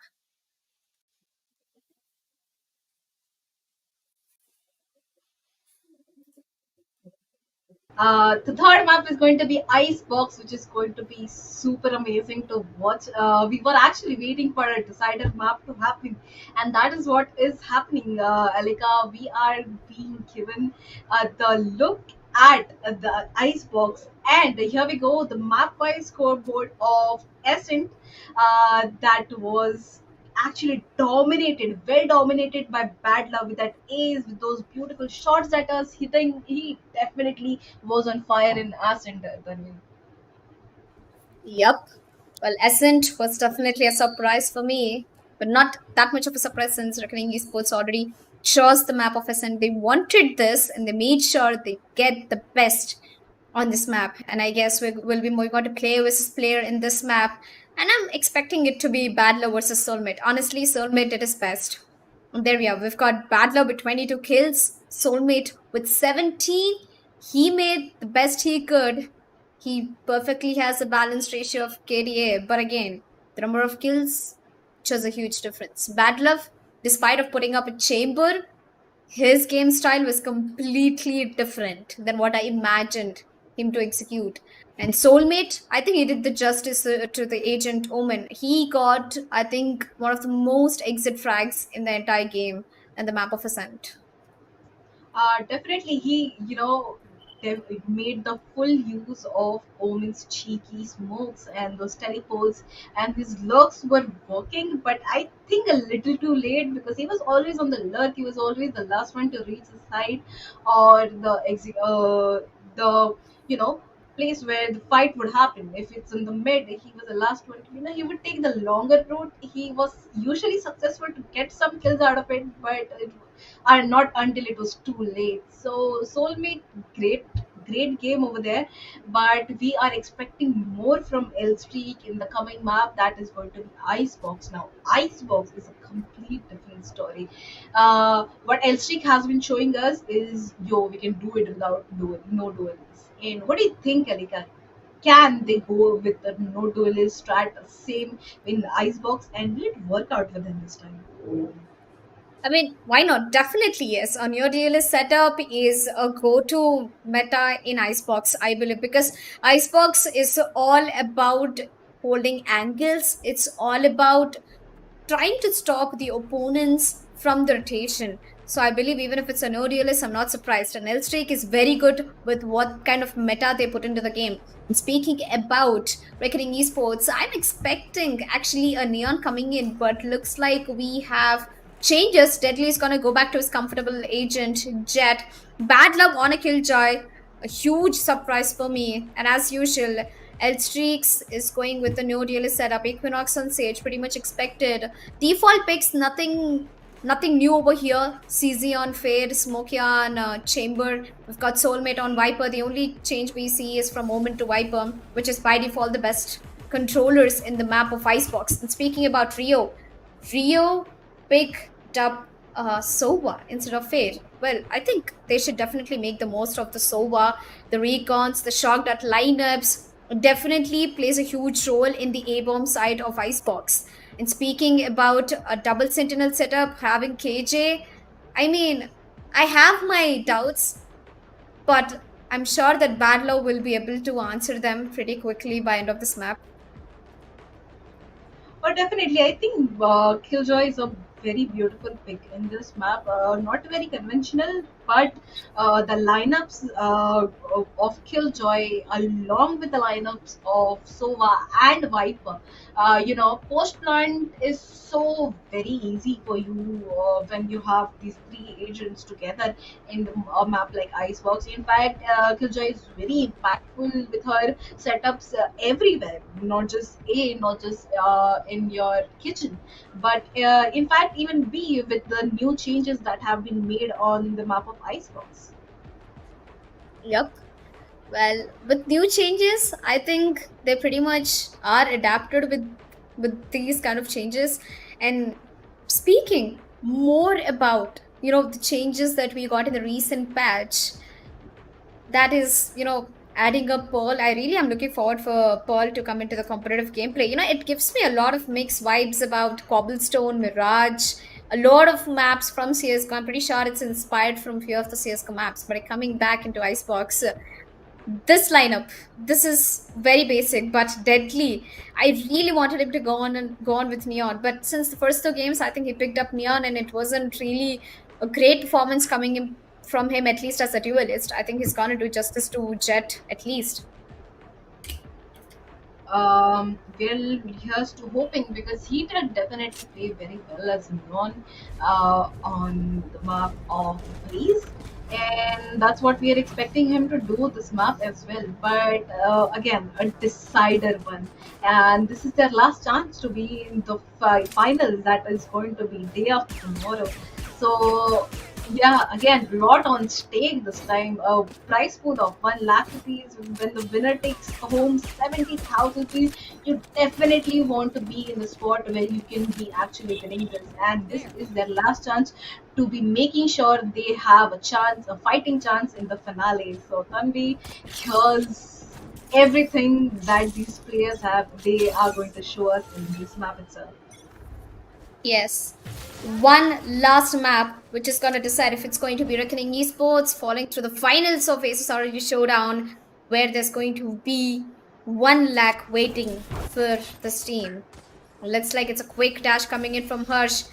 The third map is going to be Icebox, which is going to be super amazing to watch. We were actually waiting for a decider map to happen, and that is what is happening. Alika, we are being given the look at the Icebox, and here we go, the map-wise scoreboard of Ascent that was actually dominated, well dominated by Bad Love with that ace, with those beautiful shots that us hitting. He definitely was on fire in Ascent, Dhanvi. Yep. Well, Ascent was definitely a surprise for me, but not that much of a surprise since Reckoning Esports already chose the map of Ascent. They wanted this and they made sure they get the best on this map. And I guess we'll be moving on to player versus player in this map. And I'm expecting it to be Badler versus Soulmate. Honestly, Soulmate did his best. And there we are. We've got Badler with 22 kills, Soulmate with 17. He made the best he could. He perfectly has a balanced ratio of KDA, but again, the number of kills shows a huge difference. Bad Love, despite of putting up a chamber, his game style was completely different than what I imagined him to execute. And Soulmate, I think he did the justice to the Agent Omen. He got, I think, one of the most exit frags in the entire game and the map of Ascent. Definitely, he, made the full use of Omen's cheeky smokes and those teleports, and his lurks were working, but I think a little too late because he was always on the lurk. He was always the last one to reach the side or the you know place where the fight would happen. If it's in the mid, he was the last one. He would take the longer route. He was usually successful to get some kills out of it, but are not until it was too late. So Soulmate, great game over there, but we are expecting more from L Streak in the coming map. That is going to be Icebox. Now, Icebox is a complete different story. What L Streak has been showing us is, we can do it without no duels. And what do you think, Alika? Can they go with the no duelist strat same in Icebox, and will it work out for them this time? I mean, why not? Definitely, yes. On your DLS setup is a go-to meta in Icebox, I believe, because Icebox is all about holding angles. It's all about trying to stop the opponents from the rotation. So I believe even if it's a no realist, I'm not surprised. And L Streak is very good with what kind of meta they put into the game. And speaking about Reckoning Esports, I'm expecting actually a Neon coming in, but looks like we have changes. Deadly is going to go back to his comfortable agent, Jet. Bad luck on a killjoy. A huge surprise for me. And as usual, L Streaks is going with the no realist setup. Equinox on Sage, pretty much expected. Default picks, nothing new over here. CZ on Fade, Smokey on Chamber. We've got Soulmate on Viper. The only change we see is from Moment to Viper, which is by default the best controllers in the map of Icebox. And speaking about Rio picked up Sova instead of Fade. Well, I think they should definitely make the most of the Sova, the recons, the shock dart lineups. Definitely plays a huge role in the A-bomb side of Icebox. And speaking about a double sentinel setup, having KJ, I mean, I have my doubts, but I'm sure that Badlow will be able to answer them pretty quickly by end of this map. But definitely, I think Killjoy is a very beautiful pick in this map. Not very conventional, but the lineups of Killjoy, along with the lineups of Sova and Viper, post plant is so very easy for you when you have these three agents together in a map like Icebox. In fact, Killjoy is very impactful with her setups everywhere, not just A, not just in your kitchen, but in fact, even B with the new changes that have been made on the map of Icebox. Yep. Well, with new changes, I think they pretty much are adapted with these kind of changes. And speaking more about, the changes that we got in the recent patch, that is, adding up Pearl. I really am looking forward for Pearl to come into the competitive gameplay. It gives me a lot of mixed vibes about Cobblestone, Mirage, a lot of maps from CSGO. I'm pretty sure it's inspired from few of the CSGO maps, but coming back into Icebox, this lineup, this is very basic but deadly. I really wanted him to go on with Neon, but since the first two games, I think he picked up Neon, and it wasn't really a great performance coming in from him, at least as a duelist. I think he's gonna do justice to Jet at least. Well, here's to hoping because he did definitely play very well as Neon on the map of Breeze, and that's what we are expecting him to do this map as well. But again, a decider one, and this is their last chance to be in the finals. That is going to be day after tomorrow. So yeah, again, lot on stake this time. A prize pool of 1 lakh rupees. When the winner takes home 70,000 rupees, you definitely want to be in the spot where you can be actually winning this. And this is their last chance to be making sure they have a chance, a fighting chance in the finale. So Tanvi, here's everything that these players have. They are going to show us in this map itself. Yes. One last map, which is going to decide if it's going to be Reckoning Esports falling through the finals of ASUS ROG Showdown, where there's going to be 1 lakh waiting for this team. Looks like it's a quick dash coming in from Harsh.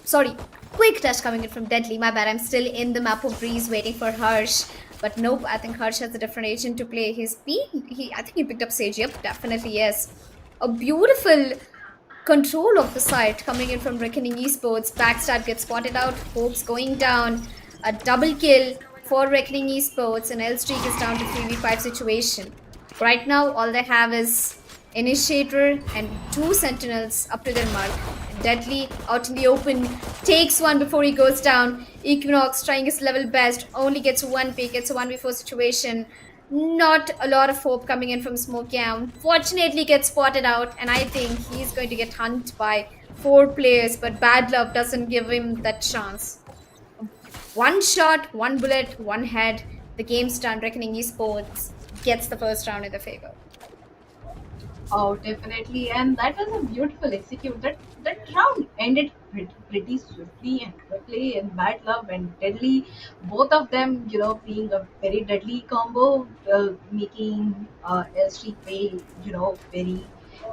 Sorry, quick dash coming in from Deadly. My bad, I'm still in the map of Breeze waiting for Harsh. But nope, I think Harsh has a different agent to play. I think he picked up Sage. Yep, definitely yes. A beautiful control of the site coming in from Reckoning Esports. Backstab gets spotted out, Hopes going down. A double kill for Reckoning Esports, and L Streak is down to 3v5 situation. Right now, all they have is Initiator and 2 Sentinels up to their mark. Deadly out in the open, takes one before he goes down. Equinox trying his level best, only gets one pick. It's a 1v4 situation. Not a lot of hope coming in from Smokey. Unfortunately gets spotted out, and I think he's going to get hunted by 4 players, but bad luck doesn't give him that chance. One shot, one bullet, one head. The game's done. Reckoning Esports gets the first round in their favor. Oh, definitely, and that was a beautiful execute. That round ended pretty swiftly and quickly, and Bad Love and Deadly, both of them, being a very deadly combo, making L pay, very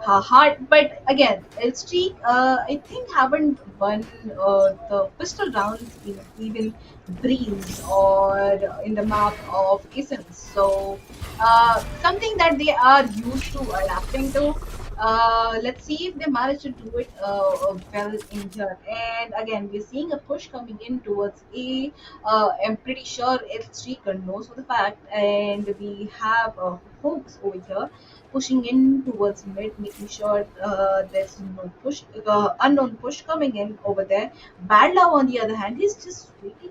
hard. But again, L I think haven't won the pistol rounds in even Breeze or in the map of Ascent. So something that they are used to adapting to. Let's see if they manage to do it well in here. And again, we're seeing a push coming in towards A. I'm pretty sure L knows for the fact, and we have Hooks over here pushing in towards mid, making sure there's no push, unknown push coming in over there. Bad Love, on the other hand, he's just waiting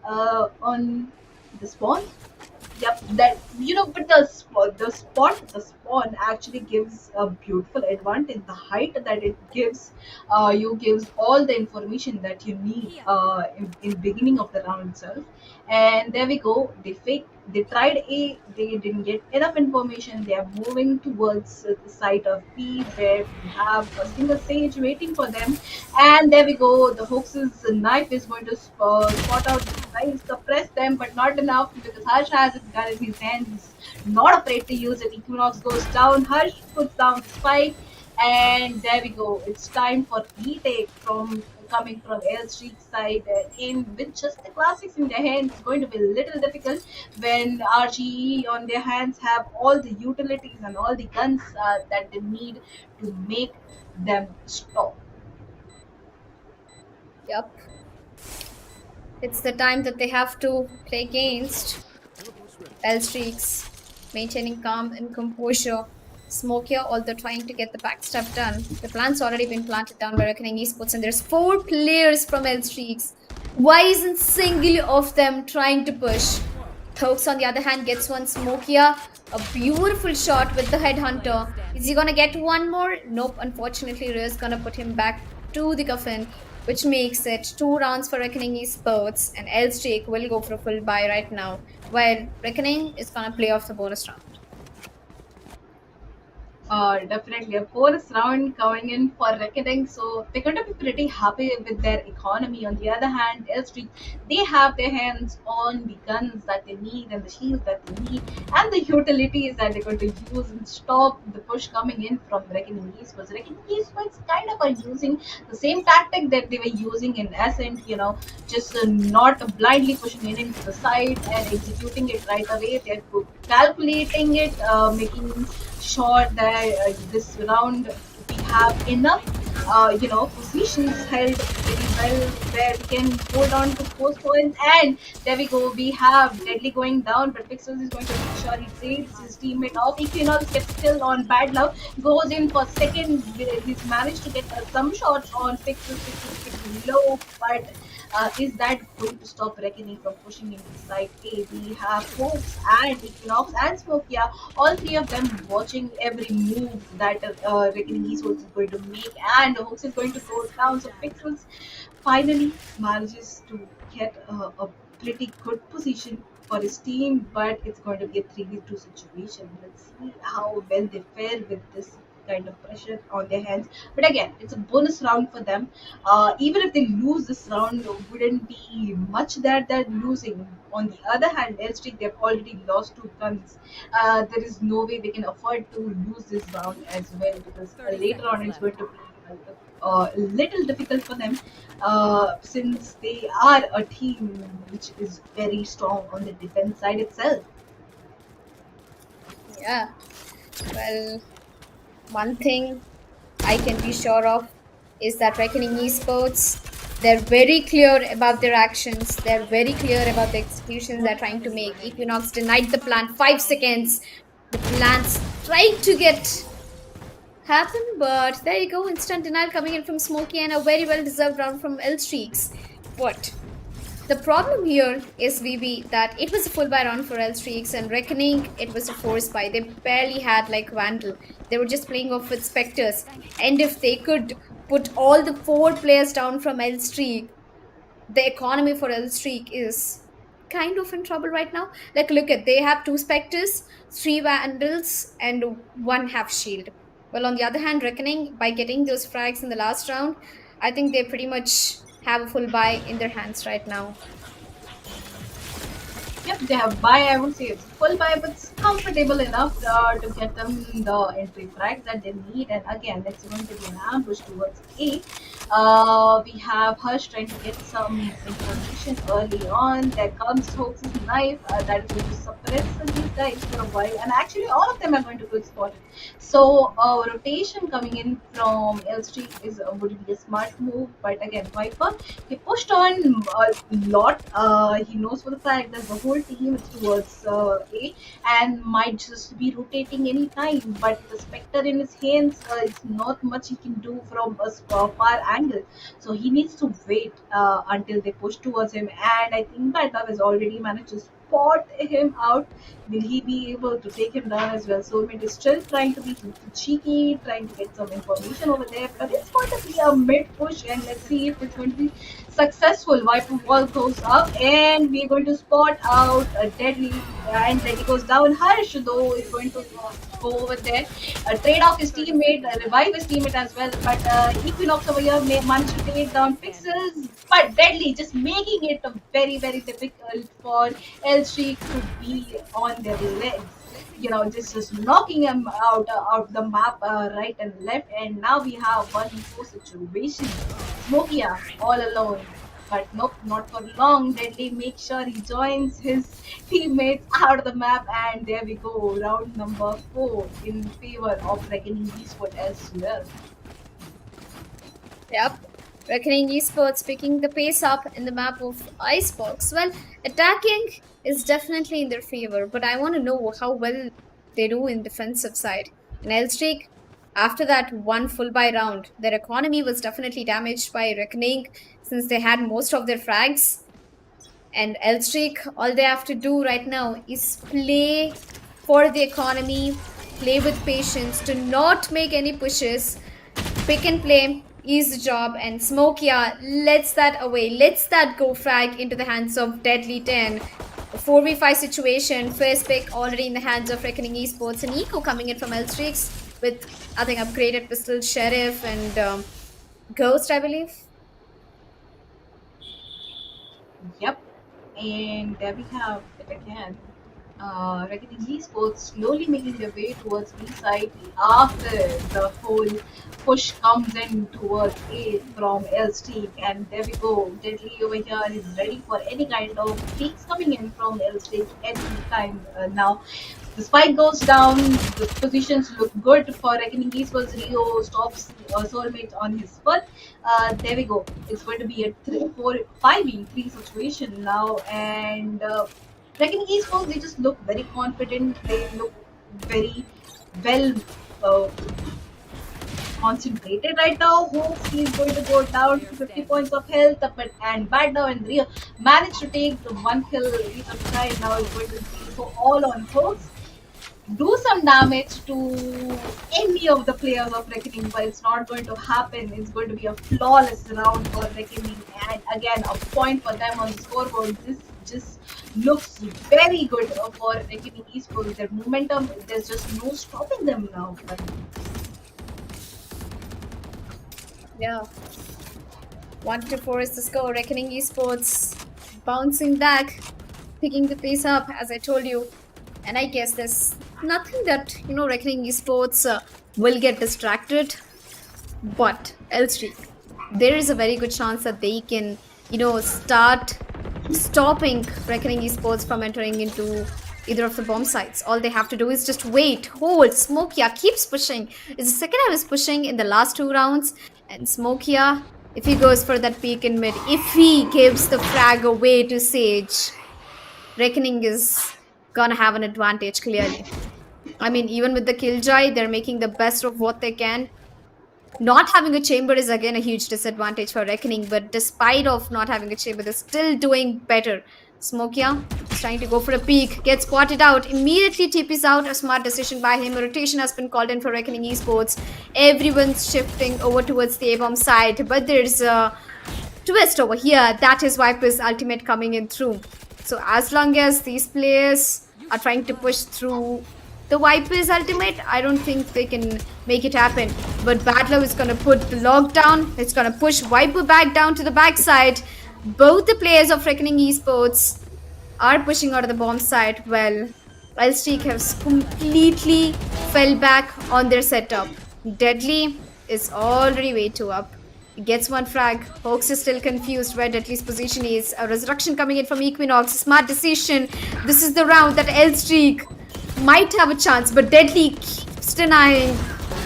on the spawn. Yep, that but the spawn actually gives a beautiful advantage. The height that it gives, you gives all the information that you need in beginning of the round itself. And there we go. They tried A, they didn't get enough information. They are moving towards the site of B, where we have a single sage waiting for them. And there we go. The Hoax's knife is going to spot out the guys, suppress them, but not enough because Harsh has his gun in his hand. He's not afraid to use it. Equinox goes down. Harsh puts down the spike. And there we go. It's time for retake from coming from L Street side in with just the classics in their hands. It's going to be a little difficult when RGE on their hands have all the utilities and all the guns that they need to make them stop. Yep. It's the time that they have to play against L streaks, maintaining calm and composure. Smokier, although trying to get the backstab done. The plan's already been planted down by Reckoning Esports, and there's 4 players from L streaks. Why isn't single of them trying to push? Thokes, on the other hand, gets one. Smokia, a beautiful shot with the headhunter. Is he gonna get one more? Nope, unfortunately, Riz gonna put him back to the coffin, which makes it 2 rounds for Reckoning Esports, and Elstreak will go for a full buy right now, while Reckoning is gonna play off the bonus round. Definitely a bonus round coming in for Reckoning, so they're going to be pretty happy with their economy. On the other hand, L Street, they have their hands on the guns that they need and the shields that they need and the utilities that they're going to use and stop the push coming in from Reckoning Esports. Reckoning Esports kind of are using the same tactic that they were using in Ascent, just not blindly pushing it into the side and executing it right away. They're calculating it, making sure that this round we have enough positions held very well where we can hold on to 4 points. And there we go, we have Deadly going down, but Pixels is going to make sure he trades his teammate off. Equinox gets still on bad luck, goes in for second. He's managed to get some shots on Pixels. Pixels gets low, but is that going to stop Reckoning from pushing into side A? We have Hopes and Equinox and Smokia, all 3 of them watching every move that Reckoning Esports is going to make, and Hopes is going to go down. So Pixels finally manages to get a pretty good position for his team, but it's going to be a 3v2 situation. Let's see how well they fare with this kind of pressure on their hands. But again, it's a bonus round for them. Even if they lose this round, wouldn't be much that they're losing. On the other hand, Elstreak, they've already lost 2 guns. There is no way they can afford to lose this round as well, because later on it's going to be a little difficult for them, since they are a team which is very strong on the defense side itself. Yeah. Well, one thing I can be sure of is that Reckoning Esports, they're very clear about their actions. They're very clear about the executions they're trying to make. Equinox denied the plan 5 seconds. The plans tried to get happen, but there you go. Instant denial coming in from Smokey, and a very well deserved round from L Streaks. But the problem here is VB that it was a full buy round for L Streaks, and Reckoning, it was a force buy. They barely had like Vandal. They were just playing off with Spectres. And if they could put all the 4 players down from L Streak, the economy for L Streak is kind of in trouble right now. Like, look at, they have 2 Spectres, 3 Vandals, and 1 half shield. Well, on the other hand, Reckoning, by getting those frags in the last round, I think they pretty much have a full buy in their hands right now. Yep, they have buy. I would say it's full buy, but it's comfortable enough to get them the entry frags that they need. And again, it's going to be an ambush towards A. We have Hush trying to get some information early on. There comes Hope's knife that is going to suppress these guys for a while. And actually, all of them are going to get spotted. So, rotation coming in from L Street is would be a smart move. But again, Viper, he pushed on a lot. He knows for the fact that the whole team is towards A and might just be rotating anytime. But the Spectre in his hands, it's not much he can do from a far angle. So he needs to wait until they push towards him. And I think Batav has already managed to spot him out. Will he be able to take him down as well? Soulmate is still trying to be cheeky, trying to get some information over there. But it's going to be a mid push, and let's see if it's going to be successful. Viper wall goes up, and we're going to spot out a Deadly, and Deadly goes down. Harsh, though, is going to go over there, trade off his teammate, revive his teammate as well. But Equinox over here may manage to take down Pixels, but Deadly just making it very, very difficult for L Streak to be on their legs. just knocking him out the map, right and left. And now we have 1v4 situation. Smokia all alone. But nope, not for long. Deadly make sure he joins his teammates out of the map, and there we go. Round number 4 in favor of Reckoning Esport as well. Yep. Reckoning Esports picking the pace up in the map of Icebox. Well, attacking is definitely in their favor, but I want to know how well they do in defensive side. In L-Streak, after that one full buy round, their economy was definitely damaged by Reckoning since they had most of their frags. And L-Streak, all they have to do right now is play for the economy, play with patience, to not make any pushes, pick and play is the job. And Smokia lets that away, lets that go frag into the hands of Deadly 10. The 4v5 situation, first pick already in the hands of Reckoning Esports, and Eco coming in from L-Streaks with, I think, upgraded pistol, Sheriff, and Ghost, I believe. Yep. And there we have it again. Reckoning Esports slowly making their way towards B side after the whole push comes in towards A from L Streak, and there we go. Deadly over here is ready for any kind of peaks coming in from L Streak any time now. The spike goes down, the positions look good for Reckoning Esports. Rio stops soulmate on his foot. There we go. It's going to be a 5v3 situation now, and Reckoning Esports, they just look very confident. They look very well concentrated right now. Hopes he's going to go down to 50 points of health, and Baddow and Rio managed to take the one kill each of the time. Now is going to go all on Hopes, do some damage to any of the players of Reckoning, but it's not going to happen. It's going to be a flawless round for Reckoning, and again a point for them on the scoreboard. This just looks very good for Reckoning Esports. Their momentum, there's just no stopping them now. But Yeah. 1-4 is the score. Reckoning Esports bouncing back, picking the pace up, as I told you. And I guess there's nothing that, Reckoning Esports will get distracted. But L-Streak, there is a very good chance that they can, start stopping Reckoning Esports from entering into either of the bomb sites. All they have to do is just wait, hold. Smokia keeps pushing. It's the second time he's pushing in the last 2 rounds. And Smokia, if he goes for that peek in mid, if he gives the frag away to Sage, Reckoning is gonna have an advantage clearly. I mean, even with the Killjoy, they're making the best of what they can. Not having a chamber is again a huge disadvantage for Reckoning, but despite of not having a chamber, they're still doing better. Smokia is trying to go for a peek, gets spotted out, immediately TPs out. A smart decision by him. A rotation has been called in for Reckoning Esports. Everyone's shifting over towards the A-bomb side, but there's a twist over here. That is Viper's ultimate coming in through. So as long as these players are trying to push through the Viper's ultimate, I don't think they can make it happen. But Badlow is going to put the lockdown. It's going to push Viper back down to the backside. Both the players of Reckoning Esports are pushing out of the bomb site. Well, L-Streak has completely fell back on their setup. Deadly is already way too up. He gets one frag. Hoax is still confused where Deadly's position is. A resurrection coming in from Equinox. Smart decision. This is the round that L-Streak might have a chance, but Deadly keeps denying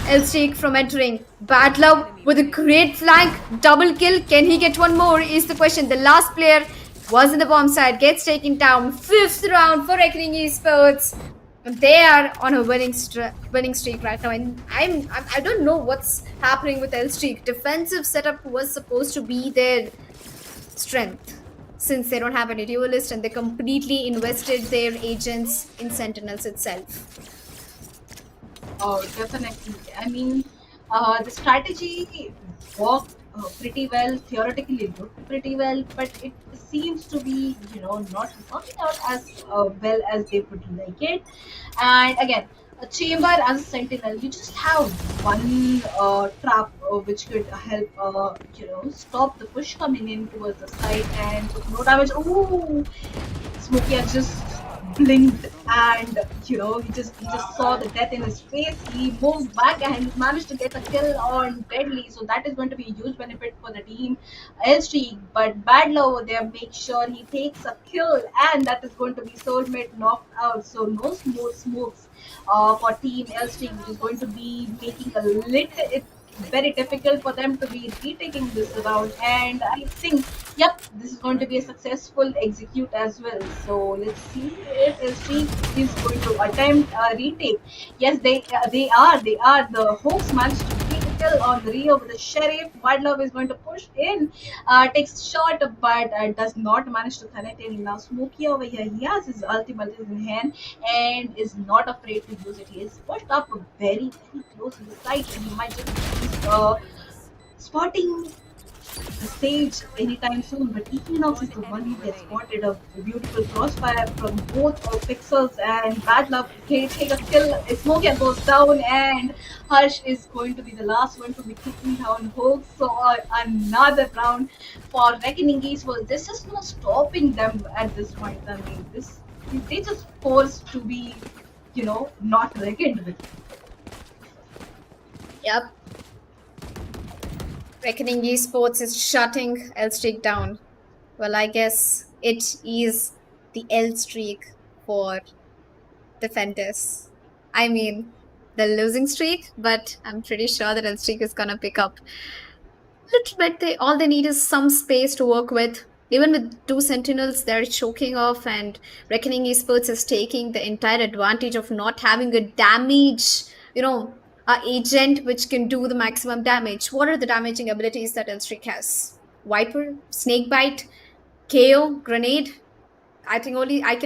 L-Streak from entering. Badlow with a great flank, double kill. Can he get one more is the question. The last player was in the bomb side, gets taken down. 5th round for Reckoning Esports. They are on a winning streak right now, and I don't know what's happening with L-Streak. Defensive setup was supposed to be their strength, since they don't have any duelist and they completely invested their agents in Sentinels itself. oh, definitely. I mean, the strategy worked pretty well, theoretically looked pretty well, but it seems to be, not working out as well as they would like it. And again, a chamber as a sentinel, you just have one trap which could help, stop the push coming in towards the side, and with no damage. Ooh, Smokia just blinked, and he just saw the death in his face. He moved back and managed to get a kill on Deadly, so that is going to be a huge benefit for the team L Streak. But Bad Love over there makes sure he takes a kill, and that is going to be soulmate knocked out. So no more smokes for team L Streak, which is going to be making a little very difficult for them to be retaking this round. And I think, yep, this is going to be a successful execute as well. So let's see if SG is going to attempt a retake. Yes, they are. The Hawks managed to take a kill on the Rio with the Sheriff. Badlove is going to push in, takes shot, but does not manage to connect it. Now Smokey over here, he has his ultimate in hand and is not afraid to use it. He is pushed up very, very close to the side, and he might just be spotting the stage anytime soon. But Equinox is the one who gets spotted. A beautiful crossfire from both of Pixels and Bad Luck. Take a kill. Smokia goes down, and Harsh is going to be the last one to be kicking down Hoax. So another round for Reckoning Esports. There's just no stopping them at this point. I mean, they just forced to be, not reckoned with. Yep. Reckoning Esports is shutting L Streak down. Well, I guess it is the L streak for defenders. I mean, the losing streak, but I'm pretty sure that L streak is gonna pick up little bit. All they need is some space to work with. Even with two sentinels, they're choking off, and Reckoning Esports is taking the entire advantage of not having a damage, a agent which can do the maximum damage. What are the damaging abilities that Elstreak has? Viper, Snakebite, KO, Grenade. I can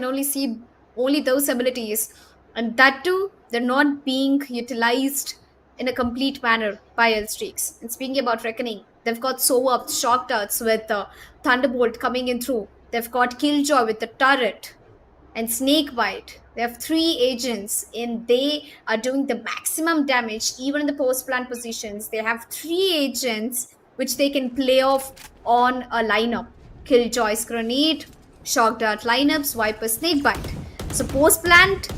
only see only those abilities, and that too, they're not being utilized in a complete manner by Elstreaks. And speaking about Reckoning, they've got Soap, Shock Darts with Thunderbolt coming in through. They've got Killjoy with the turret and Snakebite. They have three agents, and they are doing the maximum damage even in the post plant positions. They have three agents which they can play off on a lineup. Killjoy's Grenade, Shock Dart lineups, Viper Snakebite. So post plant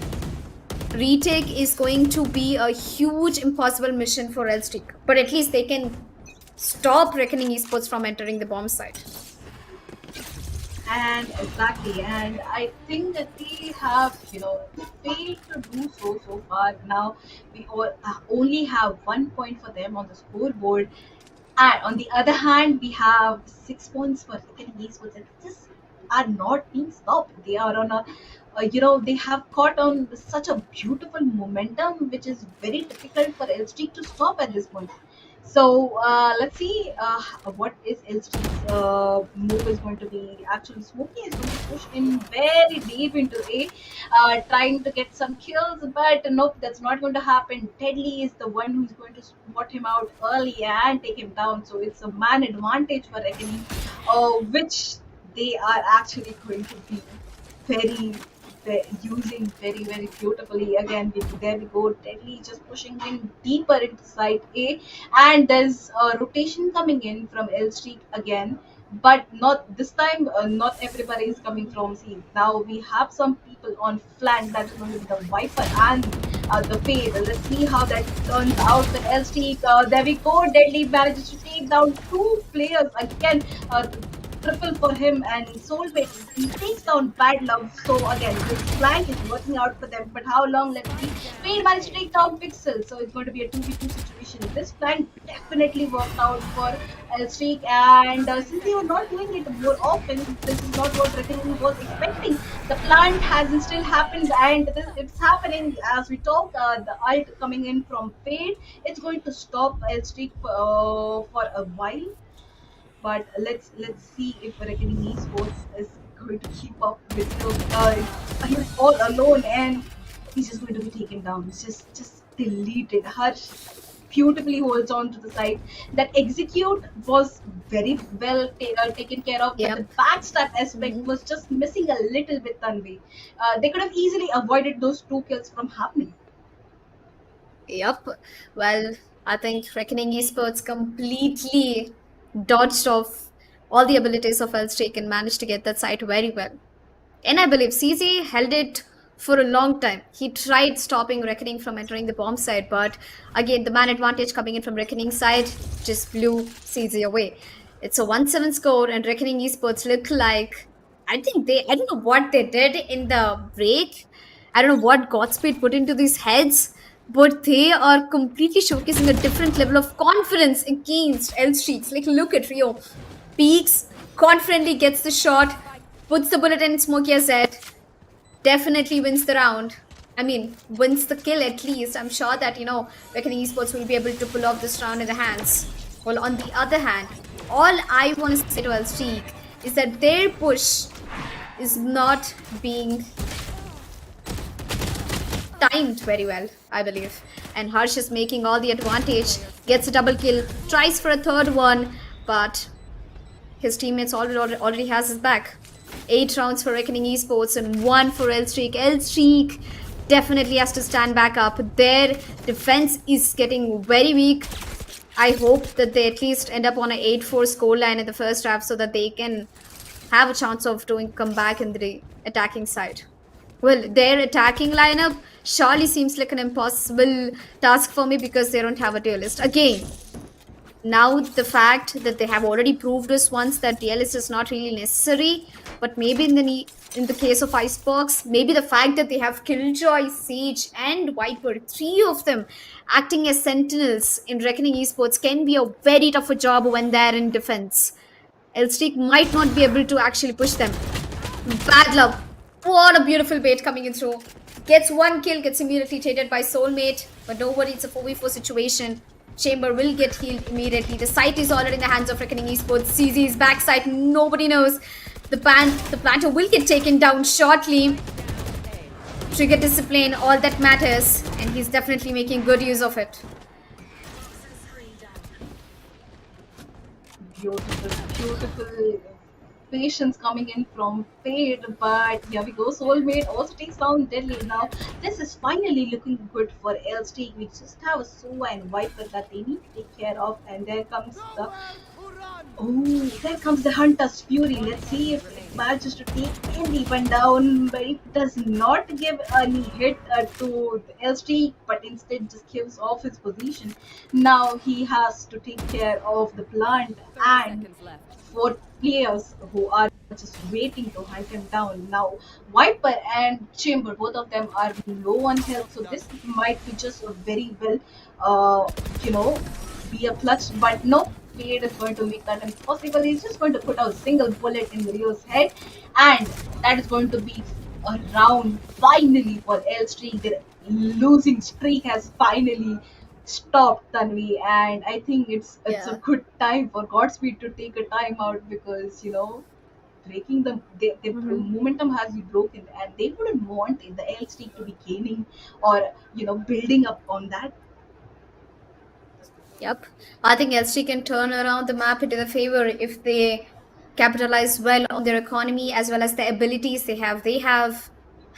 retake is going to be a huge impossible mission for Elstreak, but at least they can stop Reckoning Esports from entering the bomb site. And exactly, and I think that we have, failed to do so far. Now we only have 1 point for them on the scoreboard, and on the other hand, we have 6 points for Reckoning Esports, and just are not being stopped. They are on they have caught on such a beautiful momentum, which is very difficult for LST to stop at this point. So let's see what is LST's move is going to be. Actually, Smokey is going to push in very deep into A, trying to get some kills, but nope, that's not going to happen. Deadly is the one who's going to spot him out early and take him down. So it's a man advantage for Reckoning, which they are actually going to be very using very, very beautifully. Again, there we go. Deadly just pushing in deeper into side A, and there's a rotation coming in from L Street again, but not this time. Not everybody is coming from C. Now we have some people on flank. That is going to be the Viper and the Fade. Let's see how that turns out with L Street. There we go. Deadly manages to take down two players again. Triple for him, and Soulmate he takes down Bad Love. So again, this flank is working out for them, but how long? Let's see. Fade managed to take down Pixel, so it's going to be a 2v2 situation. This flank definitely worked out for Elstreak, and since they were not doing it more often, this is not what Reckoning was expecting. The plant hasn't still happened, and it's happening as we talk. The ult coming in from Fade, it's going to stop Elstreak for a while, but let's see if Reckoning Esports is going to keep up with him. He's all alone, and he's just going to be taken down. It's just deleted. Harsh beautifully holds on to the side. That execute was very well taken care of, but Yep. the backstab aspect was just missing a little bit. Tanvi, they could have easily avoided those two kills from happening. Yep. Well, I think Reckoning Esports completely dodged off all the abilities of Elstreak and managed to get that site very well. And I believe CZ held it for a long time. He tried stopping Reckoning from entering the bomb side, but again, the man advantage coming in from Reckoning side just blew CZ away. It's a 1-7 score, and Reckoning Esports look like, I don't know what they did in the break. I don't know what Godspeed put into these heads, but they are completely showcasing a different level of confidence against L Streaks. Like, look at Rio. Peaks, confidently gets the shot, puts the bullet in Smokey's head, definitely wins the round. I mean, wins the kill at least. I'm sure that, Reckoning Esports will be able to pull off this round in the hands. Well, on the other hand, all I want to say to Alstreak is that their push is not being timed very well, I believe. And Harsh is making all the advantage, gets a double kill, tries for a third one, but his teammates already has his back. 8 rounds for Reckoning Esports and 1 for L-Streak. L-Streak definitely has to stand back up. Their defense is getting very weak. I hope that they at least end up on an 8-4 scoreline in the first half so that they can have a chance of doing comeback in the attacking side. Well, their attacking lineup surely seems like an impossible task for me because they don't have a duelist. Again, now the fact that they have already proved us once that duelist is not really necessary, but maybe in the case of Icebox, maybe the fact that they have Killjoy, Sage, and Viper, 3 of them acting as sentinels in Reckoning Esports can be a very tough job when they're in defense. Elstreak might not be able to actually push them. Bad luck. What a beautiful bait coming in through. Gets 1 kill, gets immediately traded by Soulmate, but don't worry, it's a 4v4 situation. Chamber will get healed immediately. The site is already in the hands of Reckoning Esports. CZ's backside, nobody knows. The planter will get taken down shortly. Trigger discipline, all that matters, and he's definitely making good use of it. Beautiful patience coming in from Fade, but here we go. Soulmate also takes down Deadly. Now, this is finally looking good for L-Streak. We just have a Sova and Viper that they need to take care of, and there comes the Hunter's Fury. Let's see if it manages to take anyone down, but it does not give any hit to L-Streak, but instead just gives off his position. Now he has to take care of the plant and 4 players who are just waiting to hunt him down. Now, Viper and Chamber, both of them are low on health, so this might be just a very well, be a clutch, but no. Fade is going to make that impossible. He's just going to put a single bullet in Rio's head, and that is going to be a round finally for L-Streak. Their losing streak has finally stopped, Tanvi, and I think it's a good time for Godspeed to take a time out because breaking the momentum has been broken, and they wouldn't want the L streak to be gaining or building up on that. Yep. I think LC can turn around the map into their favor if they capitalize well on their economy as well as the abilities they have. They have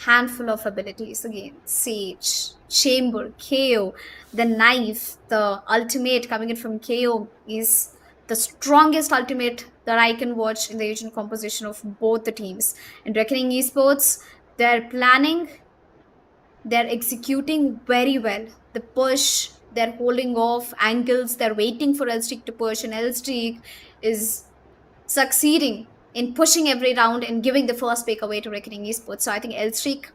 handful of abilities again. Sage, Chamber, KO, the knife, the ultimate coming in from KO is the strongest ultimate that I can watch in the agent composition of both the teams. In Reckoning Esports, they're planning, they're executing very well. The push, they're holding off angles, they're waiting for L-Streak to push, and L-Streak is succeeding in pushing every round and giving the first pick away to Reckoning Esports. So I think L-Streak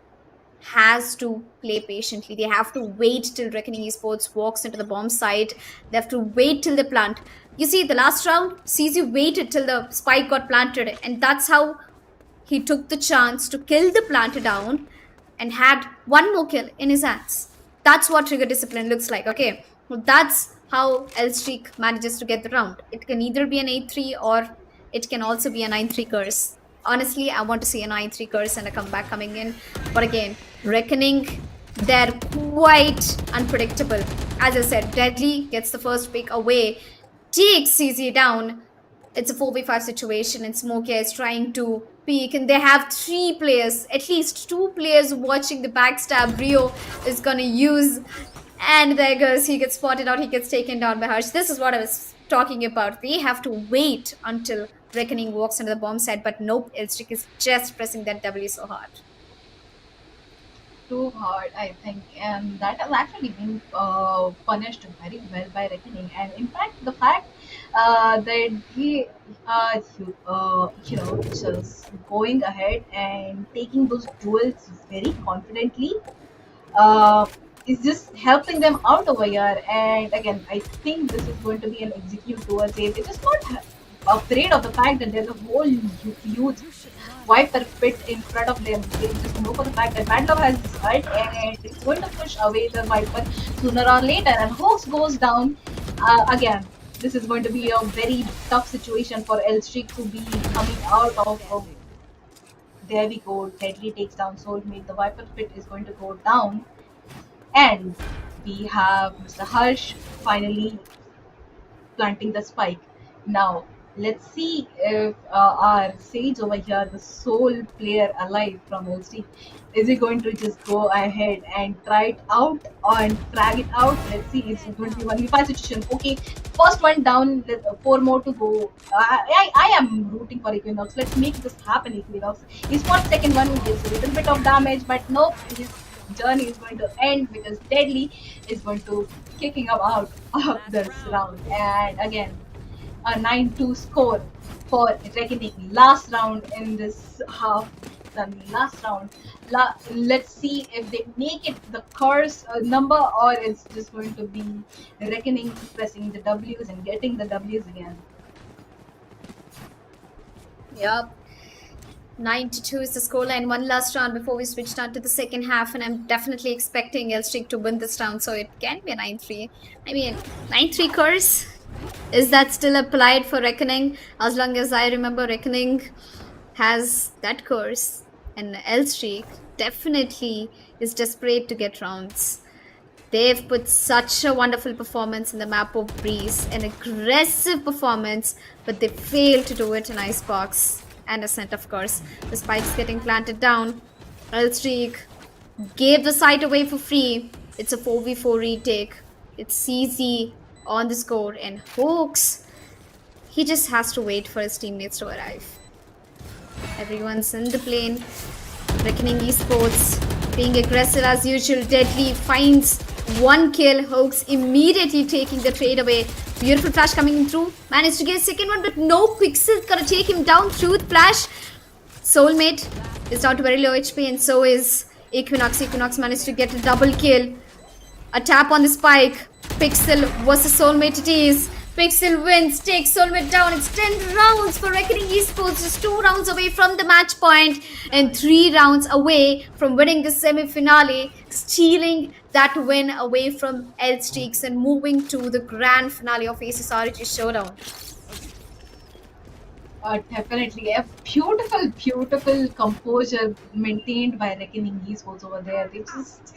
has to play patiently. They have to wait till Reckoning Esports walks into the bomb site. They have to wait till they plant. You see, the last round, CZ waited till the spike got planted, and that's how he took the chance to kill the planter down and had 1 more kill in his hands. That's what trigger discipline looks like, okay? Well, that's how L-Streak manages to get the round. It can either be an 8-3 or it can also be a 9-3 curse. Honestly, I want to see a 9-3 curse and a comeback coming in. But again, Reckoning, they're quite unpredictable. As I said, Deadly gets the first pick away, takes CZ down. It's a 4v5 situation, and Smokey is trying to peek, and they have 3 players, at least 2 players watching the backstab Rio is gonna use, and there goes, he gets spotted out, he gets taken down by Harsh. This is what I was talking about. They have to wait until Reckoning walks under the bomb site, but nope, Elstrick is just pressing that W so hard. Too hard, I think, and that has actually been punished very well by Reckoning. And in fact, the fact that he, just going ahead and taking those duels very confidently, uh, is just helping them out over here. And again, I think this is going to be an execute towards it. They're just not afraid of the fact that there's a whole huge Viper pit in front of them. They just know for the fact that Bad Love has his ult and it's going to push away the Viper sooner or later. And Hoax goes down again. This is going to be a very tough situation for Elstreak to be coming out of. There we go. Deadly takes down Soulmate. The Viper pit is going to go down. And we have Mr. Harsh finally planting the spike. Now, let's see if our Sage over here, the sole player alive from LC, is he going to just go ahead and try it out and frag it out? Let's see, it's going to be 1v5 situation. Okay, first one down, four more to go. I am rooting for Equinox. Let's make this happen, Equinox. He's got second one, who gives a little bit of damage, but nope, his journey is going to end because Deadly is going to kicking him out of this round. And again, a 9-2 score for Reckoning. Last round in this half. The last round. Let's see if they make it the curse number or it's just going to be Reckoning pressing the W's and getting the W's again. Yep. 9-2 is the scoreline. One last round before we switch down to the second half, and I'm definitely expecting Elstrick to win this round, so it can be a 9-3. I mean, 9-3 curse? Is that still applied for Reckoning? As long as I remember, Reckoning has that curse, and Elstrick definitely is desperate to get rounds. They've put such a wonderful performance in the map of Breeze, an aggressive performance, but they failed to do it in Icebox and Ascent, of course. The spikes getting planted down. Elstrick gave the site away for free. It's a 4v4 retake. It's easy on the score, and Hoax, he just has to wait for his teammates to arrive. Everyone's in the plane. Reckoning Esports being aggressive as usual. Deadly finds one kill. Hoax immediately taking the trade away. Beautiful flash coming through. Managed to get a second one, but no Pixel gonna take him down through the flash. Soulmate is down to very low HP, and so is Equinox. Equinox managed to get a double kill. A tap on the spike. Pixel versus Soulmate it is. Pixel wins, takes Soulmate down. It's 10 rounds for Reckoning Esports. Just 2 rounds away from the match point and 3 rounds away from winning the semi-finale, stealing that win away from Elstreaks and moving to the grand finale of ASUS ROG Showdown. Definitely a beautiful composure maintained by Reckoning Esports over there. They just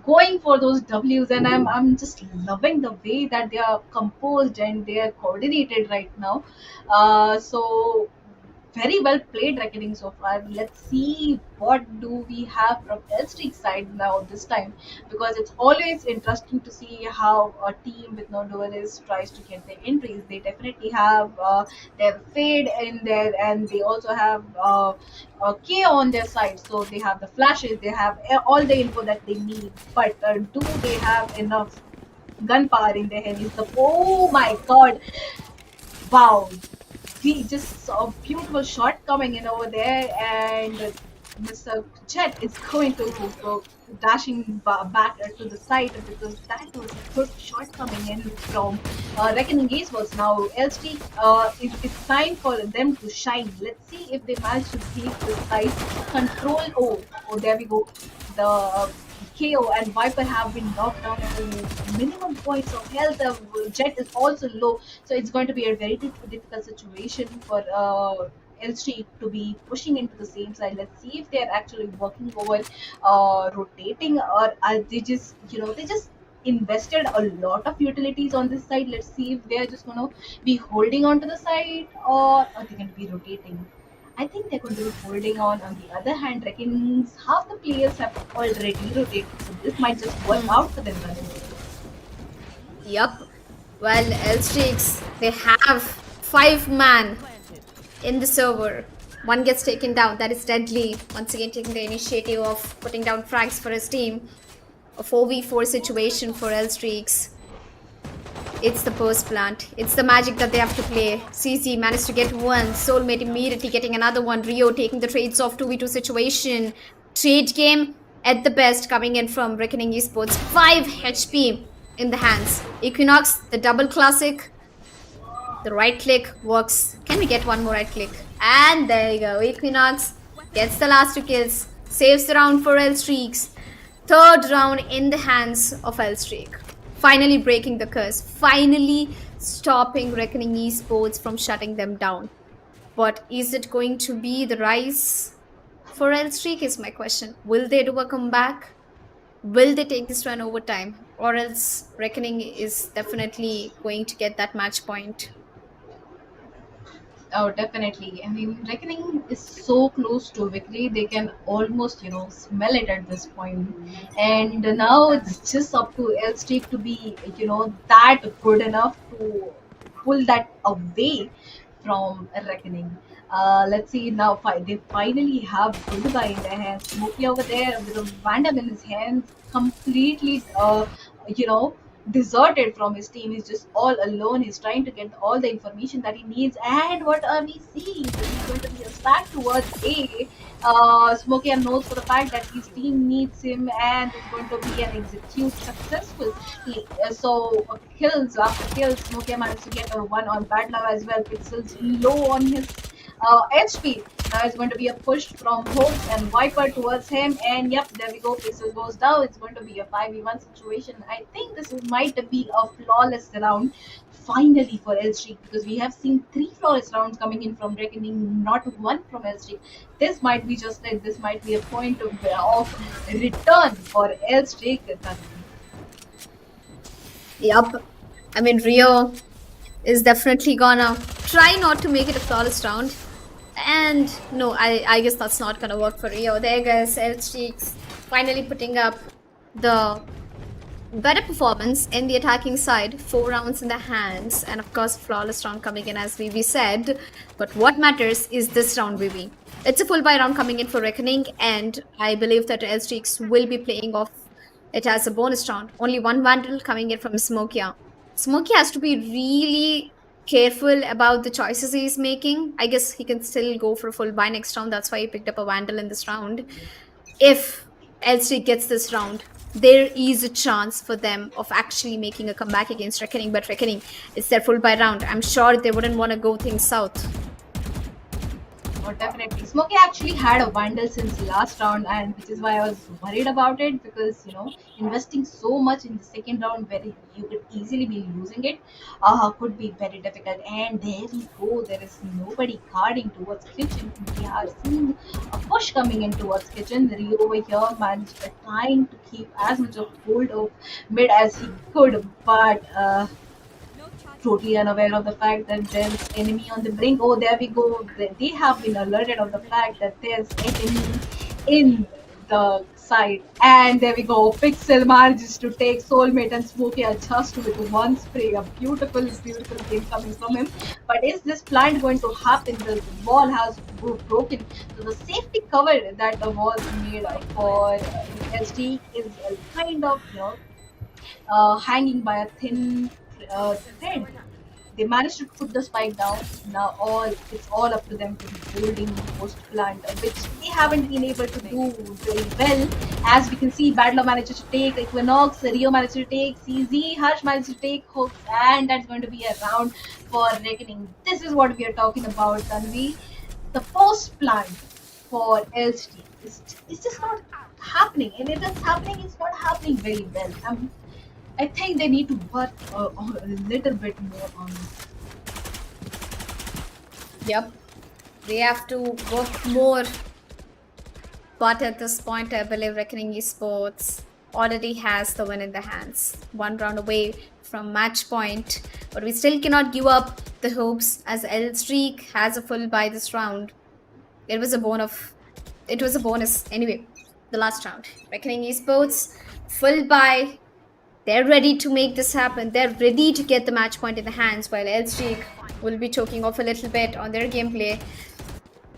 going for those W's, and I'm just loving the way that they are composed and they are coordinated right now. So very well played, Reckoning, so far. Let's see what do we have from Elstreak side now this time, because it's always interesting to see how a team with no duelist tries to get their entries. They definitely have their Fade in there, and they also have K on their side. So they have the flashes, they have all the info that they need. But do they have enough gunpowder in their heavies? Oh my god! Wow, we just saw a beautiful shot coming in over there, and Mr. Chet is going to go dashing back to the side because that was a good shot coming in from Reckoning Esports. Now, LST, it's time for them to shine. Let's see if they manage to take the side. Control. Oh, there we go. The KO and Viper have been knocked down to minimum points of health. Jet is also low, so it's going to be a very difficult situation for L-Street to be pushing into the same side. Let's see if they're actually working over rotating, or are they just, they just invested a lot of utilities on this side. Let's see if they're just going to be holding on to the side, or are they going to be rotating. I think they're going to be holding on. On the other hand, reckons half the players have already rotated, so this might just work out for them. Yup. Well, L-Streaks, they have 5-man in the server. One gets taken down. That is deadly. Once again, taking the initiative of putting down frags for his team. A 4v4 situation for L-Streaks. It's the post plant. It's the magic that they have to play. CZ managed to get one. Soulmate immediately getting another one. Rio taking the trades off 2v2 situation. Trade game at the best coming in from Reckoning Esports. 5 HP in the hands. Equinox, the double classic. The right click works. Can we get one more right click? And there you go. Equinox gets the last 2 kills. Saves the round for L-Streaks. Third round in the hands of L-Streak. Finally breaking the curse. Finally stopping Reckoning Esports from shutting them down. But is it going to be the rise for L-Streak is my question. Will they do a comeback? Will they take this to an overtime? Or else Reckoning is definitely going to get that match point. Oh, definitely. I mean, Reckoning is so close to victory, they can almost, smell it at this point. And now it's just up to Elstreak to be, that good enough to pull that away from Reckoning. Let's see now. They finally have Goodbye in their hands. Smokey over there with a Vandal in his hands, completely, you know, deserted from his team. He's just all alone. He's trying to get all the information that he needs. And what are we seeing? He's going to be a stack towards A. Smokey knows for the fact that his team needs him, and it's going to be an execute successful. Kills after kills, Smokey managed to get a one on Bad Love as well. Pixels low on his HP. Now it's going to be a push from Hope and Viper towards him, and yep, there we go. Pixels goes down. It's going to be a 5v1 situation. I think this might be a flawless round finally for L-Streak, because we have seen 3 flawless rounds coming in from Reckoning, not one from L-Streak. This might be just like this might be a point of return for L-Streak. Yup. I mean, Rio is definitely gonna try not to make it a flawless round. And no, I guess that's not gonna work for Rio. There goes L-Streaks finally putting up the better performance in the attacking side. 4 rounds in the hands, and of course flawless round coming in, as VV said. But what matters is this round, VV. It's a full buy round coming in for Reckoning, and I believe that L-Streaks will be playing off it as a bonus round. Only one Vandal coming in from Smokia. Smokey has to be really careful about the choices he's making. I guess he can still go for a full buy next round. That's why he picked up a Vandal in this round. If L-Streak gets this round, there is a chance for them of actually making a comeback against Reckoning. But Reckoning, it's their full buy round. I'm sure they wouldn't want to go things south. Oh, definitely. Smokey actually had a Vandal since last round, and which is why I was worried about it, because investing so much in the second round where you could easily be losing it could be very difficult. And there we go. There is nobody guarding towards kitchen. We are seeing a push coming in towards kitchen. Rio over here managed trying to keep as much of hold of mid as he could, but totally unaware of the fact that there's enemy on the brink. Oh, there we go. They have been alerted of the fact that there's enemy in the side. And there we go. Pixel manages to take Soulmate and Smokey just with one spray. A beautiful, beautiful game coming from him. But is this plant going to happen? The wall has broken. So the safety cover that the wall made for SD is kind of, hanging by a thin thread. They managed to put the spike down. Now it's all up to them to be building the post plant, which they haven't been able to do very well. As we can see, Battler manages to take Equinox, Rio manages to take CZ, Harsh manages to take Hooks, and that's going to be a round for Reckoning. This is what we are talking about, Tanvi. The post plant for LST is just not happening, and if it's happening, it's not happening very well. I think they need to work a little bit more on it. Yep. They have to work more. But at this point, I believe Reckoning Esports already has the win in their hands. 1 round away from match point. But we still cannot give up the hopes, as L-Streak has a full buy this round. It was a bonus anyway. The last round. Reckoning Esports, full buy. They're ready to make this happen. They're ready to get the match point in the hands, while Elstreak will be choking off a little bit on their gameplay.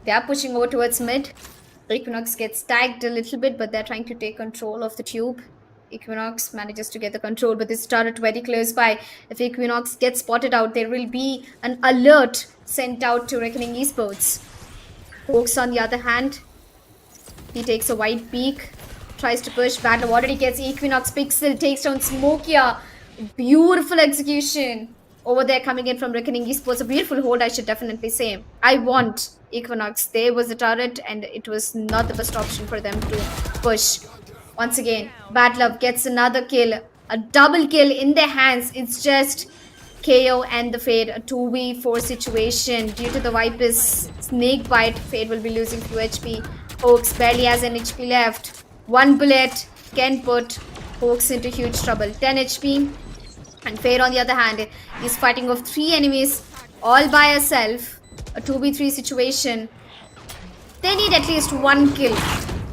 They are pushing over towards mid. Equinox gets tagged a little bit, but they're trying to take control of the tube. Equinox manages to get the control, but this turret very close by. If Equinox gets spotted out, there will be an alert sent out to Reckoning Esports. Oaks, on the other hand, he takes a wide peek, tries to push. Battle already gets Equinox. Pixel takes down Smokia. Beautiful execution over there coming in from Reckoning Esports. A beautiful hold, I should definitely say. I want Equinox. There was a turret, and it was not the best option for them to push. Once again, Bad Love gets another kill. A double kill in their hands. It's just KO and the Fade, a 2v4 situation. Due to the Viper's snake bite, Fade will be losing few HP. Hoax barely has an HP left. One bullet can put Hoax into huge trouble. 10 HP. And Fade, on the other hand, is fighting off 3 enemies all by herself. A 2v3 situation. They need at least 1 kill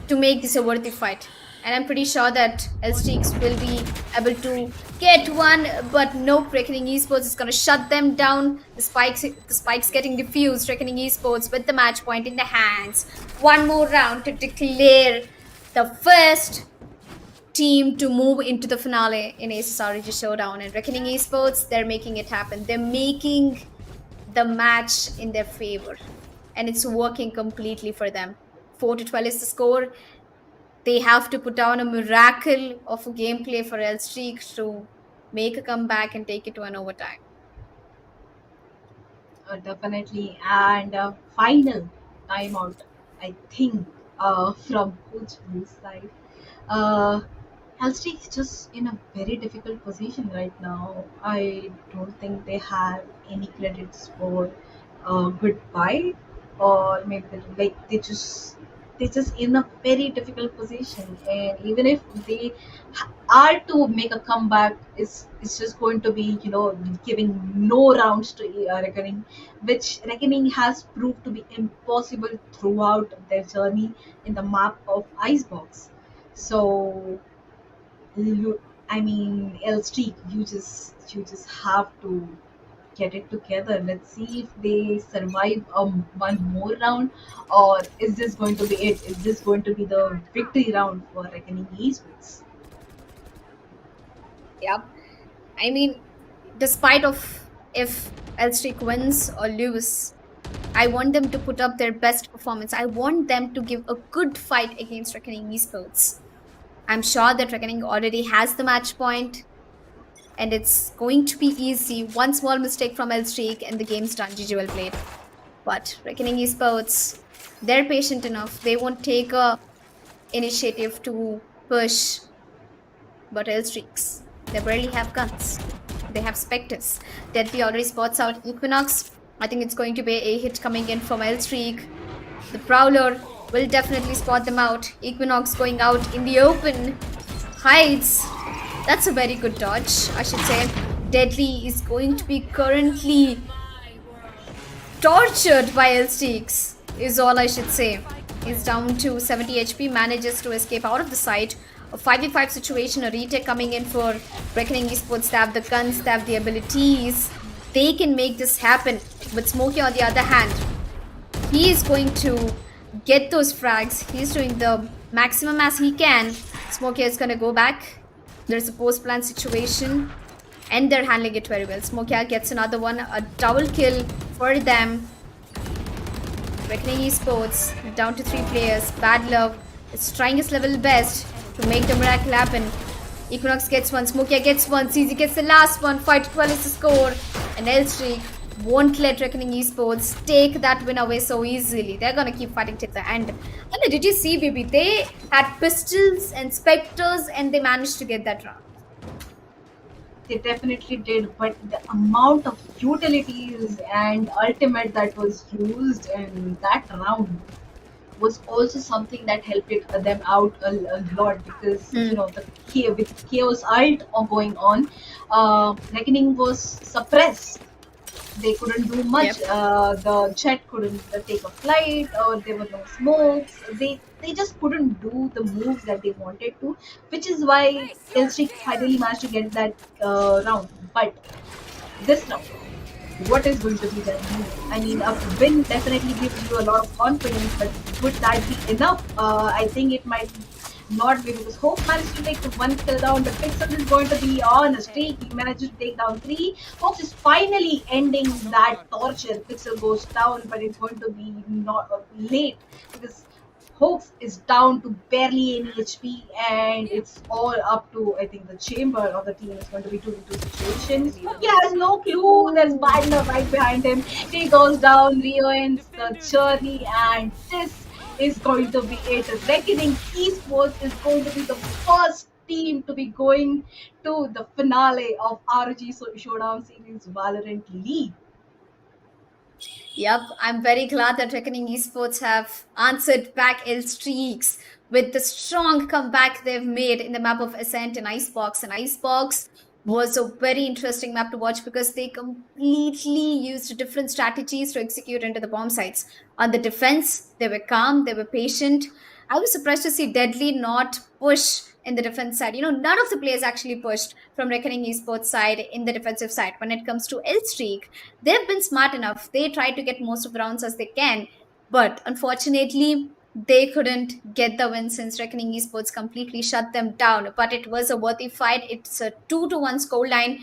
to make this a worthy fight. And I'm pretty sure that Elstreaks will be able to get one, but nope, Reckoning Esports is going to shut them down. The spikes getting diffused. Reckoning Esports with the match point in the hands. One more round to declare the first team to move into the finale in ASUS ROG Showdown. And Reckoning Esports, they're making it happen. They're making the match in their favor. And it's working completely for them. 4-12 is the score. They have to put down a miracle of a gameplay for Elstreak to make a comeback and take it to an overtime. Definitely. And final timeout, I think, from Coach Blue's side. Uh, Halstead is just in a very difficult position right now. I don't think they have any credits for goodbye, or maybe like they just in a very difficult position. And even if they are to make a comeback, it's just going to be giving no rounds to Reckoning, which Reckoning has proved to be impossible throughout their journey in the map of Icebox. So you, I mean, L Streak, you just have to get it together. Let's see if they survive one more round, or is this going to be it? Is this going to be the victory round for Reckoning Esports? Yep. I mean, despite of if Elstreak wins or lose, I want them to put up their best performance. I want them to give a good fight against Reckoning Esports. I'm sure that Reckoning already has the match point, and it's going to be easy. One small mistake from Elstreak and the game's done. GG well played. But Reckoning Esports, they're patient enough. They won't take a initiative to push. But Elstreaks, they barely have guns. They have Spectres. Deadly already spots out Equinox. I think it's going to be a hit coming in from Elstreak. The Prowler will definitely spot them out. Equinox going out in the open. Hides. That's a very good dodge, I should say. Deadly is going to be currently tortured by Elstreaks, is all I should say. He's down to 70 HP, manages to escape out of the site. A 5v5 situation, a retake coming in for Reckoning Esports. They have the guns, they have the abilities. They can make this happen. But Smokey, on the other hand, he is going to get those frags. He's doing the maximum as he can. Smokey is going to go back. There's a post-plan situation, and they're handling it very well. Smokey gets another one, a double kill for them. Reckoning Esports down to 3 players. Bad Love is trying his level best to make the miracle happen. Equinox gets one, Smokey gets one, CZ gets the last one. 5-12 is the score, and Elstreak won't let Reckoning Esports take that win away so easily. They're gonna keep fighting till the end. And did you see, baby? They had pistols and specters, and they managed to get that round. They definitely did, but the amount of utilities and ultimate that was used in that round was also something that helped them out a lot, because with Chaos ult going on, Reckoning was suppressed. They couldn't do much. Yep. The jet couldn't take a flight, or there were no smokes. They just couldn't do the moves that they wanted to, which is why Ilstrik finally managed to get that round. But this round, what is going to be the move? I mean, a win definitely gives you a lot of confidence, but would that be enough? I think it might not be, because Hope managed to take the one kill down. The Pixel is going to be on a streak. He managed to take down three. Hope is finally ending that torture. Pixel goes down, but it's going to be not late, because Hoax is down to barely any HP, and it's all up to, I think, the chamber of the team is going to be 2v2 situation. He has no clue. There's Wagner right behind him. He goes down, ruins the journey, and this is going to be it. Reckoning Esports is going to be the first team to be going to the finale of ROG Showdown Series Valorant League. Yep, I'm very glad that Reckoning Esports have answered back L streaks with the strong comeback they've made in the map of Ascent and Icebox. And Icebox was a very interesting map to watch because they completely used different strategies to execute into the bomb sites. On the defense, they were calm, they were patient. I was surprised to see Deadly not push in the defense side. None of the players actually pushed from Reckoning Esports side in the defensive side. When it comes to L streak, they've been smart enough. They try to get most of the rounds as they can, but unfortunately, they couldn't get the win since Reckoning Esports completely shut them down. But it was a worthy fight. It's a 2-1 scoreline.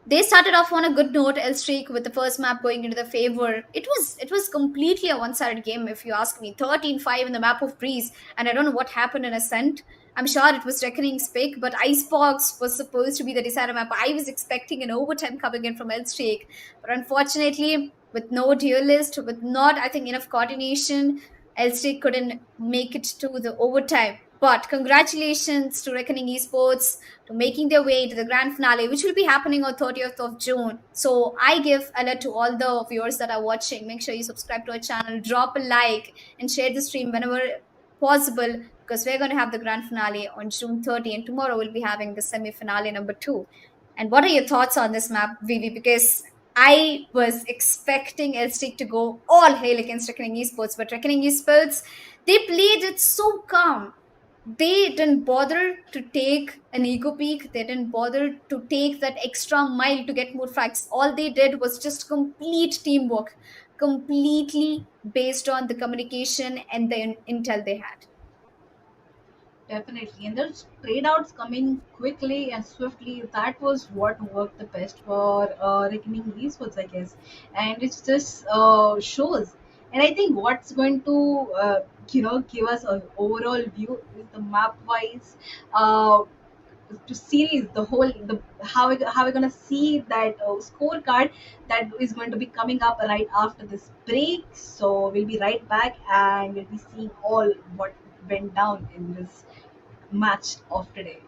They started off on a good note, L streak, with the first map going into the favor. It was completely a one-sided game, if you ask me. 13-5 in the map of Breeze, and I don't know what happened in Ascent. I'm sure it was Reckoning's pick, but Icebox was supposed to be the decider map. I was expecting an overtime coming in from L streak, but unfortunately, with no duelist, with not, I think, enough coordination, L streak couldn't make it to the overtime. But congratulations to Reckoning Esports to making their way to the grand finale, which will be happening on 30th of June. So I give alert to all the viewers that are watching. Make sure you subscribe to our channel, drop a like, and share the stream whenever possible, because we're going to have the grand finale on June 30, and tomorrow we'll be having the semi-finale number 2. And what are your thoughts on this map, Vivi? Because I was expecting L-Stick to go all hail against Reckoning Esports, but Reckoning Esports, they played it so calm. They didn't bother to take an ego peak. They didn't bother to take that extra mile to get more frags. All they did was just complete teamwork, completely based on the communication and the intel they had. Definitely, and there's trade outs coming quickly and swiftly. That was what worked the best for Reckoning Esports, I guess, and it just shows. And I think what's going to give us an overall view is the map wise. To series the whole the how we're gonna see that scorecard that is going to be coming up right after this break. So we'll be right back, and we'll be seeing all what went down in this match of today.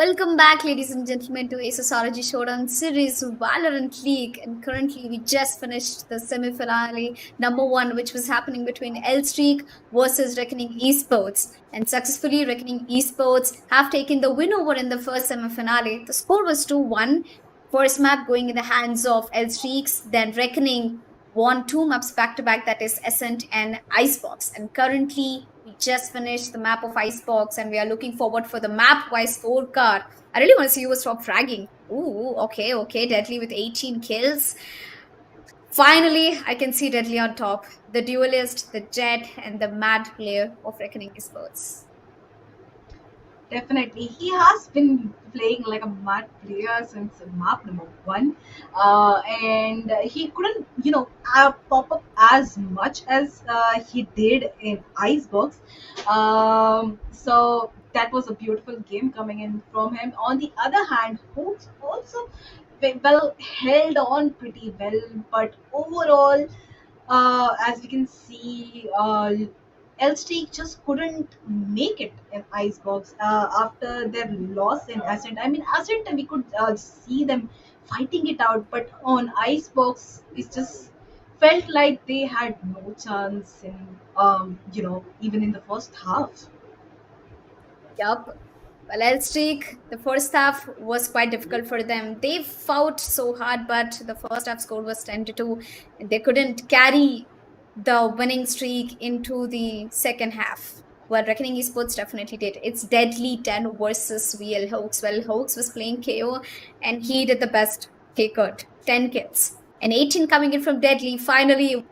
Welcome back, ladies and gentlemen, to ASUS ROG Showdown series Valorant League. And currently, we just finished the semi finale number one, which was happening between L Streak versus Reckoning Esports. And successfully, Reckoning Esports have taken the win over in the first semi finale. The score was 2-1. First map going in the hands of L Streaks, then Reckoning won two maps back to back, that is Ascent and Icebox. And currently, we just finished the map of Icebox and we are looking forward for the map wise scorecard. I really want to see you stop fragging. Ooh, okay. Deadly with 18 kills. Finally, I can see Deadly on top. The duelist, the jet, and the mad player of Reckoning Esports. Definitely, he has been playing like a mad player since map number one, and he couldn't, pop up as much as he did in Icebox. So that was a beautiful game coming in from him. On the other hand, Hooks also well held on pretty well, but overall, as we can see, Elstreak just couldn't make it in Icebox after their loss in Ascent. I mean, Ascent, we could see them fighting it out, but on Icebox, it just felt like they had no chance in, even in the first half. Yup. Well, Elstreak, the first half was quite difficult for them. They fought so hard, but the first half score was 10-2, and they couldn't carry the winning streak into the second half. Well, Reckoning Esports definitely did. It's Deadly 10 versus VL Hoax. Well, Hoax was playing KO, and he did the best. He got 10 kills. And 18 coming in from Deadly. Finally,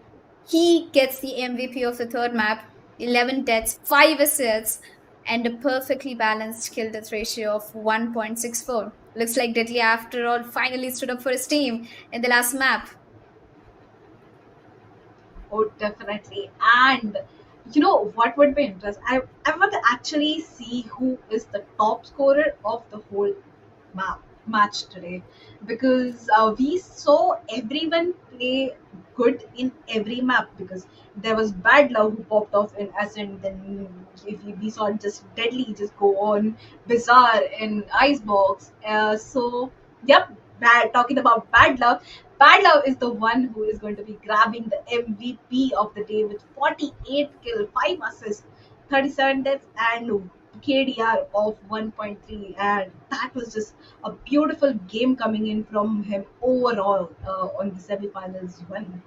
he gets the MVP of the third map. 11 deaths, 5 assists, and a perfectly balanced kill death ratio of 1.64. Looks like Deadly, after all, finally stood up for his team in the last map. Oh, definitely. And you know what would be interesting? I want to actually see who is the top scorer of the whole match today, because we saw everyone play good in every map, because there was Bad Love who popped off in Ascent, then we saw just Deadly just go on Bizarre in Icebox. So yep, talking about Bad Love is the one who is going to be grabbing the MVP of the day with 48 kill, 5 assists, 37 deaths, and KDR of 1.3. And that was just a beautiful game coming in from him overall on the semi-finals win.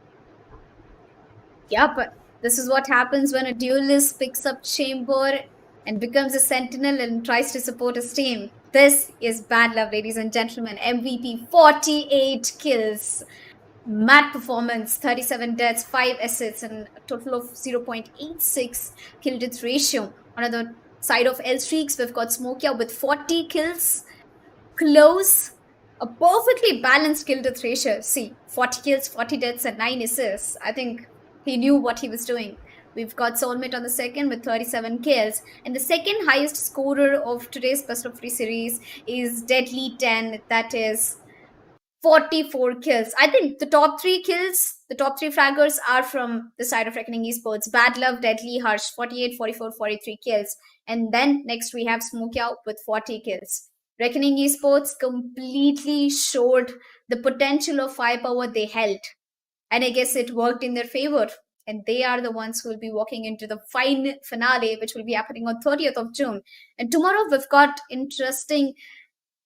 Yep, this is what happens when a duelist picks up Chamber and becomes a sentinel and tries to support his team. This is Bad Love, ladies and gentlemen. MVP, 48 kills. Mad performance, 37 deaths, 5 assists, and a total of 0.86 kill death ratio. On the side of L Streaks, we've got Smokia with 40 kills. Close, a perfectly balanced kill death ratio. See, 40 kills, 40 deaths, and 9 assists. I think he knew what he was doing. We've got Soulmate on the second with 37 kills. And the second highest scorer of today's best of 3 series is Deadly 10. That is 44 kills. I think the top 3 kills, the top 3 fraggers are from the side of Reckoning Esports. Bad Love, Deadly, Harsh, 48, 44, 43 kills. And then next we have Smokeout with 40 kills. Reckoning Esports completely showed the potential of firepower they held. And I guess it worked in their favor. And they are the ones who will be walking into the finale, which will be happening on 30th of June. And tomorrow we've got interesting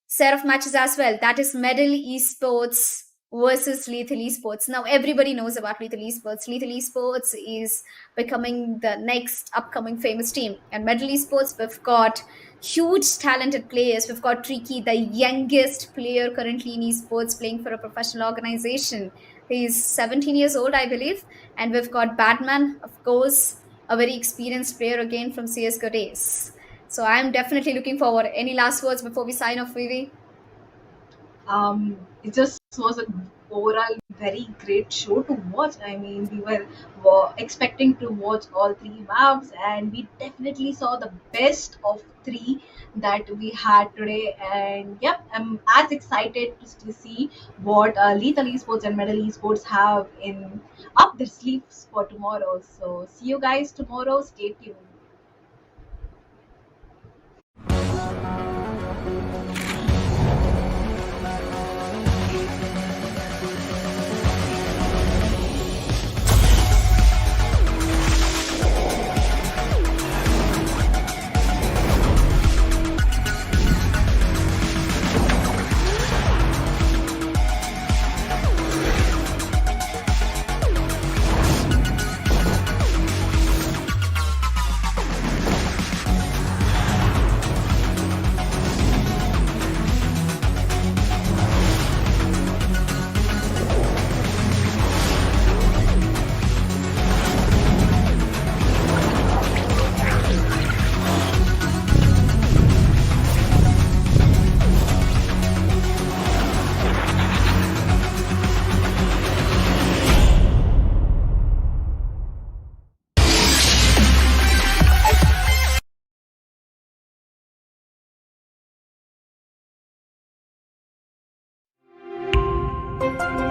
set of matches as well. That is Medal Esports versus Lethal Esports. Now everybody knows about Lethal Esports. Lethal Esports is becoming the next upcoming famous team. And Medal Esports, we've got huge talented players. We've got Tricky, the youngest player currently in esports, playing for a professional organization. He's 17 years old, I believe. And we've got Batman, of course, a very experienced player again from CSGO days. So I'm definitely looking forward. Any last words before we sign off, Vivi? It just was a overall very great show to watch. I mean, were expecting to watch all 3 maps, and we definitely saw the best of 3 that we had today. And yep, I'm as excited to see what Lethal Esports and Medal Esports have in up their sleeves for tomorrow. So see you guys tomorrow. Stay tuned. you.